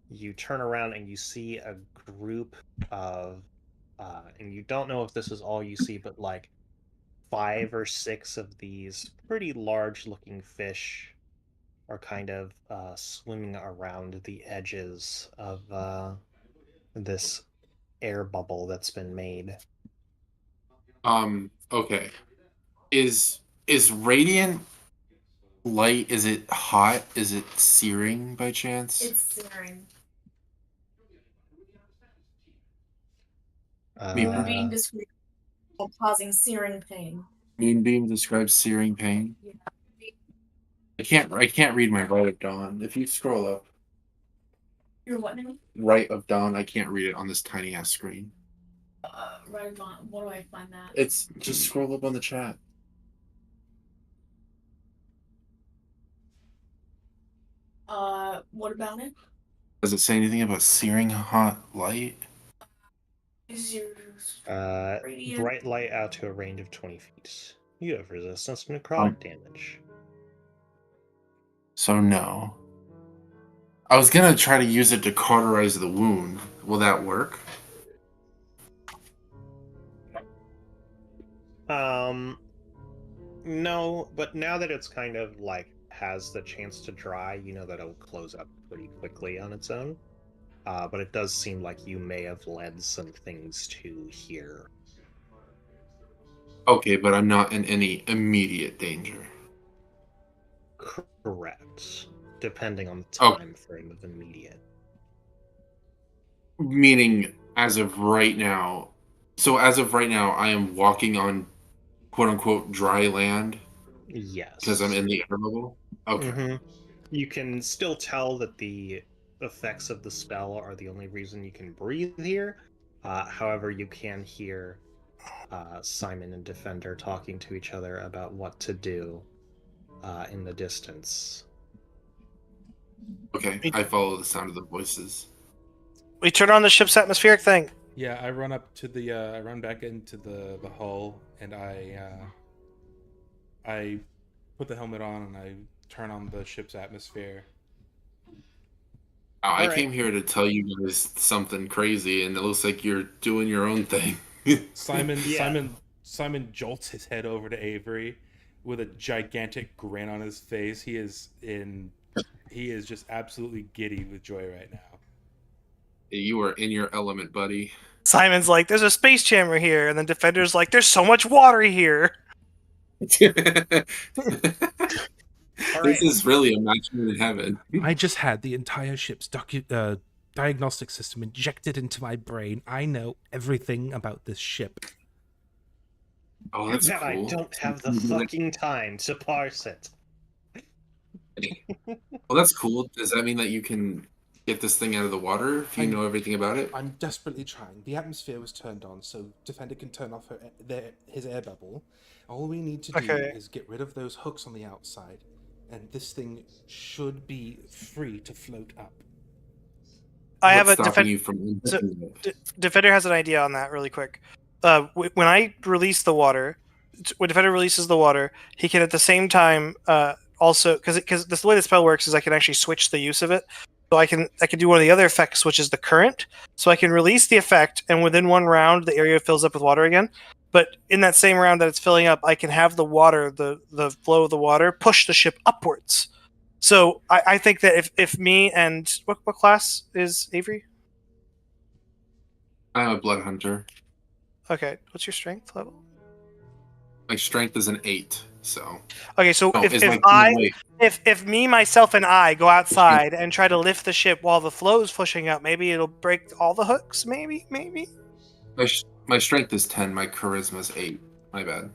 you turn around and you see a group of, and you don't know if this is all you see, but like 5 or 6 of these pretty large looking fish are kind of swimming around the edges of this air bubble that's been made. Okay. Is radiant light, is it hot? Is it searing by chance? It's searing. Moonbeam describes causing searing pain. Moonbeam describes searing pain. Yeah. I can't read my Right of Dawn. If you scroll up. Your what now? Right of Dawn, I can't read it on this tiny ass screen. Right on. Where do I find that? It's just scroll up on the chat. What about it? Does it say anything about searing hot light? Is your radiant? Bright light out to a range of 20 feet. You have resistance to necrotic damage. So no. I was gonna try to use it to cauterize the wound. Will that work? No, but now that it's kind of like has the chance to dry, you know that it'll close up pretty quickly on its own. But it does seem like you may have led some things to here. Okay, but I'm not in any immediate danger. Correct. Depending on the Okay. time frame of immediate. Meaning, as of right now, so as of right now, I am walking on quote unquote dry land Yes. because I'm in the air bubble. Okay. Mhm. You can still tell that the effects of the spell are the only reason you can breathe here. However, you can hear Simon and Defender talking to each other about what to do in the distance. Okay. I follow the sound of the voices. We turn on the ship's atmospheric thing. Yeah, I run up to the. I run back into the hull, and I put the helmet on, and I turn on the ship's atmosphere. I Alright. came here to tell you guys something crazy, and it looks like you're doing your own thing. Simon Yeah. Simon jolts his head over to Avery with a gigantic grin on his face. He is just absolutely giddy with joy right now. You are in your element, buddy. Simon's like, "There's a space jammer here," and then Defender's like, "There's so much water here." This is really a match made in heaven. I just had the entire ship's diagnostic system injected into my brain. I know everything about this ship. Oh, that's That cool. I don't have the fucking time to parse it. Well, that's cool. Does that mean that you can get this thing out of the water if you know everything about it? I'm desperately trying. The atmosphere was turned on, so Defender can turn off his air bubble. All we need to do Okay. is get rid of those hooks on the outside, and this thing should be free to float up. I have What's a stopping Defender. you from So- injecting it? Defender has an idea on that really quick. When I release the water, when Defender releases the water, he can at the same time also because the way the spell works is I can actually switch the use of it. So I can do one of the other effects, which is the current. So I can release the effect, and within one round, the area fills up with water again. But in that same round that it's filling up, I can have the water, the flow of the water, push the ship upwards. So I think that if me and what class is Avery? I'm a blood hunter. Okay, what's your strength level? My strength is an 8, so. Okay, so Oh, if is my wait, if me, myself, and I go outside and try to lift the ship while the flow's pushing up, maybe it'll break all the hooks. Maybe. my strength is 10. My charisma is 8. My bad.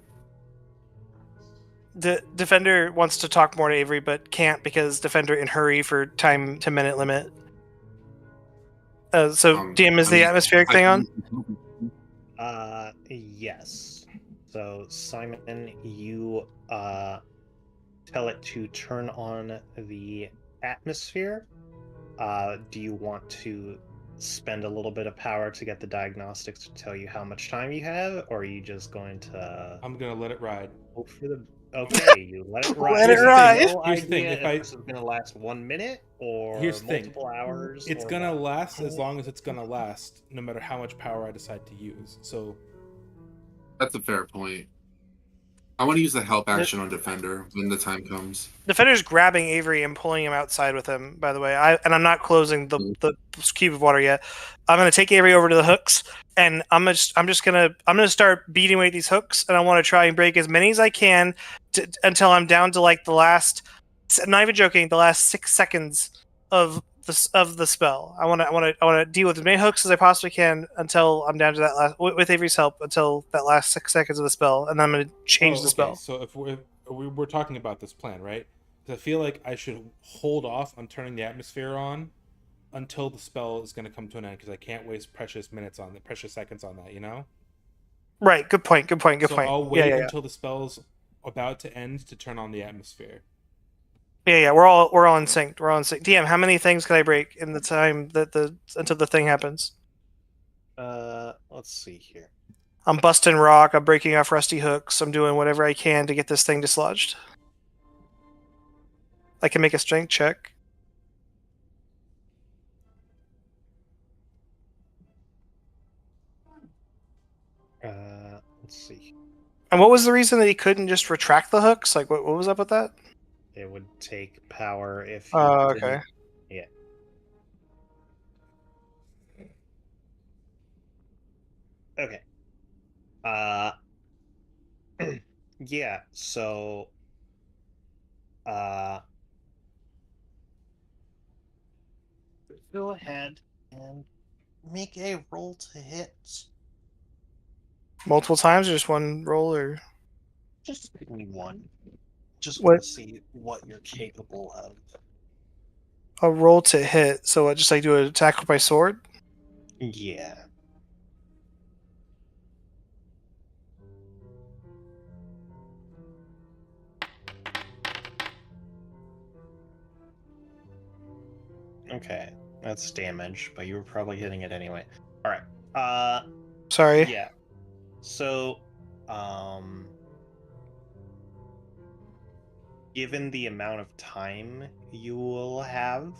The Defender wants to talk more to Avery, but can't because Defender in hurry for time to minute limit. So DM, is the atmospheric thing on? Yes. So Simon, you tell it to turn on the atmosphere. Do you want to spend a little bit of power to get the diagnostics to tell you how much time you have, or are you just going to I'm gonna let it ride. hope for the? Okay, you let it ride. Let it You have ride. No Here's the thing, idea if this is going to last 1 minute or Here's the thing. multiple hours. It's or gonna what. last as long as it's gonna last, no matter how much power I decide to use. So That's a fair point. I want to use the help action on Defender when the time comes. Defender's grabbing Avery and pulling him outside with him. By the way, I'm not closing the cube of water yet. I'm gonna take Avery over to the hooks, and I'm gonna start beating away at these hooks, and I want to try and break as many as I can until I'm down to like the last. I'm not even joking. The last 6 seconds of the spell. I want to deal with as many hooks as I possibly can until I'm down to that last with Avery's help until that last 6 seconds of the spell, and then I'm gonna change the spell. So if we're talking about this plan, right? Because I feel like I should hold off on turning the atmosphere on until the spell is going to come to an end, because I can't waste precious seconds on that. You know? Right. Good point. So I'll wait until the spell's about to end to turn on the atmosphere. Yeah, we're all in sync. We're all in sync. DM, how many things can I break in the time that until the thing happens? Let's see here. I'm busting rock. I'm breaking off rusty hooks. I'm doing whatever I can to get this thing dislodged. I can make a strength check. Let's see. And what was the reason that he couldn't just retract the hooks? Like, what was up with that? It would take power if you Oh, didn't. okay. Yeah. Okay. Yeah, so uh go ahead and make a roll to hit. Multiple times or just one roll or Just give me one. Just what? want to see what you're capable of. A roll to hit. So what? Just like do an attack with my sword? Yeah. Okay, that's damage, but you were probably hitting it anyway. All right. Sorry. Yeah. So, um, given the amount of time you will have,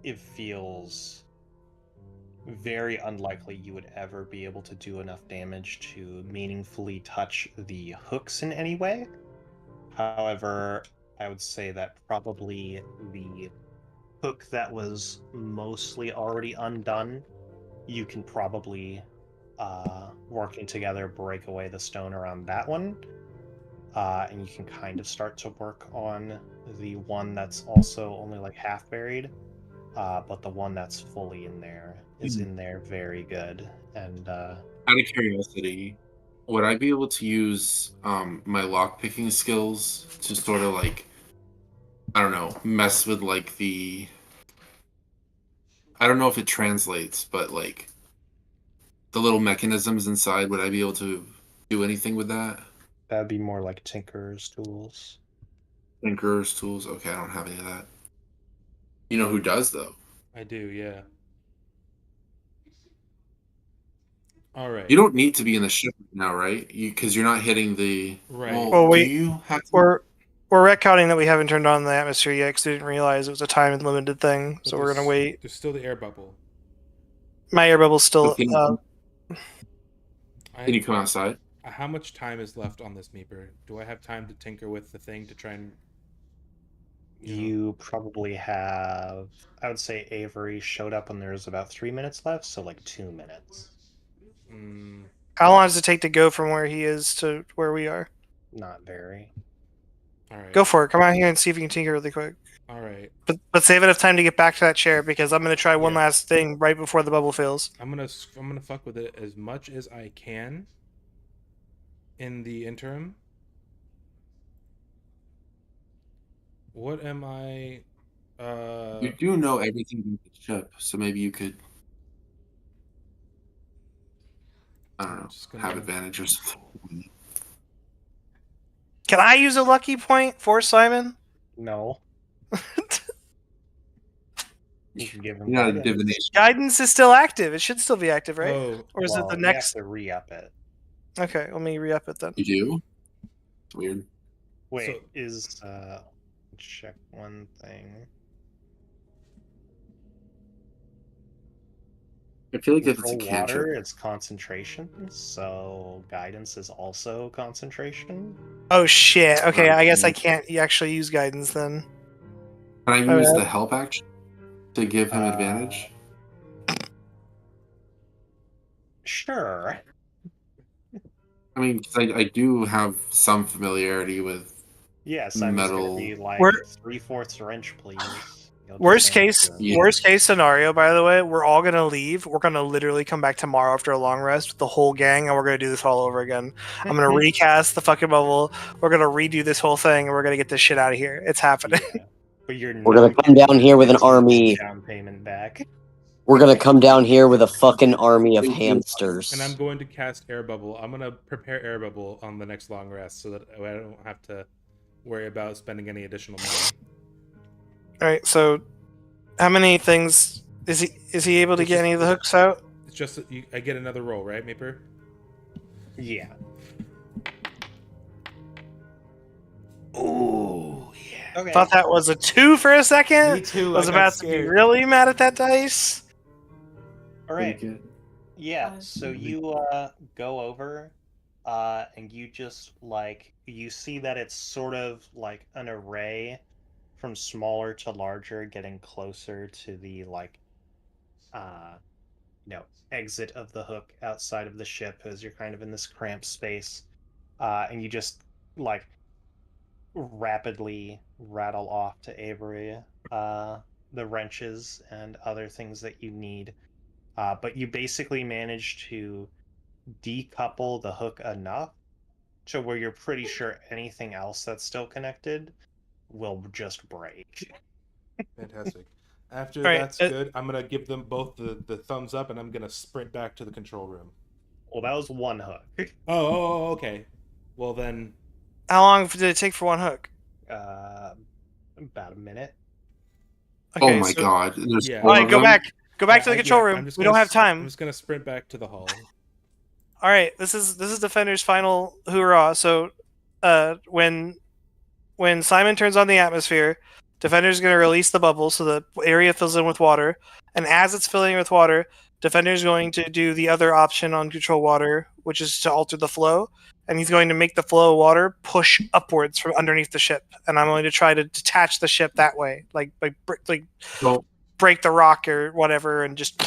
it feels very unlikely you would ever be able to do enough damage to meaningfully touch the hooks in any way. However, I would say that probably the hook that was mostly already undone, you can probably, working together, break away the stone around that one. And you can kind of start to work on the one that's also only like half buried. But the one that's fully in there is in there very good. And Out of curiosity, would I be able to use my lock picking skills to sort of like, I don't know, mess with like the, I don't know if it translates, but like the little mechanisms inside, would I be able to do anything with that? that'd be more like Tinker's tools. Tinker's tools? Okay, I don't have any of that. You know who does though? I do, yeah. All right. You don't need to be in the ship now, right? Because you're not hitting the. Right. Well, do wait, you have to? We're retconning that we haven't turned on the atmosphere yet because we didn't realize it was a time limited thing. But So we're gonna wait. There's still the air bubble. My air bubble's still. Can you come outside? How much time is left on this Meeper? Do I have time to tinker with the thing to try and? You probably have. I would say Avery showed up when there was about 3 minutes left, so like 2 minutes. How long does it take to go from where he is to where we are? Not very. All right. Go for it. Come out here and see if you can tinker really quick. All right. But save enough time to get back to that chair because I'm gonna try one Yeah. last thing right before the bubble fills. I'm gonna fuck with it as much as I can. In the interim. What am I? You do know everything about the ship, so maybe you could. I don't know. Have advantage or something. Can I use a lucky point for Simon? No. You can give him Yeah, guidance. divination. Guidance is still active. It should still be active, right? Oh, Or is it the You next? have to re-up it. Okay, let me re-up it then. You do? Weird. Wait, check one thing. I feel like if it's a Control cantrip. water, it's concentration, so guidance is also concentration. Oh shit. Okay, I guess I can't actually use guidance then. Can I use the help action to give him advantage? Sure. I mean, 'cause I do have some familiarity with Yeah, Simon's metal. gonna be like We're- 3/4 wrench, please. You'll Worst just hand it case, to him. Yeah. worst case scenario. By the way, we're all gonna leave. We're gonna literally come back tomorrow after a long rest with the whole gang, and we're gonna do this all over again. I'm gonna recast the fucking bubble. We're gonna redo this whole thing, and we're gonna get this shit out of here. It's happening. Yeah. But We're gonna not come down here with an getting your army. down payment back. We're gonna come down here with a fucking army of hamsters. And I'm going to cast air bubble. I'm gonna prepare air bubble on the next long rest so that I don't have to worry about spending any additional money. All right. So, how many things is he able to It's get just- any of the hooks out? It's just that I get another roll, right, Maper? Yeah. Oh yeah. Okay. Thought that was a 2 for a second. Me too. Was I got about to be scared. really mad at that dice. All right. Take it. Yeah, so you go over and you just like you see that it's sort of like an array from smaller to larger getting closer to the like uh exit of the hook outside of the ship as you're kind of in this cramped space. And you just like rapidly rattle off to Avery the wrenches and other things that you need. But you basically manage to decouple the hook enough to where you're pretty sure anything else that's still connected will just break. Fantastic. After All right, that's good, I'm gonna give them both the thumbs up, and I'm gonna sprint back to the control room. Well, that was one hook. Okay. Well then, How long did it take for one hook? About a minute. Okay, Oh my so- god. There's Yeah. four All right, of go them? back. Go back Yeah, to the I- control yeah, room. I'm just We gonna don't have s- I'm time. just gonna sprint back to the hall. All right, this is Defender's final hoorah. So, when Simon turns on the atmosphere, Defender's going to release the bubble so the area fills in with water, and as it's filling with water, Defender's going to do the other option on control water, which is to alter the flow, and he's going to make the flow of water push upwards from underneath the ship, and I'm going to try to detach the ship that way, like Don't, break the rock or whatever, and just.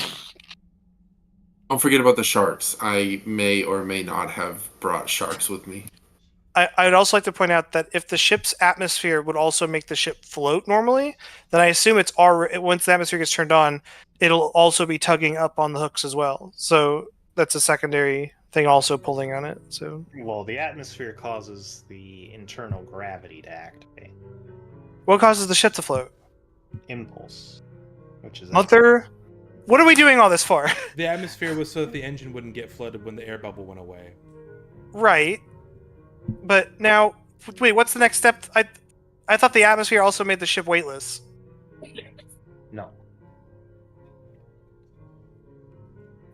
don't forget about the sharks. I may or may not have brought sharks with me. I'd also like to point out that if the ship's atmosphere would also make the ship float normally, then I assume it's already once the atmosphere gets turned on, it'll also be tugging up on the hooks as well. So that's a secondary thing also pulling on it. So Well, the atmosphere causes the internal gravity to activate. what causes the ship to float? Impulse, which is Mother, what are we doing all this for? The atmosphere was so that the engine wouldn't get flooded when the air bubble went away. Right. But now, wait, what's the next step? I thought the atmosphere also made the ship weightless. No.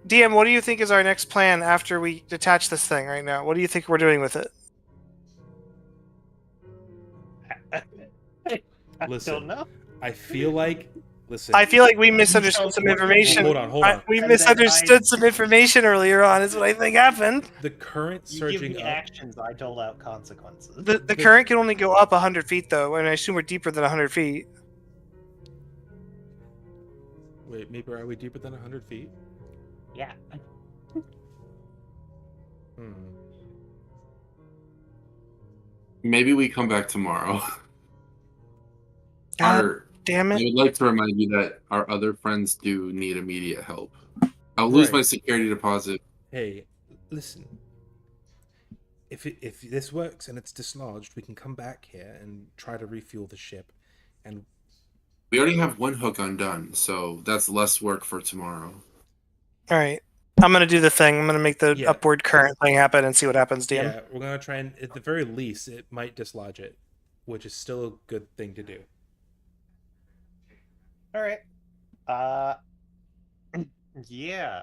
DM, what do you think is our next plan after we detach this thing right now? What do you think we're doing with it? I Listen. don't know. I feel like. Listen. I feel like we misunderstood some information. Hold on. We And then misunderstood some information earlier on, is what I think happened. The current You give surging me up. actions, I dole out consequences. The current can only go up 100 feet, though, and I assume we're deeper than 100 feet. Wait, maybe are we deeper than 100 feet? Yeah. Hmm. Maybe we come back tomorrow. God Our, damn I it. would like to remind you that our other friends do need immediate help. I'll lose Right. my security deposit. Hey, listen. If this works and it's dislodged, we can come back here and try to refuel the ship. And We already have one hook undone, so that's less work for tomorrow. All right. I'm going to do the thing. I'm going to make the Yeah. upward current thing happen and see what happens, DM. yeah, we're gonna try and at the very least it might dislodge it, which is still a good thing to do. All right. Yeah.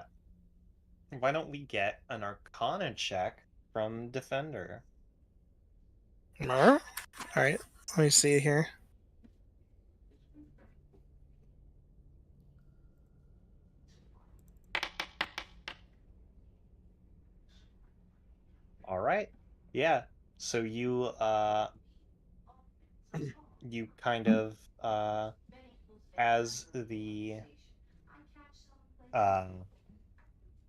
Why don't we get an Arcana check from Defender? All right. Let me see here. All right. Yeah. So you you kind of as the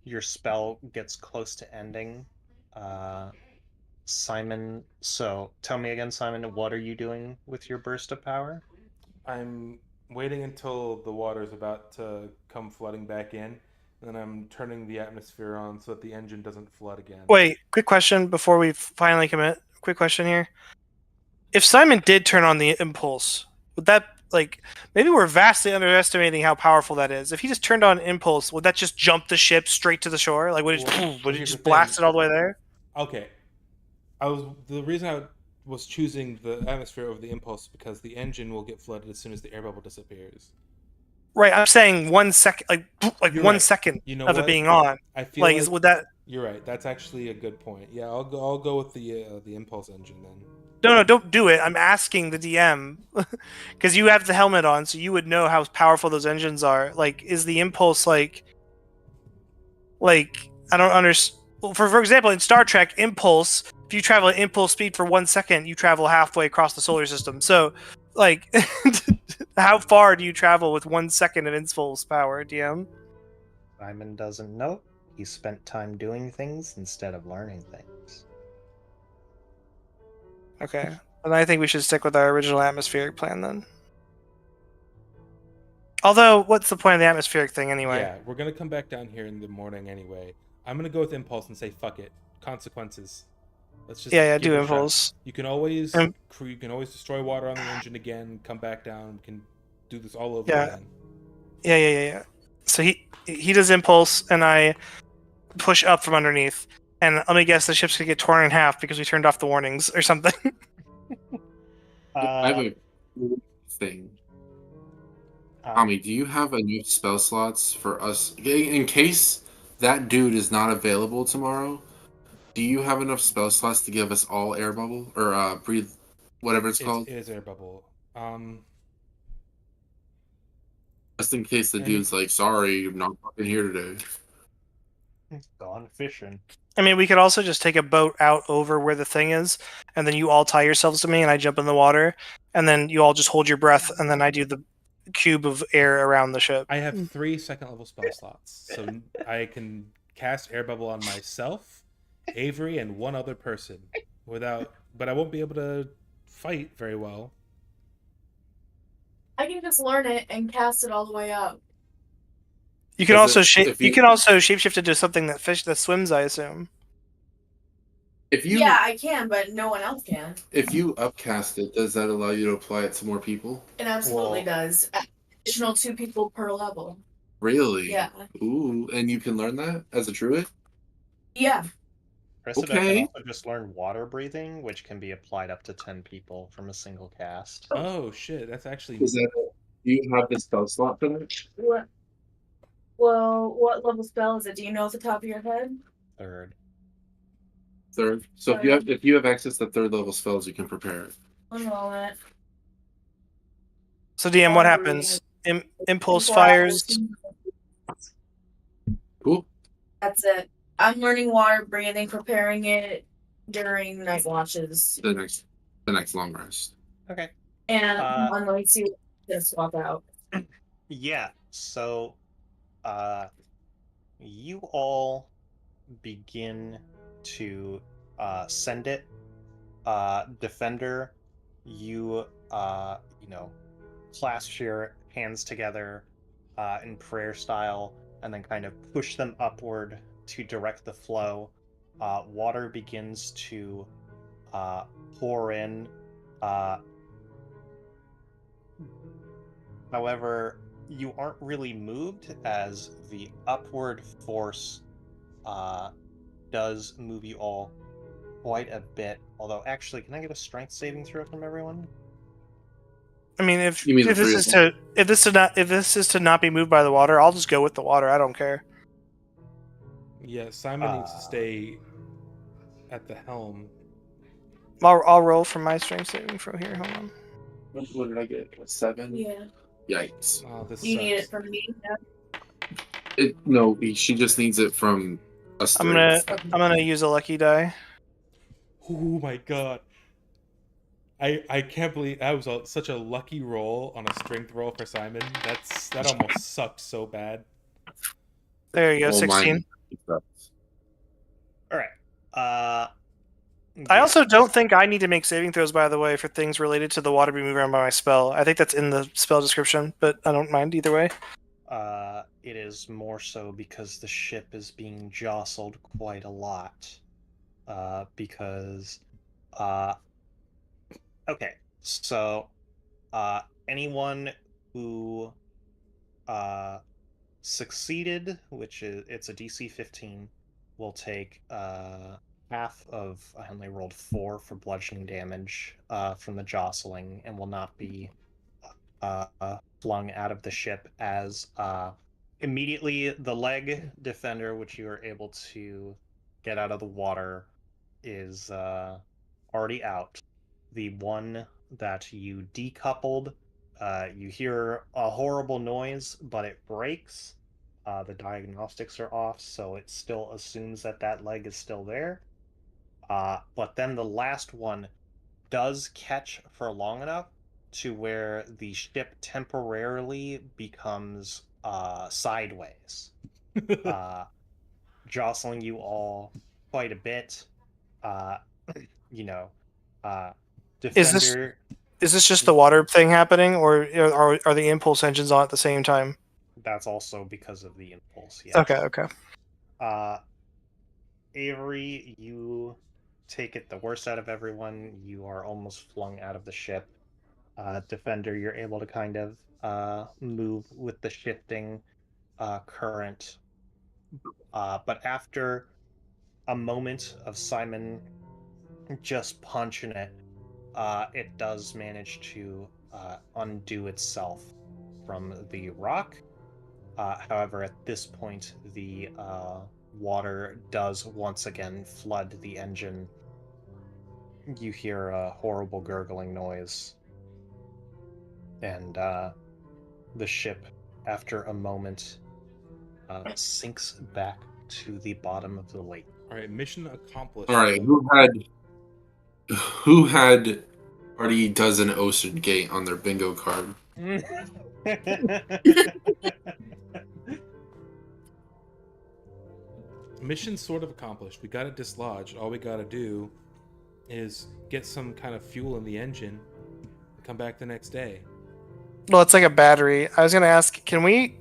your spell gets close to ending, Simon, so tell me again, Simon, what are you doing with your burst of power? I'm waiting until the water's about to come flooding back in, and then I'm turning the atmosphere on so that the engine doesn't flood again. Wait, quick question before we finally commit. Quick question here. If Simon did turn on the impulse, would that, like, maybe we're vastly underestimating how powerful that is. If he just turned on impulse, would that just jump the ship straight to the shore? Like, would it Well, just, would it here's just the blast thing. it all the way there? Okay. The reason was choosing the atmosphere over the impulse because the engine will get flooded as soon as the air bubble disappears. Right, I'm saying 1 second, like You're 1 right. second You know of what? it being on. I feel like would that? you're right. That's actually a good point. Yeah, I'll go with the impulse engine then. No, don't do it. I'm asking the DM because you have the helmet on, so you would know how powerful those engines are. Like, is the impulse like I don't understand. Well, for example, in Star Trek, impulse. If you travel at impulse speed for 1 second, you travel halfway across the solar system. So, like, how far do you travel with 1 second of impulse power, DM? Simon doesn't know. He spent time doing things instead of learning things. Okay, and I think we should stick with our original atmospheric plan then. Although, what's the point of the atmospheric thing anyway? Yeah, we're gonna come back down here in the morning anyway. I'm gonna go with impulse and say fuck it. Consequences. Let's just Yeah, give do it a shot. impulse. You can always Um, destroy water on the engine again. Come back down. We can do this all over Yeah. again. Yeah. So he does impulse, and I push up from underneath. And let me guess, the ship's gonna get torn in half because we turned off the warnings or something. I have a thing. Tommy, do you have enough spell slots for us in case that dude is not available tomorrow? Do you have enough spell slots to give us all air bubble or breathe, whatever it's called, It is air bubble. just in case the And- dude's like, "Sorry, I'm not fucking here today." Gone fishing. I mean, we could also just take a boat out over where the thing is, and then you all tie yourselves to me, and I jump in the water, and then you all just hold your breath, and then I do the cube of air around the ship. I have 3 second level spell slots, so I can cast air bubble on myself, Avery, and one other person but I won't be able to fight very well. I can just learn it and cast it all the way up. You can Does also it- if you you- can also shapeshift into something that swims, I assume. If you Yeah, I can, but no one else can. if you upcast it, does that allow you to apply it to more people? It absolutely Well- does. Additional 2 people per level. Really? Yeah. Ooh, and you can learn that as a druid? Yeah. Cressida Okay. can also just learn water breathing, which can be applied up to 10 people from a single cast. Oh shit, that's actually Is that do you have the spell slot for that? What? Well, what level spell is it? Do you know off the top of your head? Third. Third. So if you have access to third level spells, you can prepare it. One moment. So DM, what Water happens? Impulse 24 fires. hours. Cool. That's it. I'm learning water breathing, preparing it during night watches. The next long rest. Okay. And Uh, I'm going to just swap out. Yeah, so you all begin to send it. Defender, you clasp your hands together in prayer style and then kind of push them upward to direct the flow. Water begins to pour in. However, you aren't really moved as the upward force does move you all quite a bit. Although, actually, can I get a strength saving throw from everyone? I mean, if You mean the if this three is of them? if this is to not be moved by the water, I'll just go with the water. I don't care. Yeah, Simon needs to stay at the helm. I'll roll for my strength saving throw here. Hold on. What did I get? A 7? Yeah. Yikes. Oh, this You need it sucks. from me. No, she just needs it from us I'm three. gonna use a lucky die. Oh my god. I can't believe that was such a lucky roll on a strength roll for Simon. That almost sucked so bad. There you go, Oh, 16. mine. All right. I Yeah. also don't think I need to make saving throws, by the way, for things related to the water being moved around by my spell. I think that's in the spell description, but I don't mind either way. It is more so because the ship is being jostled quite a lot. Okay, so anyone who succeeded, which is it's a DC 15, will take half of I only rolled 4 for bludgeoning damage from the jostling, and will not be flung out of the ship as immediately the leg defender, which you are able to get out of the water, is already out. The one that you decoupled, you hear a horrible noise, but it breaks. The diagnostics are off, so it still assumes that that leg is still there. But then the last one does catch for long enough to where the ship temporarily becomes sideways, jostling you all quite a bit. Uh, you know, Is this defender. is this just the water thing happening, or are the impulse engines on at the same time? That's also because of the impulse. Yes. Okay. Avery, you take it the worst out of everyone. You are almost flung out of the ship. Defender, you're able to kind of move with the shifting current. But after a moment of Simon just punching it, it does manage to undo itself from the rock. However, at this point, the water does once again flood the engine. You hear a horrible gurgling noise, and the ship, after a moment, sinks back to the bottom of the lake. All right, mission accomplished. All right, who had Party Dozen Ocean Gate on their bingo card? Mission sort of accomplished. We got it dislodged. All we got to do is get some kind of fuel in the engine and come back the next day. Well, it's like a battery. I was gonna ask, can we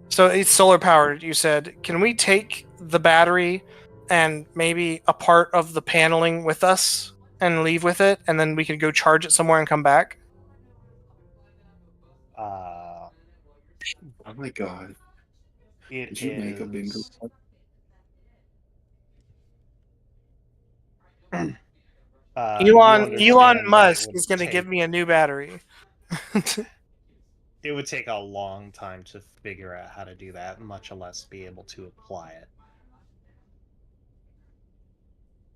so it's solar powered? You said, can we take the battery and maybe a part of the paneling with us and leave with it, and then we could go charge it somewhere and come back? uh, Oh my god. it Did you make a bingo is. card? You Elon understand that Musk it is would gonna give take- me a new battery. It would take a long time to figure out how to do that, much less be able to apply it.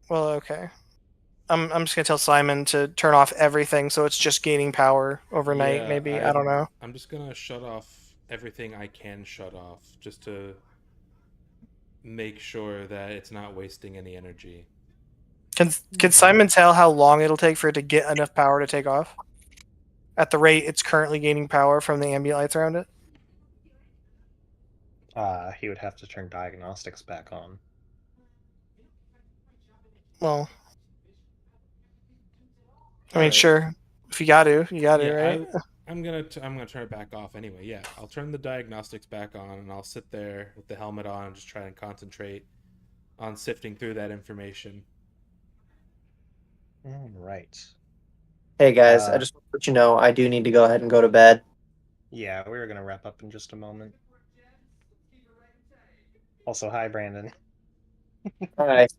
Well, okay. I'm just gonna tell Simon to turn off everything so it's just gaining power overnight. Yeah, Maybe I don't know. I'm just gonna shut off everything I can shut off, just to make sure that it's not wasting any energy. Can Simon tell how long it'll take for it to get enough power to take off? At the rate it's currently gaining power from the ambient lights around it? He would have to turn diagnostics back on. Well, I mean, Alright. sure. If you got to, Yeah, right? I'm gonna turn it back off anyway. Yeah, I'll turn the diagnostics back on, and I'll sit there with the helmet on and just try and concentrate on sifting through that information. All right. Hey guys, I just want to let you know I do need to go ahead and go to bed. Yeah, we're gonna wrap up in just a moment. Also, hi, Brandon. All right.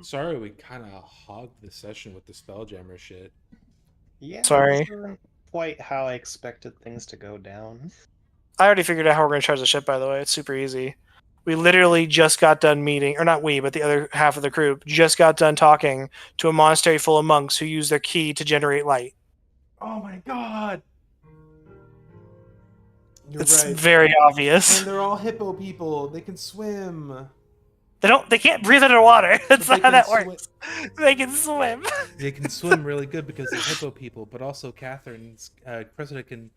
Sorry, we kind of hogged the session with the Spelljammer shit. Yeah, Sorry. this isn't quite how I expected things to go down. I already figured out how we're going to charge the ship, by the way. It's super easy. We literally just got done meeting, or not we, but the other half of the group just got done talking to a monastery full of monks who use their key to generate light. Oh my god! You're It's right. very obvious. And they're all hippo people. They can swim. They can't breathe underwater. That's But not they how can that works. They can swim. They can swim really good because they're hippo people, but also Catherine's Cressida can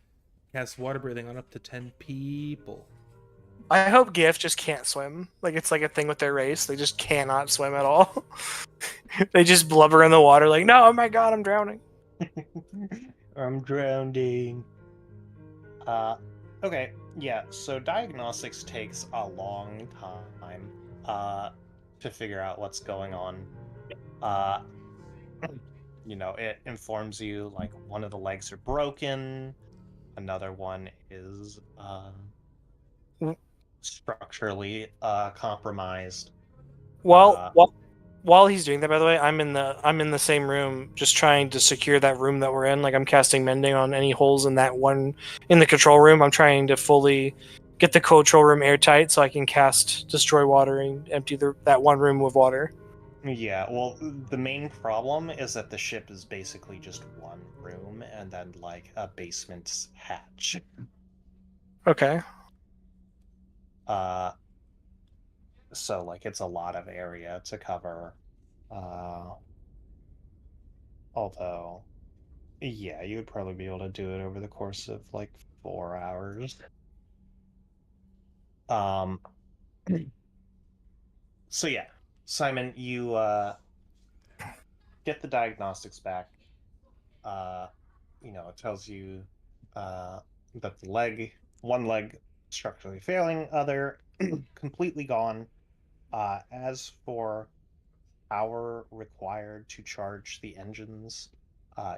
cast water breathing on up to 10 people. I hope Gift just can't swim. Like, it's like a thing with their race. They just cannot swim at all. They just blubber in the water like, no, oh my god, I'm drowning. I'm drowning. Okay, yeah, so diagnostics takes a long time to figure out what's going on. You know, it informs you, like, one of the legs are broken, Another one is Mm. structurally compromised. While while he's doing that, by the way, I'm in the same room, just trying to secure that room that we're in. Like I'm casting mending on any holes in that one in the control room. I'm trying to fully get the control room airtight so I can cast destroy water and empty that one room with water. Yeah, well, the main problem is that the ship is basically just one room and then like a basement hatch. Okay. So like it's a lot of area to cover. Although, yeah, you would probably be able to do it over the course of like 4 hours. Um. So yeah, Simon, you get the diagnostics back. It tells you that one leg structurally failing, other completely gone. As for power required to charge the engines,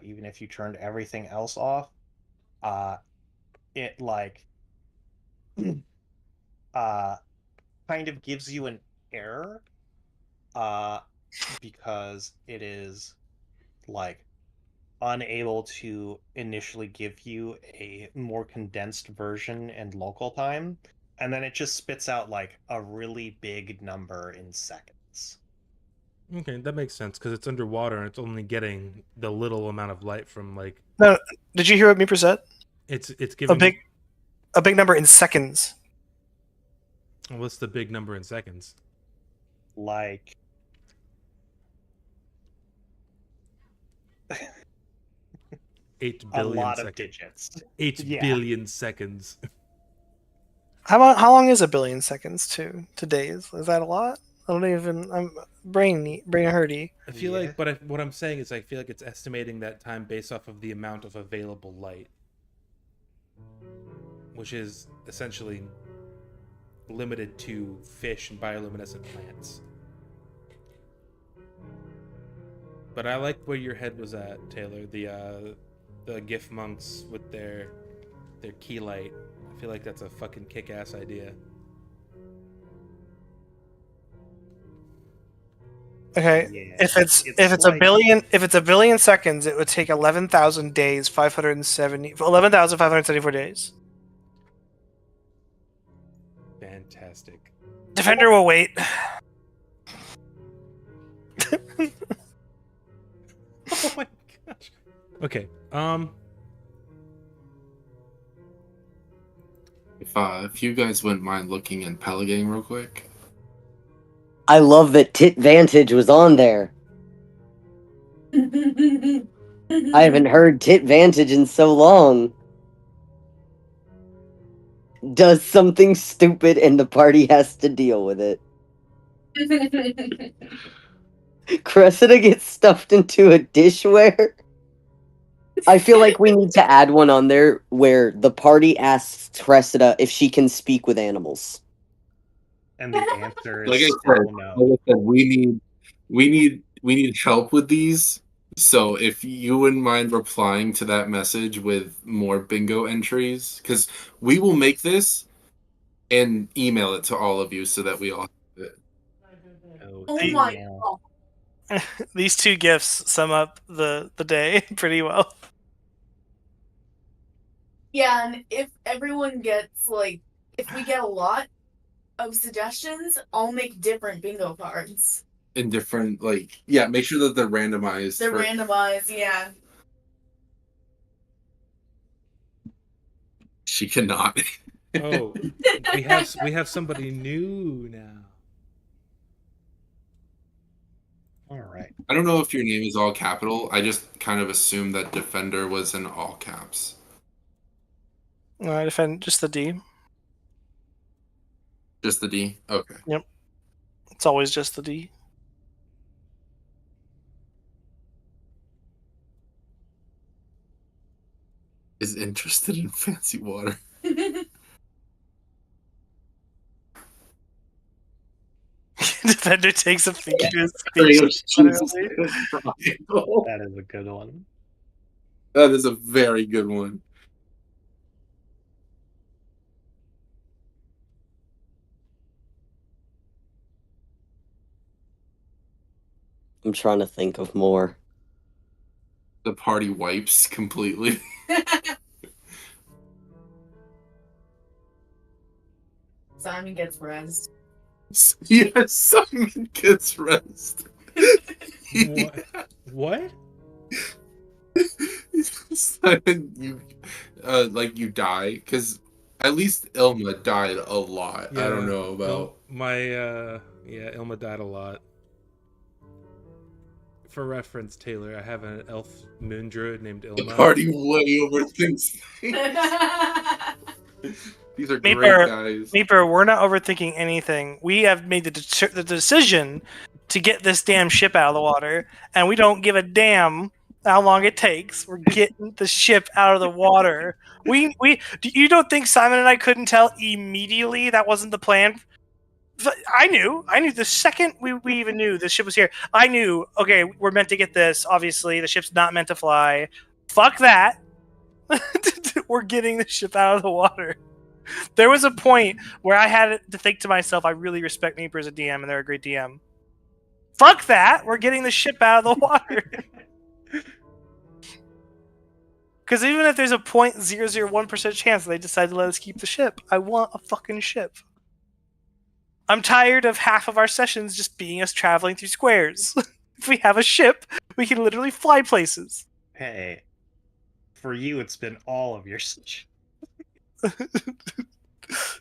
even if you turned everything else off, it like uh, kind of gives you an error because it is like unable to initially give you a more condensed version in local time, and then it just spits out like a really big number in seconds. Okay, that makes sense because it's underwater and it's only getting the little amount of light from like No, did you hear what Meeper said? it's A giving. big number in seconds. What's the big number in seconds? Like 8 a billion lot of seconds. digits. 8 Yeah. billion seconds. How long is a billion seconds to days? Is that a lot? I don't even. I'm brain hurty. I feel Yeah. like, but what I'm saying is, I feel like it's estimating that time based off of the amount of available light, which is essentially limited to fish and bioluminescent plants. But I like where your head was at, Taylor. The GIF monks with their key light. I feel like that's a fucking kick-ass idea. Okay. Yeah. If it's like, a billion seconds, it would take 11,000 days, 11,574 days. Fantastic. Defender will wait. Oh my gosh. Okay. If you guys wouldn't mind looking in Pelagang real quick. I love that Tit Vantage was on there. I haven't heard Tit Vantage in so long. Does something stupid and the party has to deal with it. Cressida gets stuffed into a dishware. I feel like we need to add one on there where the party asks Cressida if she can speak with animals. and the answer is Like I still said, no. we need help with these. So if you wouldn't mind replying to that message with more bingo entries, because we will make this and email it to all of you so that we all have it. Oh my Email. god. These two gifts sum up the day pretty well. Yeah, and if everyone gets if we get a lot of suggestions, I'll make different bingo cards. In different, make sure that they're randomized. They're randomized, yeah. She cannot. Oh, we have somebody new now. All right. I don't know if your name is all capital. I just kind of assumed that Defender was in all caps. I defend just the D. Just the D? Okay. Yep. It's always just the D. Is interested in fancy water. Defender takes a figurative Jesus. speech. That is a good one. That is a very good one. I'm trying to think of more. The party wipes completely. Simon gets rest. Yes, Simon gets rest. What? What? Simon, you die because at least Ilma died a lot. I don't know about Ilma died a lot. For reference, Taylor, I have an elf moon druid named the Ilma. party way overthinks things. These are great guys. Meeper, we're not overthinking anything. We have made the decision to get this damn ship out of the water, and we don't give a damn how long it takes. We're getting the ship out of the water. You don't think Simon and I couldn't tell immediately that wasn't the plan? I knew the second we even knew the ship was here. I knew, okay, we're meant to get this. Obviously, the ship's not meant to fly. Fuck that. We're getting the ship out of the water. There was a point where I had to think to myself, I really respect Meeper as a DM, and they're a great DM. Fuck that! We're getting the ship out of the water. Because even if there's a 0.001% chance they decide to let us keep the ship, I want a fucking ship. I'm tired of half of our sessions just being us traveling through squares. If we have a ship, we can literally fly places. Hey, for you, it's been all of your sessions.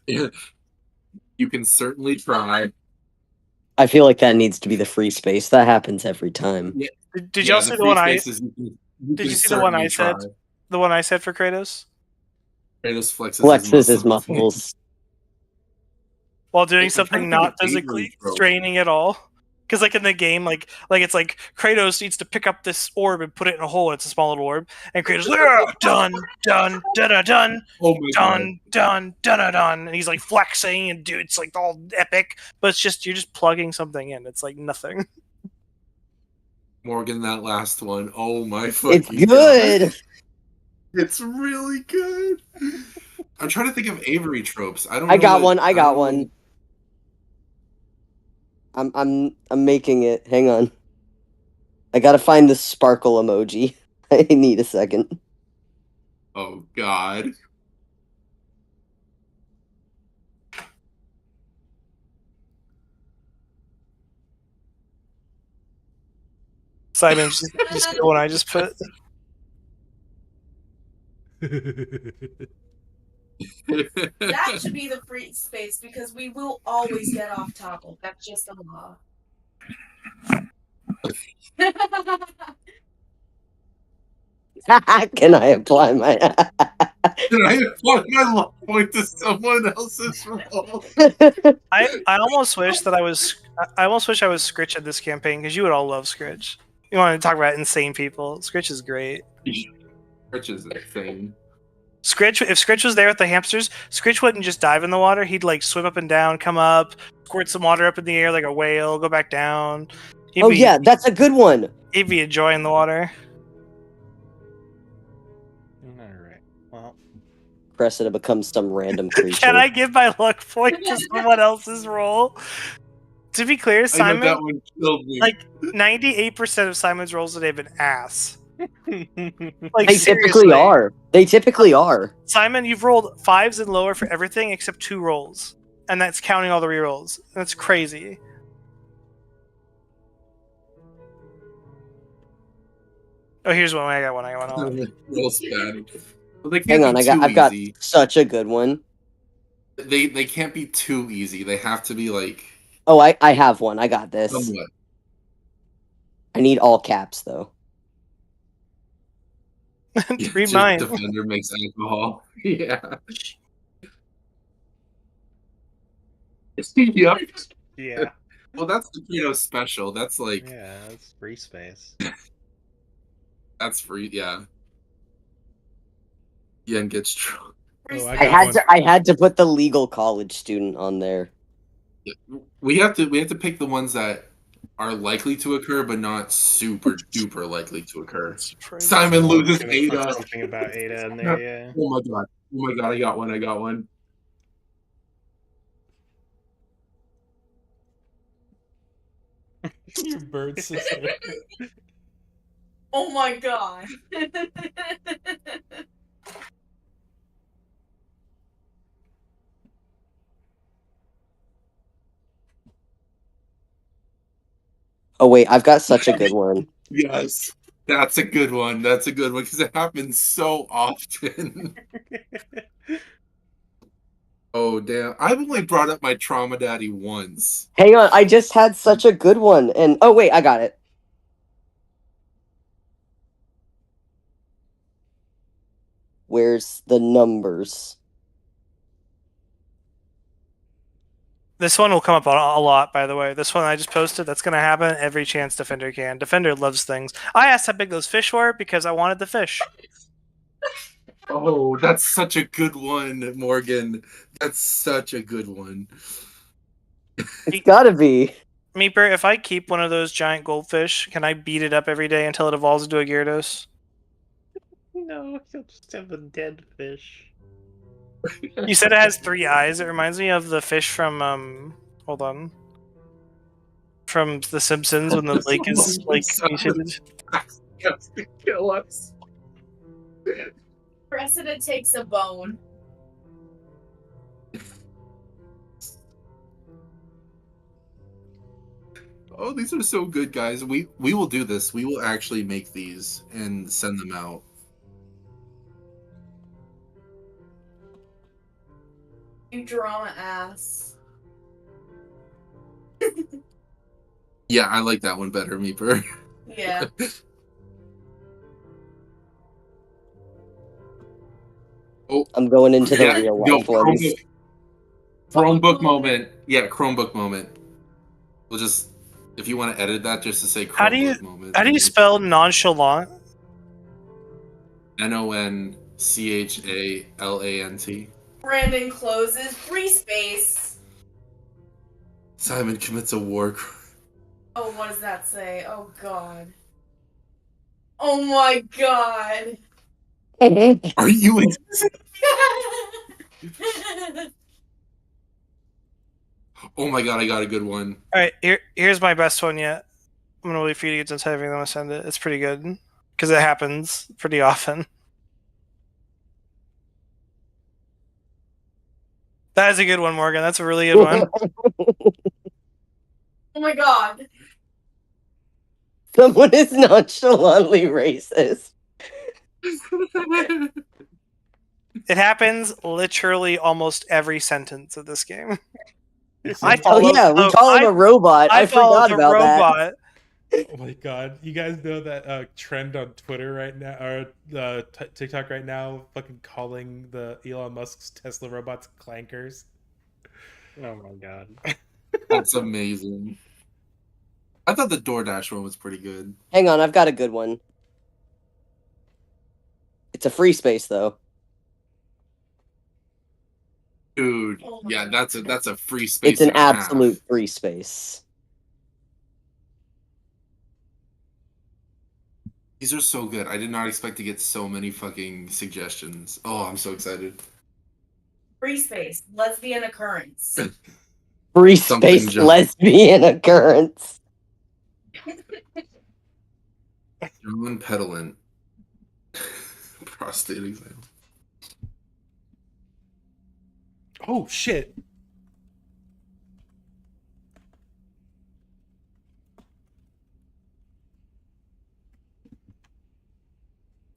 You can certainly try. I feel like that needs to be the free space. That happens every time. Yeah. Did y'all see the one I? You Did you see the one I said? The one I said for Kratos? Kratos Flexes his muscles. While doing I'm something trying to not think of physically Avery trope. straining at all. Because like in the game, like it's like Kratos needs to pick up this orb and put it in a hole. It's a small little orb, and Kratos done, done, done, done, Oh my done, done, done, done, and he's like flexing and dude, it's like all epic. But it's just you're just plugging something in. It's like nothing. Morgan, that last one. Oh my fucking It's good. God. It's really good. I'm trying to think of Avery tropes. I got one. I'm making it. Hang on. I gotta find the sparkle emoji. I need a second. Oh God. Simon, just go when I just put. That should be the free space because we will always get off topic. That's just a law. Can I apply my? Did I apply my luck point to someone else's role? I almost wish that I was Scritch at this campaign because you would all love Scritch. You want to talk about insane people? Scritch is great. Which is insane. Scritch, if Scritch was there with the hamsters, Scritch wouldn't just dive in the water. He'd like swim up and down, come up, squirt some water up in the air like a whale, go back down. Yeah, that's a good one. He'd be enjoying the water. Alright, well. Cressida becomes some random creature. Can I give my luck point to someone else's role? To be clear, Simon, that one killed me. like 98% of Simon's rolls today have been ass. Like They typically are. They typically are. Simon, you've rolled 5s and lower for everything except 2 rolls. And that's counting all the rerolls. That's crazy. Oh, here's one. I got one. Rolls bad. Well, they can't Hang on, be I've got easy. such a good one. They can't be too easy. They have to be like. Oh, I have one. I got this. Somewhat. I need all caps though. Read mine. Defender makes alcohol. Yeah. Yep. Yeah. Well, that's the Kratos special. That's like. Yeah, that's free space. That's free. Yeah. Yen gets drunk. Oh, I had to put the legal college student on there. Yeah. We have to pick the ones that are likely to occur, but not super duper likely to occur. Simon loses Ada. Something about Ada in there, yeah. Oh my god! Oh my god! I got one. Your bird sister. Oh my god. Oh wait, I've got such a good one. Yes. That's a good one. That's a good one because it happens so often. Oh damn! I've only brought up my trauma daddy once. Hang on, I just had such a good one, and oh wait, I got it. Where's the numbers? This one will come up a lot, by the way. This one I just posted, that's going to happen every chance Defender can. Defender loves things. I asked how big those fish were because I wanted the fish. Oh, that's such a good one, Morgan. That's such a good one. It's gotta be. Meeper, if I keep one of those giant goldfish, can I beat it up every day until it evolves into a Gyarados? No, you'll just have a dead fish. You said it has 3 eyes. It reminds me of the fish from hold on. From The Simpsons when the lake is like mutated. Kill us. Precedent takes a bone. Oh, these are so good, guys. We will do this. We will actually make these and send them out. You drama ass. Yeah, I like that one better, Meeper. Yeah. Oh, I'm going into the yeah, real go life ones. Chromebook moment. Yeah, Chromebook moment. We'll just, if you want to edit that, just to say Chromebook How do you moment. how do you spell nonchalant? NONCHALANT. Brandon closes free space. Simon commits a war crime. Oh, what does that say? Oh god. Oh my god. Are you in? Oh my god, I got a good one. Alright, here's my best one yet. I'm gonna wait for you to get done typing, then I'll send it. It's pretty good. Because it happens pretty often. That is a good one, Morgan. That's a really good one. Oh my god. Someone is nonchalantly racist. It happens literally almost every sentence of this game. I Oh follow, yeah, we call him a robot. I follow forgot the about that. robot. Oh my god! You guys know that trend on Twitter right now, or TikTok right now, fucking calling the Elon Musk's Tesla robots clankers. Oh my god. That's amazing. I thought the DoorDash one was pretty good. Hang on, I've got a good one. It's a free space though. Dude, Oh my yeah, God. that's a free space. It's an and a half. absolute free space. These are so good. I did not expect to get so many fucking suggestions. Oh, I'm so excited. Free space. Lesbian occurrence. Free Something space just- lesbian occurrence. John Petillent. Prostate exam. Oh shit!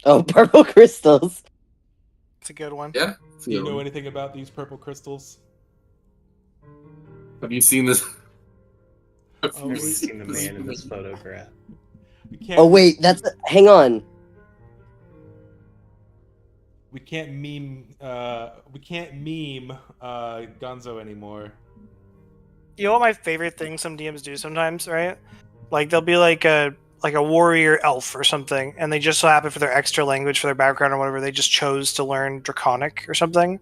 Oh, purple crystals. It's a good one. Yeah. Do you know anything about these purple crystals? Have you seen this? Oh, Have you seen the man in this photograph? We can't. Oh wait, hang on. We can't meme. We can't meme Gonzo anymore. You know what my favorite thing some DMs do sometimes, right? Like they'll be like a warrior elf or something, and they just so happen for their extra language for their background or whatever, they just chose to learn Draconic or something.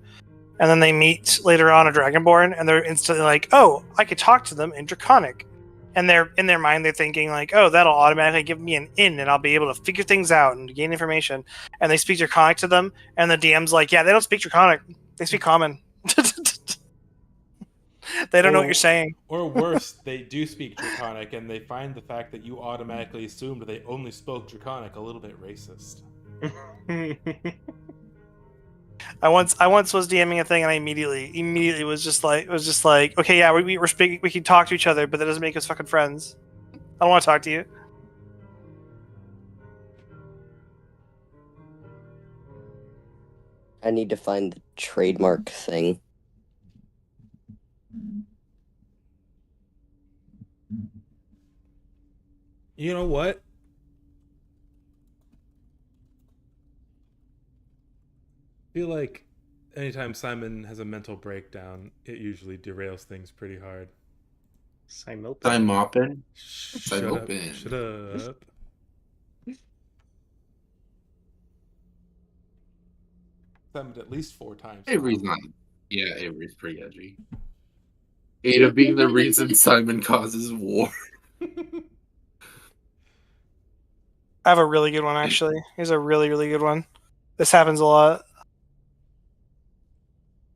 And then they meet later on a Dragonborn, and they're instantly like, "Oh, I could talk to them in Draconic." And they're in their mind, they're thinking like, "Oh, that'll automatically give me an in, and I'll be able to figure things out and gain information." And they speak Draconic to them, and the DM's like, "Yeah, they don't speak Draconic; they speak Common." They don't know what you're saying. Or worse, they do speak Draconic, and they find the fact that you automatically assumed they only spoke Draconic a little bit racist. I once was DMing a thing, and I immediately was just like, okay, yeah, we're speaking, we can talk to each other, but that doesn't make us fucking friends. I don't want to talk to you. I need to find the trademark thing. You know what? I feel like anytime Simon has a mental breakdown, it usually derails things pretty hard. Simopin. Simopin? Shut up. Simopin. Shut up. Simon at least 4 times. Avery's not. Yeah, Avery's pretty edgy. Ada being the reason Simon causes war. I have a really good one, actually. Here's a really, really good one. This happens a lot.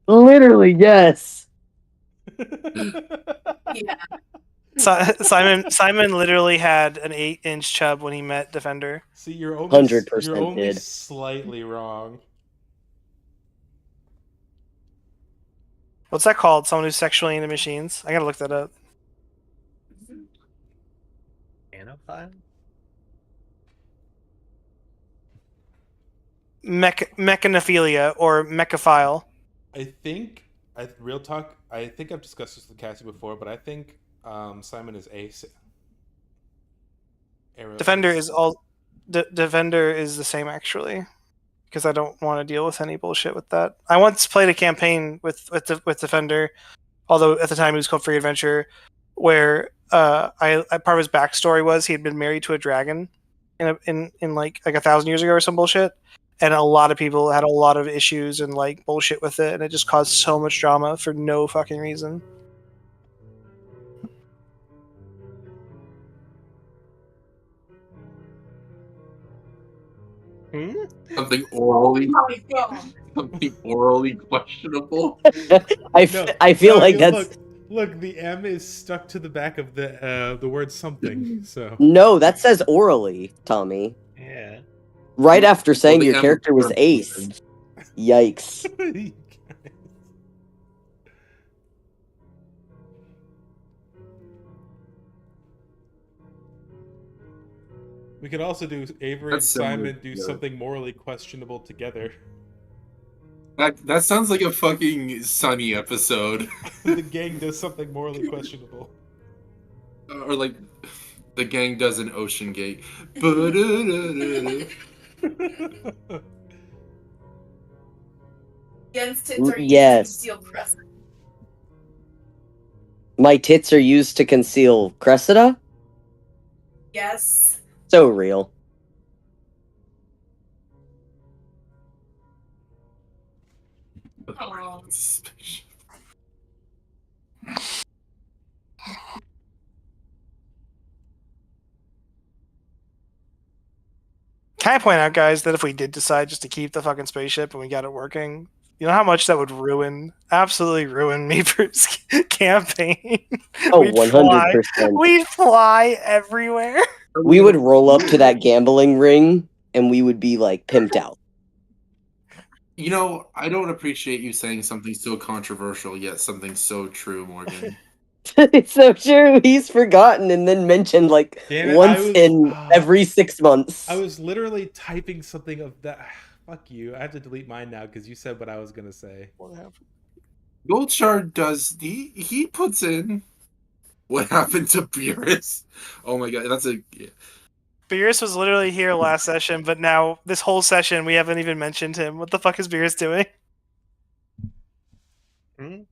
Literally, yes. Yeah. Simon literally had an 8-inch chub when he met Defender. See, you're only 100% you're only did. slightly wrong. What's that called? Someone who's sexually into machines? I gotta look that up. Anophile? Mechanophilia or mechaphile. Real talk, I think I've discussed this with Cassie before, but I think Simon is ace. Defender is Defender is the same, actually, because I don't want to deal with any bullshit with that. I once played a campaign with Defender, although at the time it was called Free Adventure, where I part of his backstory was he had been married to a dragon in like 1,000 years ago or some bullshit, and a lot of people had a lot of issues and like bullshit with it, and it just caused so much drama for no fucking reason. Something orally, Oh my God. something orally questionable. I feel like that's Look, the M is stuck to the back of the word something. So no, that says orally, Tommy. Yeah. Right after saying the your M character was for- ace. Yikes. we could also do Avery That's and similar Simon do to- something morally questionable together. That sounds like a fucking Sunny episode. The gang does something morally questionable. Or like the gang does an Ocean Gate. Ba-da-da-da-da. Yen's tits are used Yes. to conceal crescent. My tits are used to conceal Cressida? Yes. So real. Oh. Can I point out, guys, that if we did decide just to keep the fucking spaceship and we got it working, you know how much that would absolutely ruin Meeper's campaign? Oh, We'd 100%. We'd fly everywhere. We would roll up to that gambling ring and we would be like pimped out. You know, I don't appreciate you saying something so controversial yet something so true, Morgan. It's so true. He's forgotten and then mentioned like Damn it, once in every 6 months. I was literally typing something of that. Fuck you. I have to delete mine now because you said what I was gonna say. Goldshard does he puts in what happened to Beerus. Oh my god, that's a Beerus was literally here last session, but now this whole session we haven't even mentioned him. What the fuck is Beerus doing? Hmm?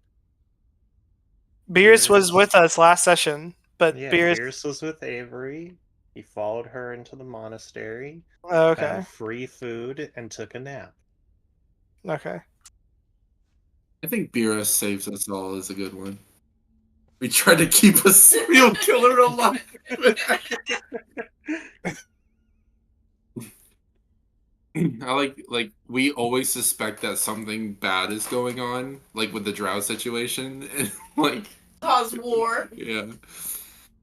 Beerus was with us last session, but Yeah, Beerus. Beerus was with Avery. He followed her into the monastery, Oh, okay. had free food, and took a nap. Okay. I think Beerus saves us all is a good one. We try to keep a serial killer alive. I like we always suspect that something bad is going on, like with the drow situation, and like Cause war. yeah.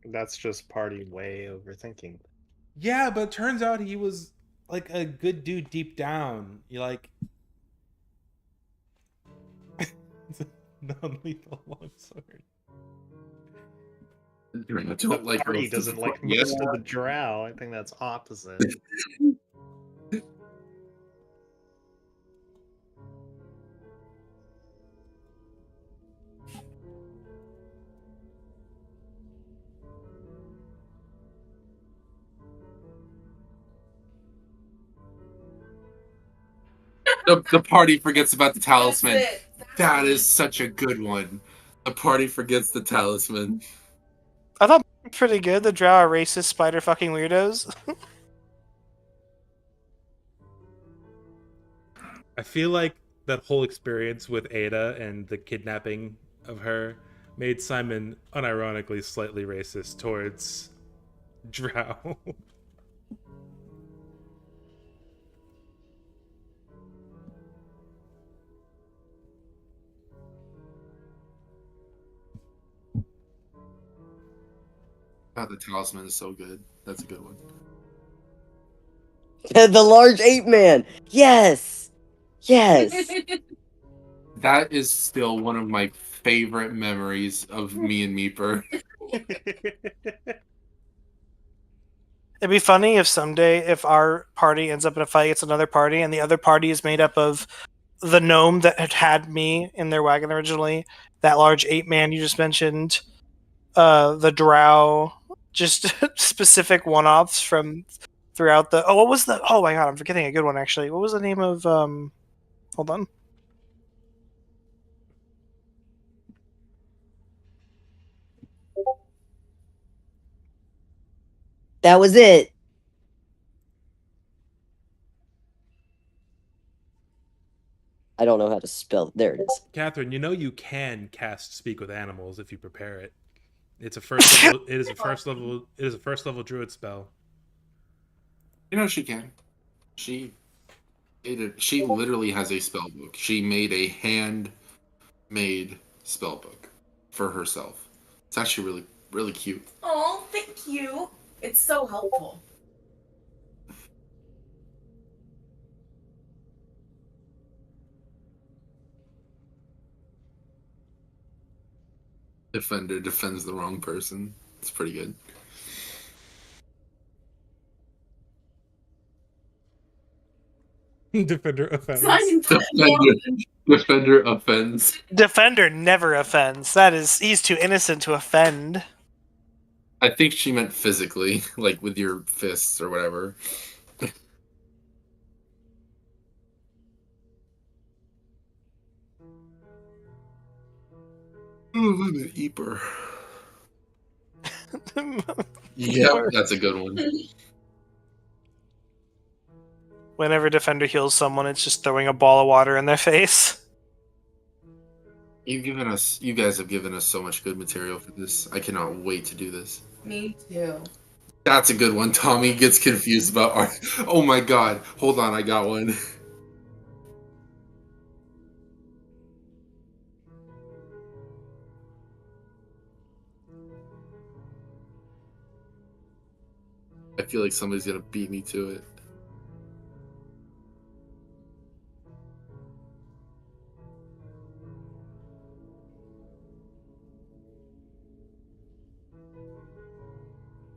That's just party way overthinking. Yeah, but it turns out he was like a good dude deep down. You like non-lethal longsword. I don't like Party most of doesn't the- like yeah. most of the drow. I think that's opposite. The party forgets about the talisman. That's it. That is such a good one. The party forgets the talisman. I thought pretty good. The drow are racist spider fucking weirdos. I feel like that whole experience with Ada and the kidnapping of her made Simon unironically slightly racist towards Drow. God, the talisman is so good. That's a good one. The large ape man. Yes. Yes. That is still one of my favorite memories of me and Meeper. It'd be funny if someday, if our party ends up in a fight against another party, and the other party is made up of the gnome that had me in their wagon originally, that large ape man you just mentioned, the drow, just specific one-offs from throughout the. Oh, what was the? Oh my god, I'm forgetting a good one actually. What was the name of? Hold on. That was it. I don't know how to spell. There it is. Catherine, you know you can cast Speak with Animals if you prepare it. It's a first level. It is a first level. It is a first level druid spell. You know she can. She literally has a spell book. She made a handmade spell book for herself. It's actually really really cute. Oh, thank you. It's so helpful. Defender defends the wrong person. It's pretty good. Defender offense. Simon, Defender offends. Defender never offends. That is, he's too innocent to offend. I think she meant physically, like with your fists or whatever. Oh, I'm an eeper. Yep, that's a good one. Whenever Defender heals someone, it's just throwing a ball of water in their face. You guys have given us so much good material for this. I cannot wait to do this. me too. That's a good one. Tommy gets confused about art. Oh my god. Hold on, I got one. I feel like somebody's gonna beat me to it.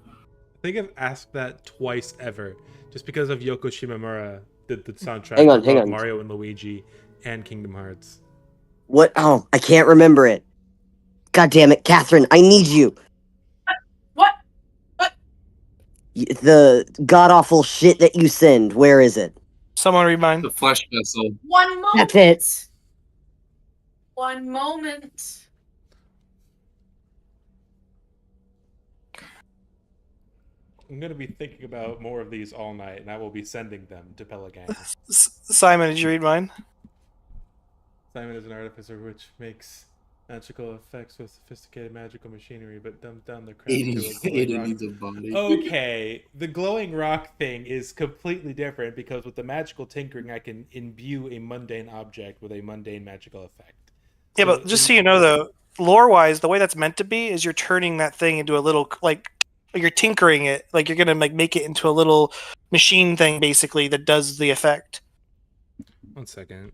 I think I've asked that twice ever, just because of Yoko Shimomura did the soundtrack Hang on, for hang both on. Mario and Luigi and Kingdom Hearts. What? Oh, I can't remember it. God damn it, Catherine! I need you. What? What? The god awful shit that you send. Where is it? Someone read mine. The flesh vessel. One moment. That's it. One moment. I'm gonna be thinking about more of these all night, and I will be sending them to Pelican. Simon, did you read mine? Simon is an artificer, which makes Magical effects with sophisticated magical machinery, but dumbed down the craft Aiden, to a glowing Aiden rock. needs a body. Okay, the glowing rock thing is completely different because with the magical tinkering, I can imbue a mundane object with a mundane magical effect. Yeah, but just so you know, though, lore-wise, the way that's meant to be is you're turning that thing into a little like you're tinkering it, like you're gonna like make it into a little machine thing, basically that does the effect. 1 second.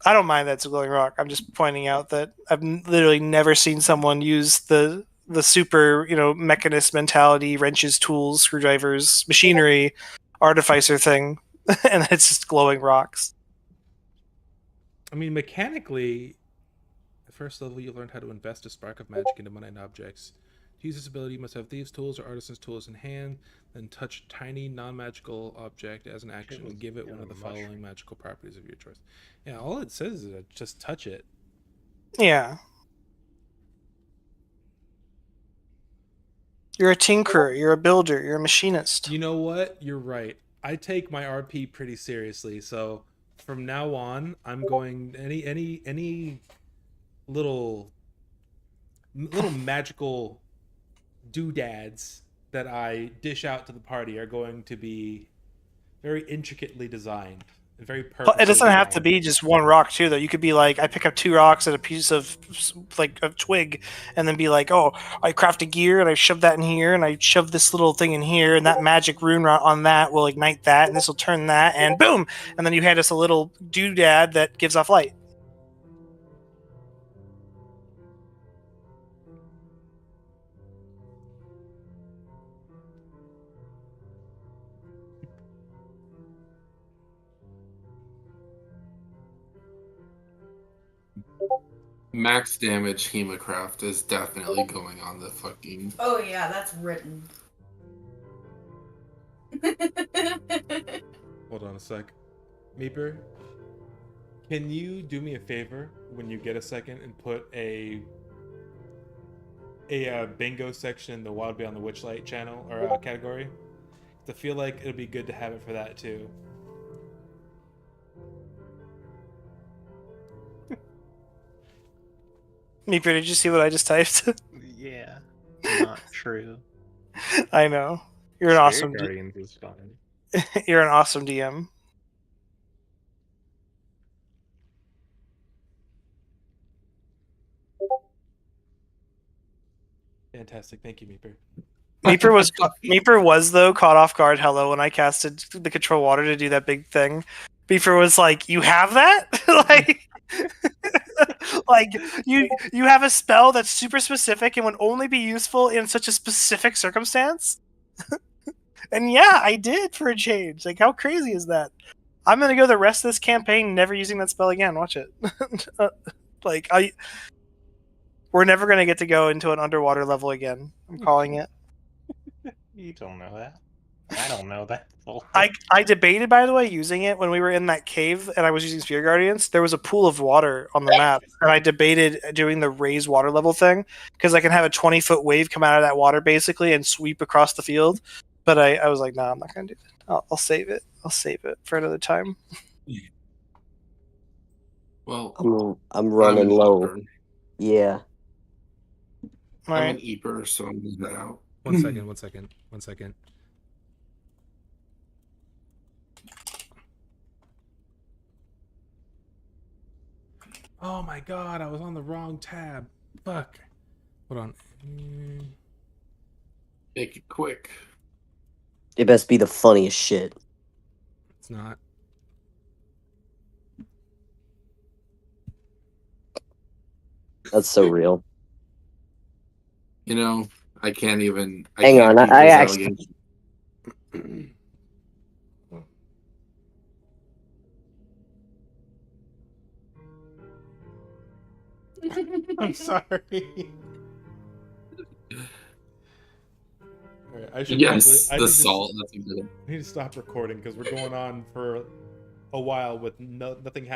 I don't mind that's a glowing rock. I'm just pointing out that I've literally never seen someone use the super, mechanist mentality, wrenches, tools, screwdrivers, machinery, artificer thing, and it's just glowing rocks. I mean, mechanically, at first level, you learn how to invest a spark of magic into mundane objects. To use this ability, you must have thieves' tools or artisan's tools in hand, then touch a tiny non-magical object as an action and give it one of the following magical properties of your choice. Yeah, all it says is just touch it. Yeah. You're a tinkerer, you're a builder, you're a machinist. You know what? You're right. I take my RP pretty seriously, so from now on, I'm going any little magical doodads that I dish out to the party are going to be very intricately designed and very perfect. It doesn't have to be just one rock too, though. You could be like, I pick up 2 rocks and a piece of like a twig, and then be like, oh, I craft a gear and I shove that in here, and I shove this little thing in here, and that magic rune on that will ignite that, and this will turn that, and boom, and then you hand us a little doodad that gives off light. Max damage Hemocraft is definitely going on the fucking. Oh yeah, that's written. Hold on a sec. Meeper, can you do me a favor when you get a second and put a bingo section in the Wild Beyond the Witchlight channel or category? I feel like it'll be good to have it for that too. Meeper, did you see what I just typed? Yeah, not true. I know. You're an awesome. Guardians is fine. You're an awesome DM. Fantastic, thank you, Meeper. Meeper was though caught off guard. Hello, when I casted the control water to do that big thing, Meeper was like, "You have that? like you have a spell that's super specific and would only be useful in such a specific circumstance?" And yeah, I did for a change. Like, how crazy is that? I'm gonna go the rest of this campaign never using that spell again. Watch it. We're never gonna get to go into an underwater level again. I'm calling it. You don't know that. I don't know that. I debated, by the way, using it when we were in that cave and I was using Sphere Guardians. There was a pool of water on the map, and I debated doing the raised water level thing because I can have a 20-foot wave come out of that water basically and sweep across the field. But I was like, nah, I'm not gonna do that. I'll save it. I'll save it for another time. Well, I'm running low. Eeper. Yeah. I'm an Eeper, so I'm gonna head out. 1 second, 1 second, 1 second. Oh my god, I was on the wrong tab. Fuck. Hold on. Make it quick. It best be the funniest shit. It's not. That's so real. You know, I can't even. Hang can't on, keep I this actually- allegation. I'm sorry. Alright, I should Yes, probably, the salt. That's a good. I need to stop recording because we're going on for a while with nothing happening.